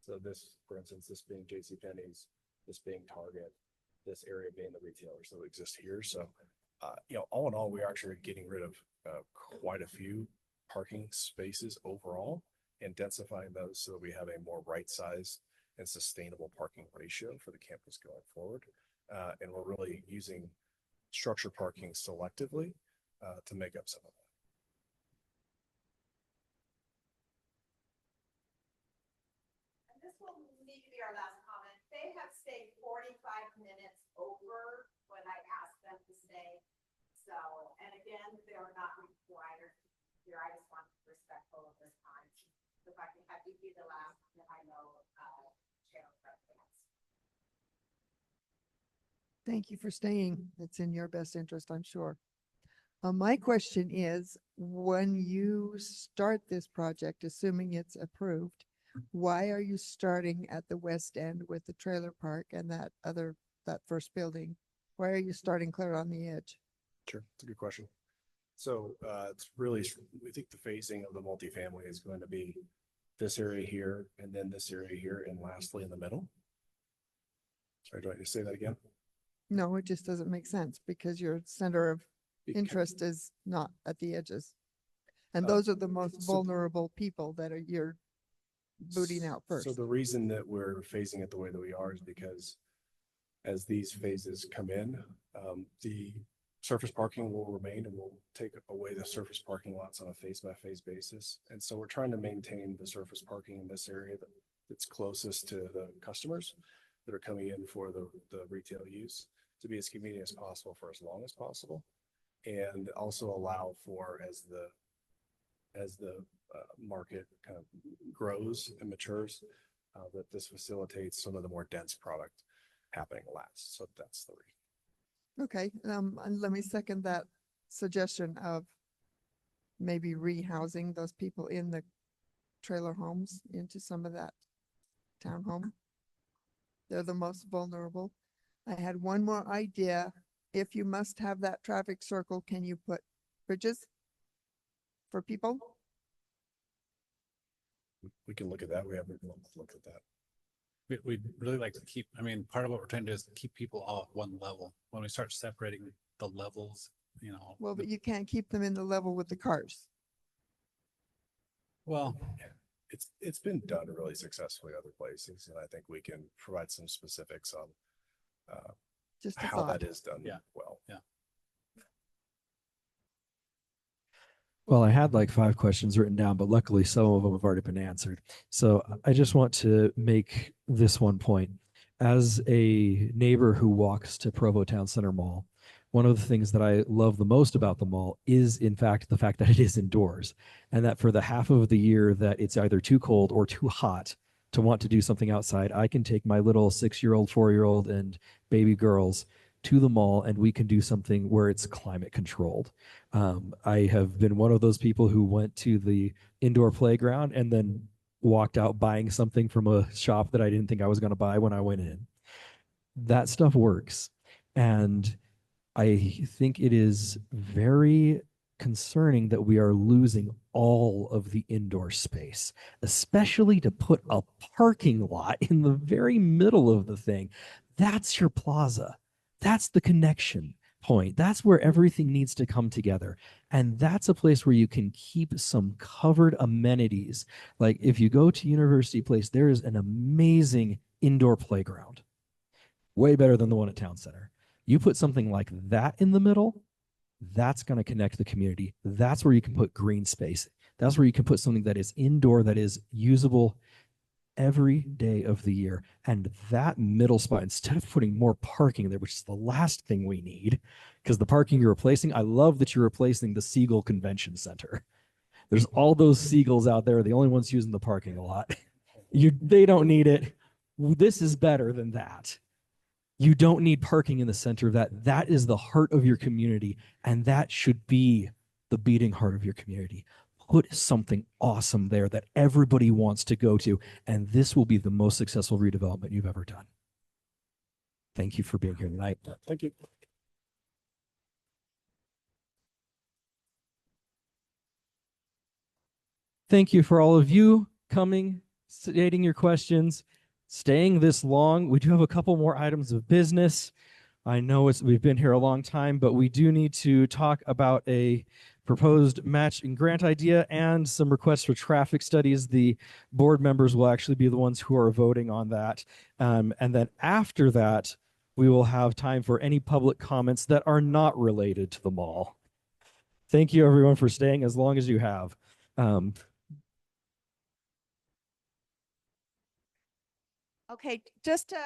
So this, for instance, this being JCPenney's, this being Target, this area being the retailers that exist here. So, all in all, we're actually getting rid of quite a few parking spaces overall and densifying those so that we have a more right-sized and sustainable parking ratio for the campus going forward. And we're really using structured parking selectively to make up some of that. This will need to be our last comment. They have stayed 45 minutes over So, and again, they are not required here. I just want to be respectful of this time. If I can have you be the last, then I know, Chair President. Thank you for staying. It's in your best interest, I'm sure. My question is, when you start this project, assuming it's approved, why are you starting at the west end with the trailer park and that first building? Why are you starting clear on the edge? Sure, it's a good question. So it's really, we think the phasing of the multifamily is going to be this area here, and then this area here, and lastly in the middle. Sorry, do I need to say that again? No, it just doesn't make sense because your center of interest is not at the edges. And those are the most vulnerable people that you're booting out first. So the reason that we're phasing it the way that we are is because as these phases come in, the surface parking will remain, and we'll take away the surface parking lots on a phase by phase basis. And so we're trying to maintain the surface parking in this area that's closest to the customers that are coming in for the retail use to be as convenient as possible for as long as possible. And also allow for, as the market kind of grows and matures, that this facilitates some of the more dense product happening last. So that's the reason. Okay, and let me second that suggestion of maybe rehousing those people in the trailer homes into some of that townhome. They're the most vulnerable. I had one more idea. If you must have that traffic circle, can you put bridges for people? We can look at that. We haven't looked at that. We'd really like to keep, I mean, part of what we're trying to do is keep people all at one level. When we start separating the levels, you know. Well, but you can't keep them in the level with the cars. Well, it's been done really successfully other places, and I think we can provide some specifics on just how that is done well. Yeah. Well, I had like 5 questions written down, but luckily some of them have already been answered. So I just want to make this one point. As a neighbor who walks to Provo Towne Centre Mall, one of the things that I love the most about the mall is, in fact, the fact that it is indoors, and that for the half of the year that it's either too cold or too hot to want to do something outside, I can take my little 6-year-old, 4-year-old, and baby girls to the mall, and we can do something where it's climate controlled. I have been one of those people who went to the indoor playground and then walked out buying something from a shop that I didn't think I was going to buy when I went in. That stuff works. And I think it is very concerning that we are losing all of the indoor space, especially to put a parking lot in the very middle of the thing. That's your plaza. That's the connection point. That's where everything needs to come together. And that's a place where you can keep some covered amenities. Like if you go to University Place, there is an amazing indoor playground, way better than the one at Towne Centre. You put something like that in the middle, that's going to connect the community. That's where you can put green space. That's where you can put something that is indoor, that is usable every day of the year. And that middle spot, instead of putting more parking there, which is the last thing we need, because the parking you're replacing, I love that you're replacing the Seagull Convention Center. There's all those seagulls out there, the only ones using the parking a lot. They don't need it. This is better than that. You don't need parking in the center of that. That is the heart of your community, and that should be the beating heart of your community. Put something awesome there that everybody wants to go to, and this will be the most successful redevelopment you've ever done. Thank you for being here tonight. Thank you. Thank you for all of you coming, stating your questions, staying this long. We do have a couple more items of business. I know we've been here a long time, but we do need to talk about a proposed match and grant idea and some requests for traffic studies. The board members will actually be the ones who are voting on that. And then after that, we will have time for any public comments that are not related to the mall. Thank you everyone for staying as long as you have. Okay, just to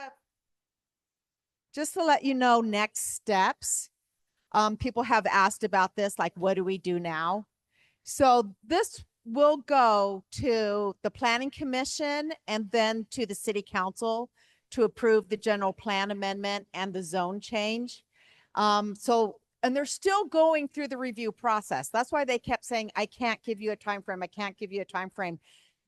let you know next steps. People have asked about this, like, what do we do now? So this will go to the planning commission and then to the city council to approve the general plan amendment and the zone change. And they're still going through the review process. That's why they kept saying, I can't give you a time frame. I can't give you a time frame.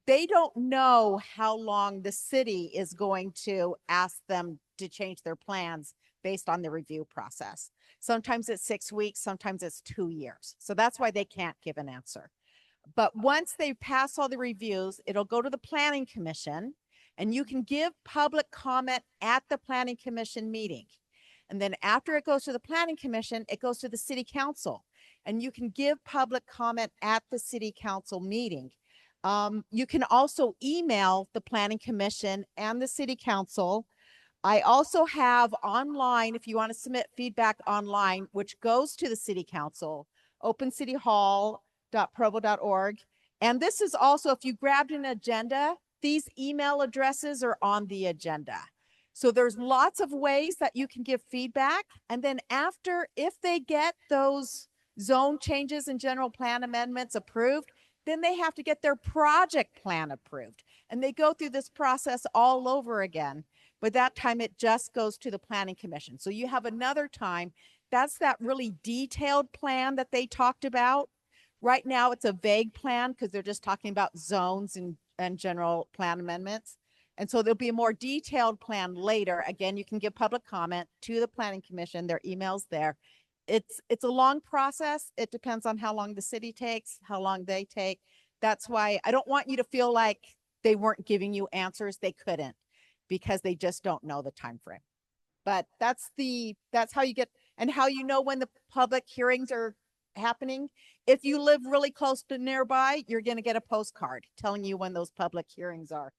They don't know how long the city is going to ask them to change their plans based on the review process. Sometimes it's 6 weeks, sometimes it's 2 years. So that's why they can't give an answer. But once they pass all the reviews, it'll go to the planning commission and you can give public comment at the planning commission meeting. And then after it goes to the planning commission, it goes to the city council and you can give public comment at the city council meeting. You can also email the planning commission and the city council. I also have online, if you want to submit feedback online, which goes to the city council, opencityhall.provo.org. And this is also, if you grabbed an agenda, these email addresses are on the agenda. So there's lots of ways that you can give feedback. And then after, if they get those zone changes and general plan amendments approved, then they have to get their project plan approved. And they go through this process all over again. But that time it just goes to the planning commission. So you have another time. That's that really detailed plan that they talked about. Right now it's a vague plan because they're just talking about zones and general plan amendments. And so there'll be a more detailed plan later. Again, you can give public comment to the planning commission. Their email's there. It's a long process. It depends on how long the city takes, how long they take. That's why I don't want you to feel like they weren't giving you answers. They couldn't because they just don't know the time frame. But that's how you get, and how you know when the public hearings are happening. If you live really close to nearby, you're going to get a postcard telling you when those public hearings are.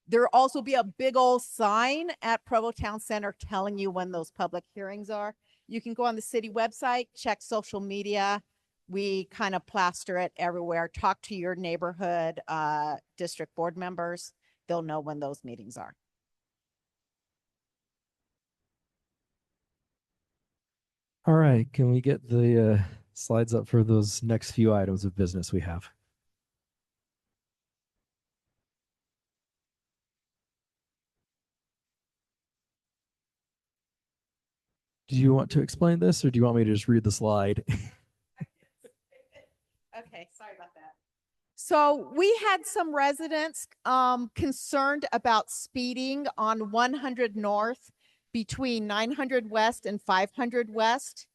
There'll also be a big old sign at Provo Towne Centre telling you when those public hearings are. You can go on the city website, check social media. We kind of plaster it everywhere. Talk to your neighborhood district board members. They'll know when those meetings are. All right, can we get the slides up for those next few items of business we have? Do you want to explain this or do you want me to just read the slide? Okay, sorry about that. So we had some residents concerned about speeding on 100 North between 900 West and 500 West.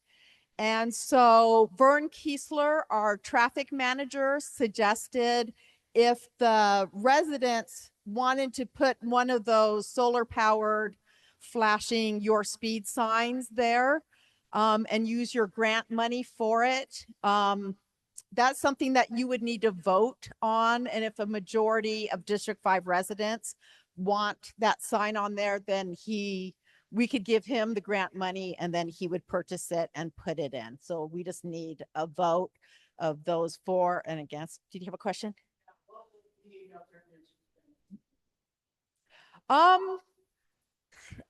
And so Vern Kiesler, our traffic manager, suggested if the residents wanted to put one of those solar powered flashing your speed signs there and use your grant money for it. That's something that you would need to vote on. And if a majority of District 5 residents want that sign on there, then we could give him the grant money and then he would purchase it and put it in. So we just need a vote of those for and against. Did you have a question?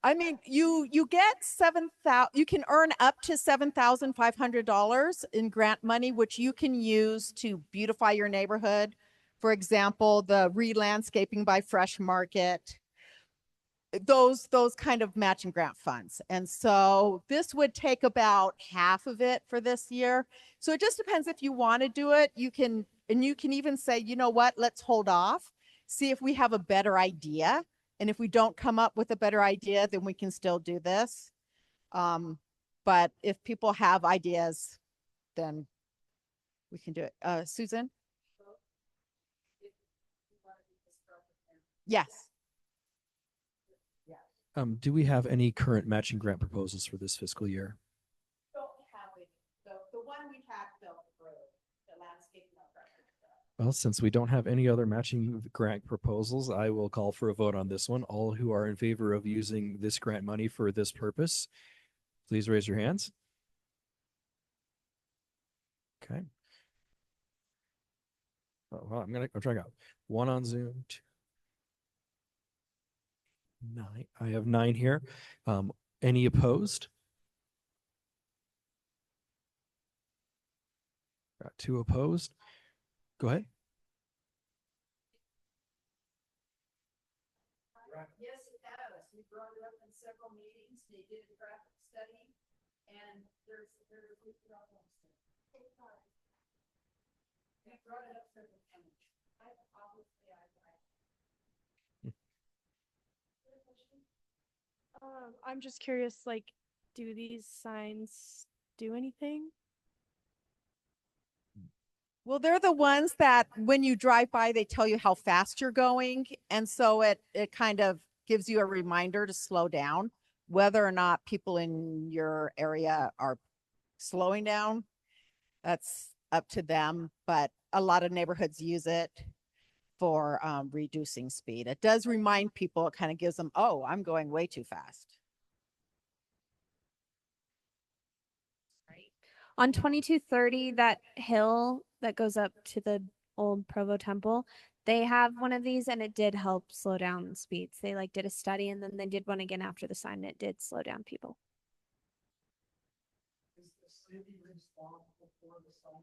I mean, you get $7,000. You can earn up to $7,500 in grant money, which you can use to beautify your neighborhood. For example, the re-landscaping by Fresh Market, those kind of matching grant funds. And so this would take about half of it for this year. So it just depends if you want to do it. You can even say, you know what, let's hold off, see if we have a better idea. And if we don't come up with a better idea, then we can still do this. But if people have ideas, then we can do it. Susan? Yes. Do we have any current matching grant proposals for this fiscal year? Don't have it. The one we had fell through, the landscape. Well, since we don't have any other matching grant proposals, I will call for a vote on this one. All who are in favor of using this grant money for this purpose, please raise your hands. Okay. Oh, well, I'm trying out. 1 on Zoom. 2. 9. I have 9 here. Any opposed? Got 2 opposed. Go ahead. Yes, it has. We brought it up in several meetings. They did a traffic study, and there's big problems there. They brought it up several times. I'm just curious, like, do these signs do anything? Well, they're the ones that when you drive by, they tell you how fast you're going. And so it kind of gives you a reminder to slow down. Whether or not people in your area are slowing down, that's up to them. But a lot of neighborhoods use it for reducing speed. It does remind people, it kind of gives them, oh, I'm going way too fast. On 2230, that hill that goes up to the old Provo Temple, they have one of these and it did help slow down speeds. They like did a study and then they did one again after the sign and it did slow down people. Is the city responsible for the sign?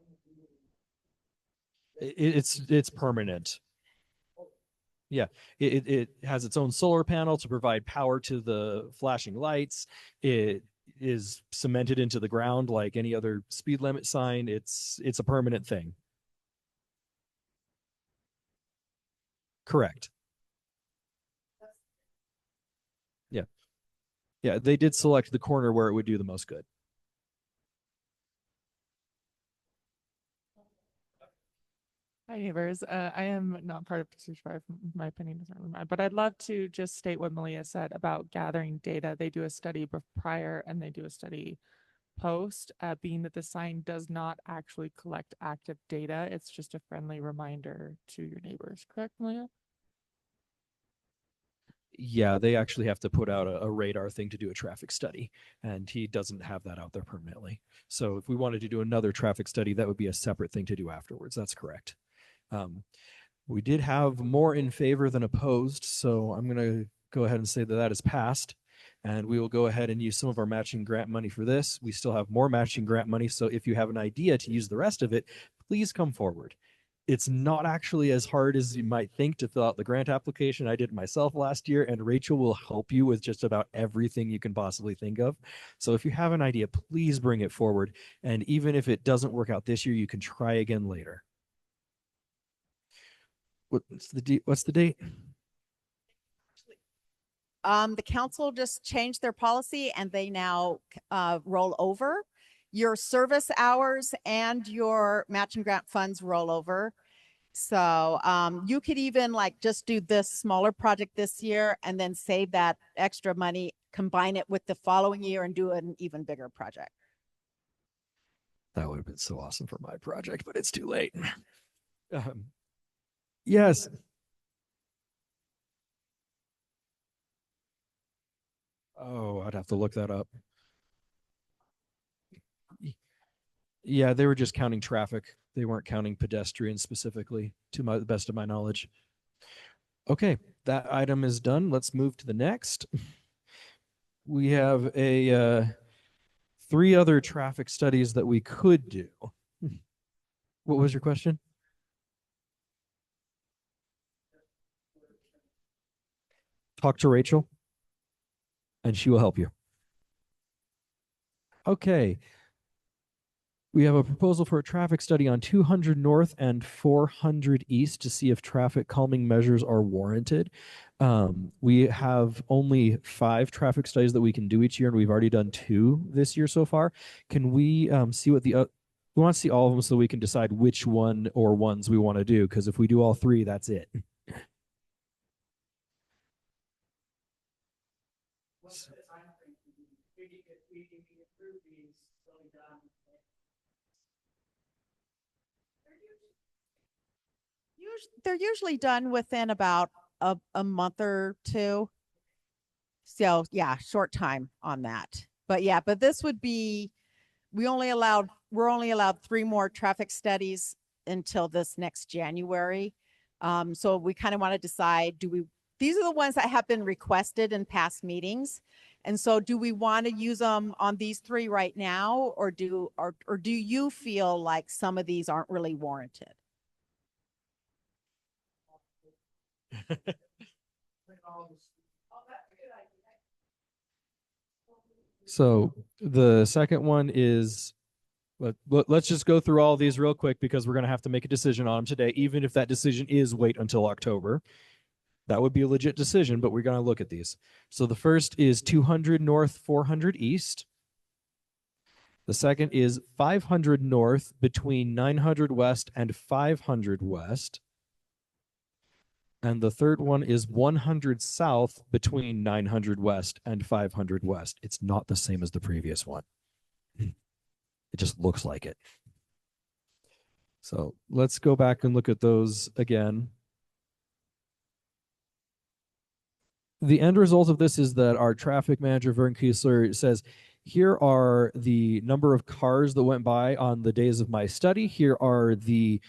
It's permanent. Yeah, it has its own solar panel to provide power to the flashing lights. It is cemented into the ground like any other speed limit sign. It's a permanent thing. Correct. Yeah. Yeah, they did select the corner where it would do the most good. Hi, neighbors. I am not part of Pursuit 5. My opinion doesn't really matter, but I'd love to just state what Malia said about gathering data. They do a study prior and they do a study post, being that the sign does not actually collect active data. It's just a friendly reminder to your neighbors. Correct, Malia? Yeah, they actually have to put out a radar thing to do a traffic study, and he doesn't have that out there permanently. So if we wanted to do another traffic study, that would be a separate thing to do afterwards. That's correct. We did have more in favor than opposed, so I'm going to go ahead and say that that is passed, and we will go ahead and use some of our matching grant money for this. We still have more matching grant money, so if you have an idea to use the rest of it, please come forward. It's not actually as hard as you might think to fill out the grant application. I did it myself last year, and Rachel will help you with just about everything you can possibly think of. So if you have an idea, please bring it forward, and even if it doesn't work out this year, you can try again later. What's the date? The council just changed their policy and they now roll over. Your service hours and your matching grant funds roll over. So you could even like just do this smaller project this year and then save that extra money, combine it with the following year and do an even bigger project. That would have been so awesome for my project, but it's too late. Yes. Oh, I'd have to look that up. Yeah, they were just counting traffic. They weren't counting pedestrians specifically, to the best of my knowledge. Okay, that item is done. Let's move to the next. We have 3 other traffic studies that we could do. What was your question? Talk to Rachel, and she will help you. Okay. We have a proposal for a traffic study on 200 North and 400 East to see if traffic calming measures are warranted. We have only 5 traffic studies that we can do each year, and we've already done 2 this year so far. Can we see what we want to see all of them so we can decide which one or ones we want to do? Because if we do all 3, that's it. They're usually done within about a month or 2. So yeah, short time on that. But yeah, but this would be, we're only allowed 3 more traffic studies until this next January. So we kind of want to decide, these are the ones that have been requested in past meetings. And so do we want to use them on these three right now, or do you feel like some of these aren't really warranted? So the second one is, let's just go through all these real quick because we're going to have to make a decision on them today, even if that decision is wait until October. That would be a legit decision, but we're going to look at these. So the first is 200 north, 400 east. The second is 500 north between 900 west and 500 west. And the third one is 100 south between 900 west and 500 west. It's not the same as the previous one. It just looks like it. So let's go back and look at those again. The end result of this is that our traffic manager, Vern Kiesler, says, here are the number of cars that went by on the days of my study. Here are the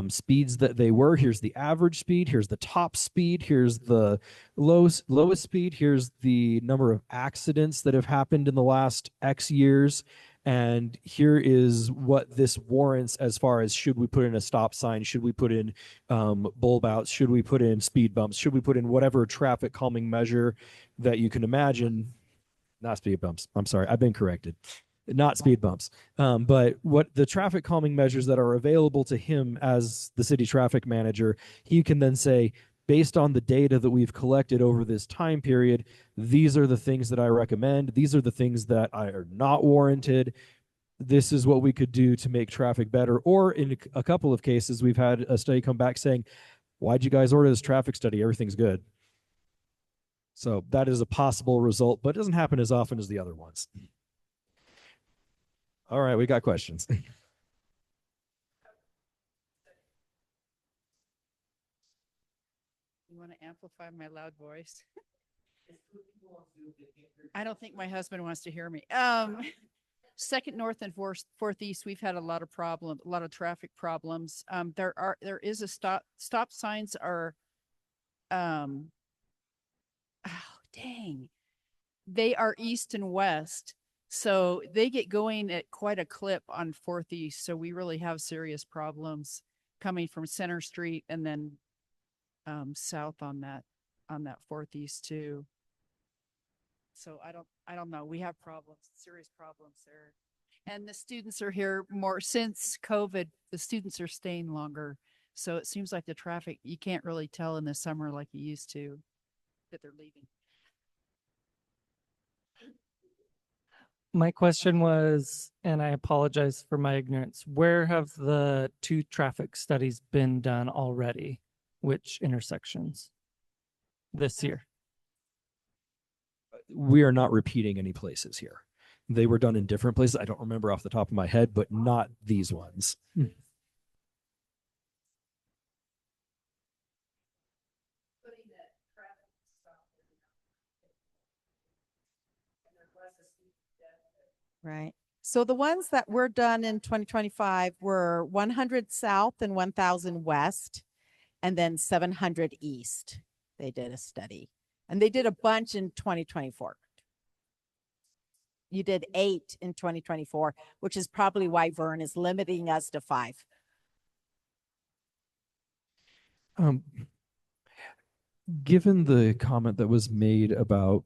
speeds that they were. Here's the average speed. Here's the top speed. Here's the lowest speed. Here's the number of accidents that have happened in the last X years. And here is what this warrants as far as, should we put in a stop sign? Should we put in bulb outs? Should we put in speed bumps? Should we put in whatever traffic calming measure that you can imagine? Not speed bumps. I'm sorry. I've been corrected. Not speed bumps. But what the traffic calming measures that are available to him as the city traffic manager, he can then say, based on the data that we've collected over this time period, these are the things that I recommend. These are the things that are not warranted. This is what we could do to make traffic better. Or in a couple of cases, we've had a study come back saying, why'd you guys order this traffic study? Everything's good. So that is a possible result, but it doesn't happen as often as the other ones. All right, we got questions. You want to amplify my loud voice? I don't think my husband wants to hear me. Second north and fourth east, we've had a lot of traffic problems. There is a stop signs are, oh, dang. They are east and west. So they get going at quite a clip on fourth east. So we really have serious problems coming from Center Street and then south on that fourth east too. So I don't know. We have problems, serious problems there. And the students are here more since COVID. The students are staying longer. So it seems like the traffic, you can't really tell in the summer like you used to that they're leaving. My question was, and I apologize for my ignorance, where have the 2 traffic studies been done already? Which intersections this year? We are not repeating any places here. They were done in different places. I don't remember off the top of my head, but not these ones. Right. So the ones that were done in 2025 were 100 south and 1000 west, and then 700 east. They did a study, and they did a bunch in 2024. You did 8 in 2024, which is probably why Vern is limiting us to 5. Given the comment that was made about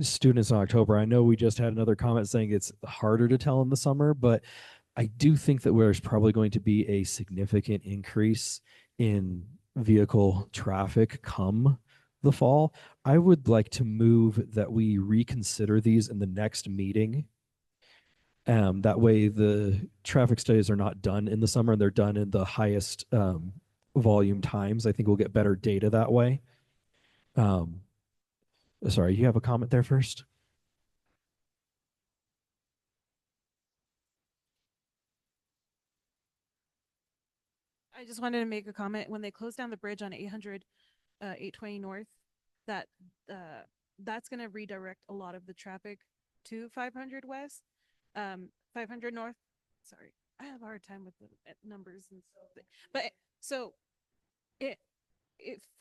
students in October, I know we just had another comment saying it's harder to tell in the summer, but I do think that there's probably going to be a significant increase in vehicle traffic come the fall. I would like to move that we reconsider these in the next meeting. That way the traffic studies are not done in the summer and they're done in the highest volume times. I think we'll get better data that way. Sorry, you have a comment there first? I just wanted to make a comment. When they closed down the bridge on 820 North, that's going to redirect a lot of the traffic to 500 West, 500 North. Sorry, I have a hard time with the numbers and stuff. But so if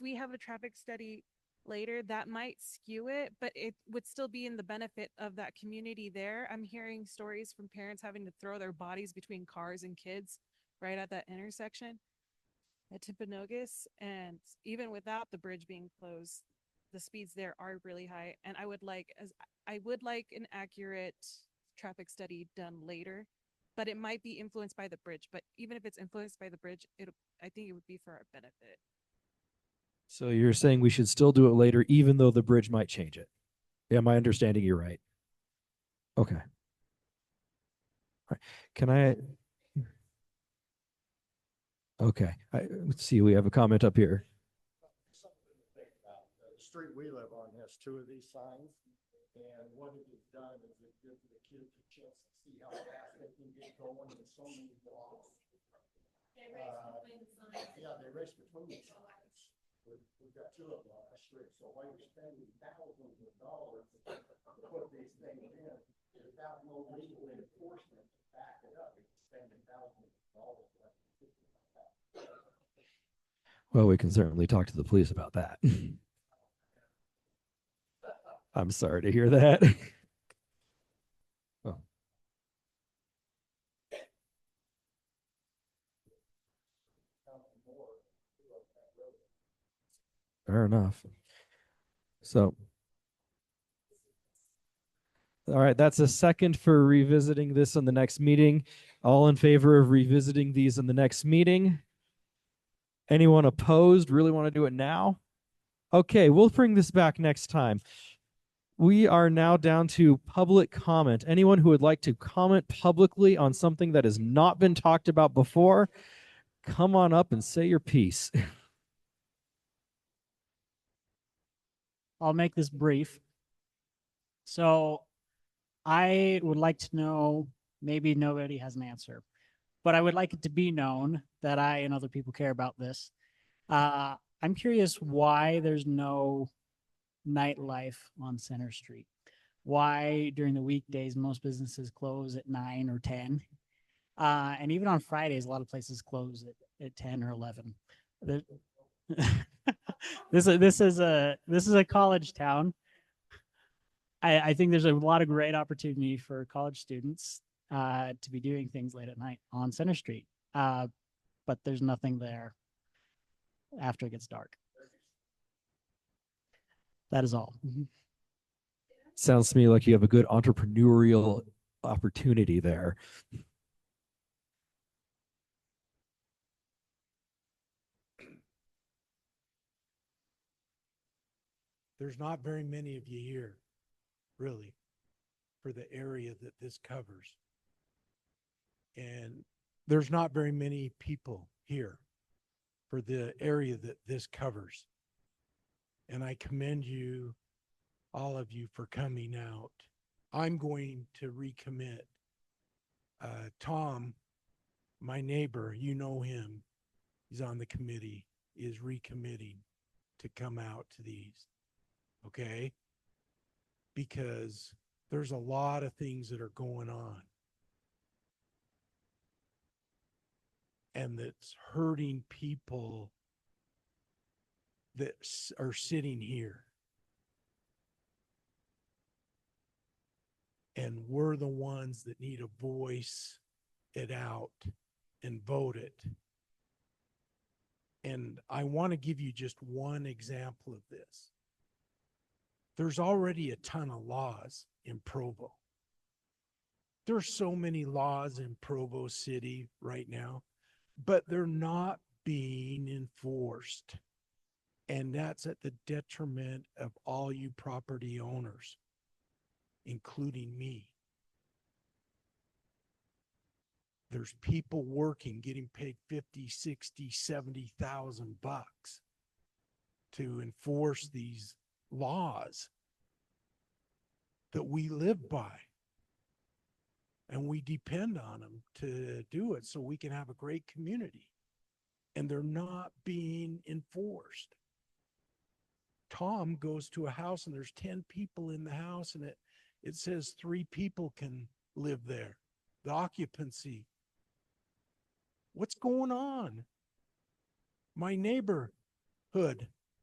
we have a traffic study later, that might skew it, but it would still be in the benefit of that community there. I'm hearing stories from parents having to throw their bodies between cars and kids right at that intersection at Timpanogos. And even without the bridge being closed, the speeds there are really high. And I would like an accurate traffic study done later, but it might be influenced by the bridge. But even if it's influenced by the bridge, I think it would be for our benefit. So you're saying we should still do it later, even though the bridge might change it. Yeah, my understanding, you're right. Okay. All right. Can I? Okay. Let's see. We have a comment up here. The street we live on has two of these signs, and what it has done is it gives the kids a chance to see how fast they can get going in so many blocks. Yeah, they race between the signs. We've got two of them on the street, so while you're spending thousands of dollars to put these things in, without no legal enforcement to back it up, it's spending thousands of dollars. Well, we can certainly talk to the police about that. I'm sorry to hear that. Oh. Fair enough. So, all right, that's a second for revisiting this in the next meeting. All in favor of revisiting these in the next meeting? Anyone opposed? Really want to do it now? Okay, we'll bring this back next time. We are now down to public comment. Anyone who would like to comment publicly on something that has not been talked about before, come on up and say your piece. I'll make this brief. So I would like to know, maybe nobody has an answer, but I would like it to be known that I and other people care about this. I'm curious why there's no nightlife on Center Street. Why during the weekdays most businesses close at 9 or 10, and even on Fridays a lot of places close at 10 or 11. This is a college town. I think there's a lot of great opportunity for college students to be doing things late at night on Center Street, but there's nothing there after it gets dark. That is all. Sounds to me like you have a good entrepreneurial opportunity there. There's not very many of you here, really, for the area that this covers. And there's not very many people here for the area that this covers. And I commend you, all of you, for coming out. I'm going to recommit. Tom, my neighbor, you know him, he's on the committee, is recommitting to come out to these. Okay? Because there's a lot of things that are going on. And that's hurting people that are sitting here. And we're the ones that need to voice it out and vote it. And I want to give you just one example of this. There's already a ton of laws in Provo. There's so many laws in Provo City right now, but they're not being enforced. And that's at the detriment of all you property owners, including me. There's people working, getting paid 50, 60, 70,000 bucks to enforce these laws that we live by. And we depend on them to do it so we can have a great community. And they're not being enforced. Tom goes to a house and there's 10 people in the house and it says 3 people can live there. The occupancy. What's going on? My neighborhood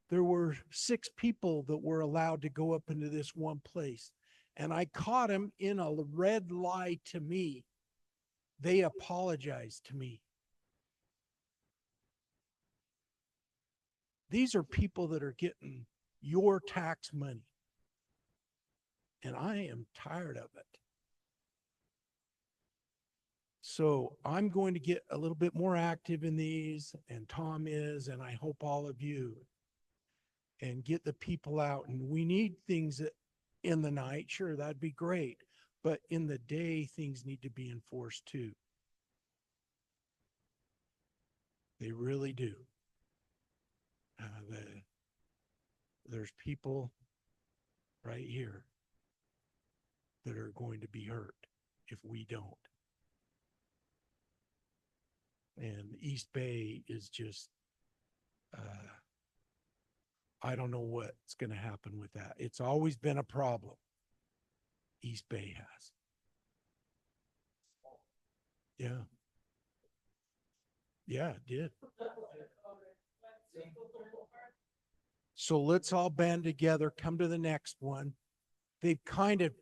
there were 6 people that were allowed to go up into this one place. And I caught them in a red lie to me. They apologized to me. These are people that are getting your tax money. And I am tired of it. So I'm going to get a little bit more active in these, and Tom is, and I hope all of you, and get the people out. And we need things that in the night, sure, that'd be great. But in the day, things need to be enforced too. They really do. There's people right here that are going to be hurt if we don't. And East Bay is just, I don't know what's going to happen with that. It's always been a problem. East Bay has. Yeah. Yeah, it did. So let's all band together, come to the next one. They've kind of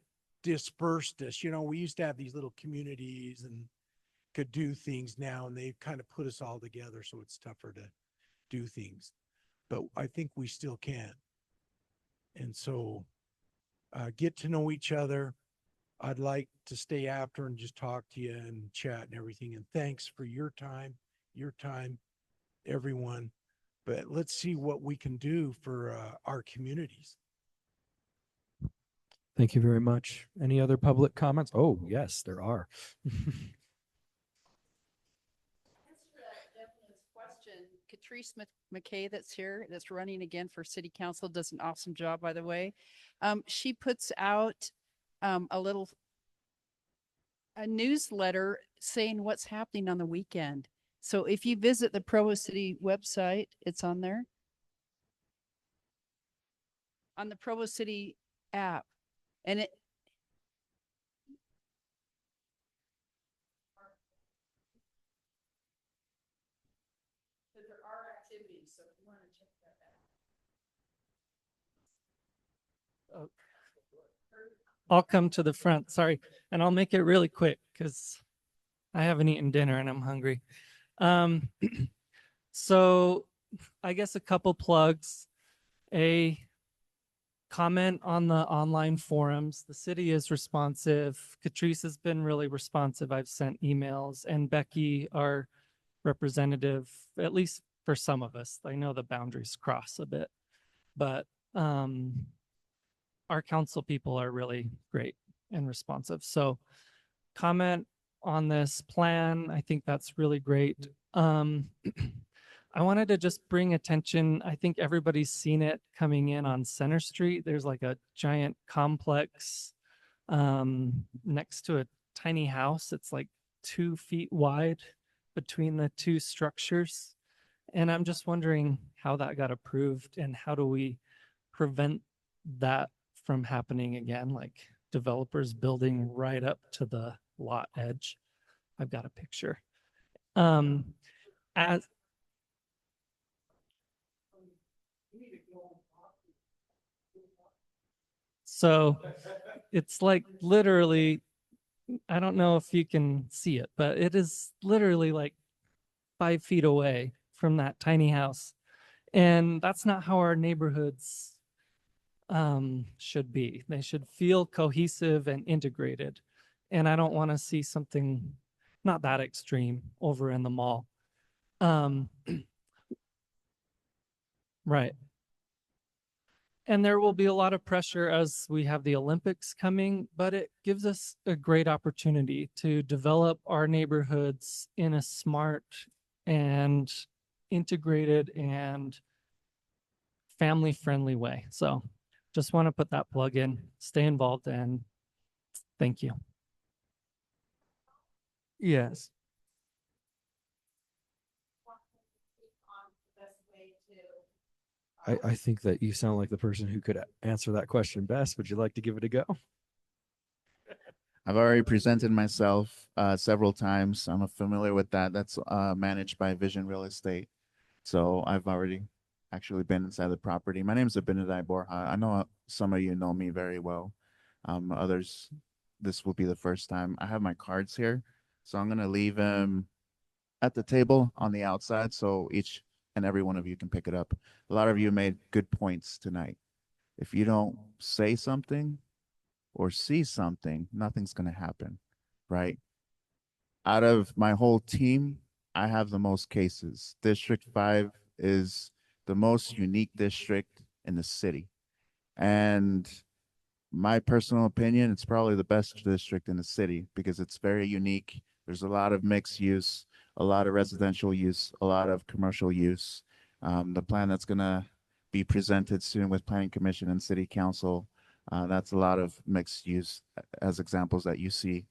dispersed us. You know, we used to have these little communities and could do things now, and they've kind of put us all together, so it's tougher to do things. But I think we still can. And so get to know each other. I'd like to stay after and just talk to you and chat and everything. And thanks for your time, everyone. But let's see what we can do for our communities. Thank you very much. Any other public comments? Oh, yes, there are. Question. Katrice MacKay that's here, that's running again for city council, does an awesome job, by the way. She puts out a newsletter saying what's happening on the weekend. So if you visit the Provo City website, it's on there. On the Provo City app. And it there are activities, so if you want to check that out. I'll come to the front, sorry, and I'll make it really quick because I haven't eaten dinner and I'm hungry. So I guess a couple plugs. A comment on the online forums. The city is responsive. Katrice has been really responsive. I've sent emails, and Becky, our representative, at least for some of us, I know the boundaries cross a bit, but our council people are really great and responsive. So comment on this plan. I think that's really great. I wanted to just bring attention. I think everybody's seen it coming in on Center Street. There's like a giant complex next to a tiny house. It's like 2 feet wide between the two structures. And I'm just wondering how that got approved and how do we prevent that from happening again? Like developers building right up to the lot edge. I've got a picture. So it's like literally, I don't know if you can see it, but it is literally like 5 feet away from that tiny house. And that's not how our neighborhoods should be. They should feel cohesive and integrated. And I don't want to see something not that extreme over in the mall. Right. And there will be a lot of pressure as we have the Olympics coming, but it gives us a great opportunity to develop our neighborhoods in a smart and integrated and family-friendly way. So just want to put that plug in, stay involved, and thank you. Yes. I think that you sound like the person who could answer that question best. Would you like to give it a go? I've already presented myself several times. I'm familiar with that. That's managed by Vision Real Estate. So I've already actually been inside the property. My name is Abinadai Borja. I know some of you know me very well. Others, this will be the first time. I have my cards here, so I'm gonna leave them at the table on the outside so each and every one of you can pick it up. A lot of you made good points tonight. If you don't say something or see something, nothing's gonna happen, right? Out of my whole team, I have the most cases. District 5 is the most unique district in the city. And my personal opinion, it's probably the best district in the city because it's very unique. There's a lot of mixed use, a lot of residential use, a lot of commercial use. The plan that's going to be presented soon with Planning Commission and City Council, that's a lot of mixed use as examples that you see.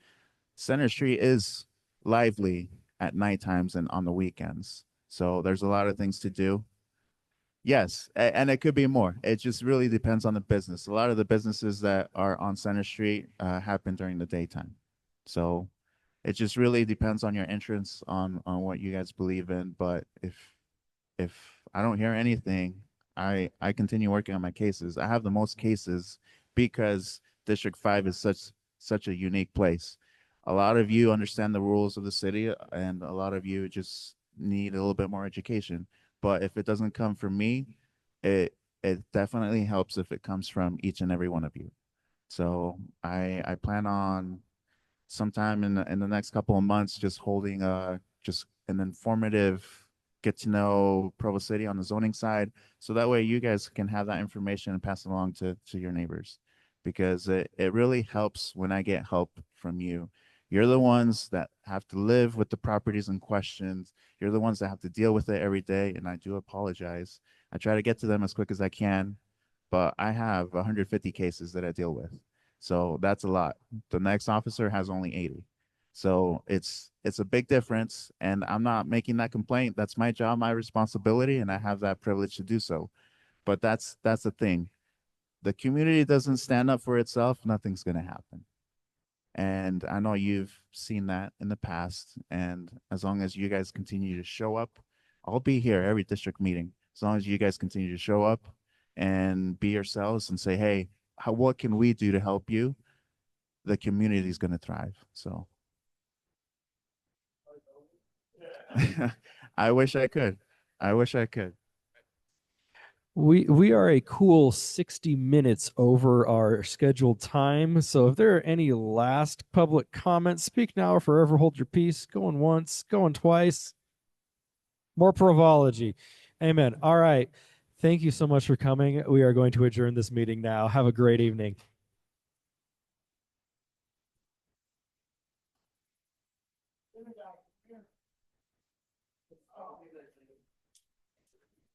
Center Street is lively at night times and on the weekends. So there's a lot of things to do. Yes, and it could be more. It just really depends on the business. A lot of the businesses that are on Center Street happen during the daytime. So it just really depends on your entrance on what you guys believe in. But if I don't hear anything, I continue working on my cases. I have the most cases because District 5 is such a unique place. A lot of you understand the rules of the city, and a lot of you just need a little bit more education. But if it doesn't come from me, it definitely helps if it comes from each and every one of you. So I plan on sometime in the next couple of months just holding just an informative get to know Provo City on the zoning side, so that way you guys can have that information and pass it along to your neighbors, because it really helps when I get help from you. You're the ones that have to live with the properties in question. You're the ones that have to deal with it every day, and I do apologize. I try to get to them as quick as I can, but I have 150 cases that I deal with. So that's a lot. The next officer has only 80. So it's a big difference, and I'm not making that complaint. That's my job, my responsibility, and I have that privilege to do so. But that's the thing. The community doesn't stand up for itself, nothing's going to happen. And I know you've seen that in the past. And as long as you guys continue to show up, I'll be here every district meeting. As long as you guys continue to show up and be yourselves and say, hey, what can we do to help you? The community is going to thrive. So I wish I could. I wish I could. We are a cool 60 minutes over our scheduled time. So if there are any last public comments, speak now or forever hold your peace. Going once, going twice. More Provology. Amen. All right. Thank you so much for coming. We are going to adjourn this meeting now. Have a great evening.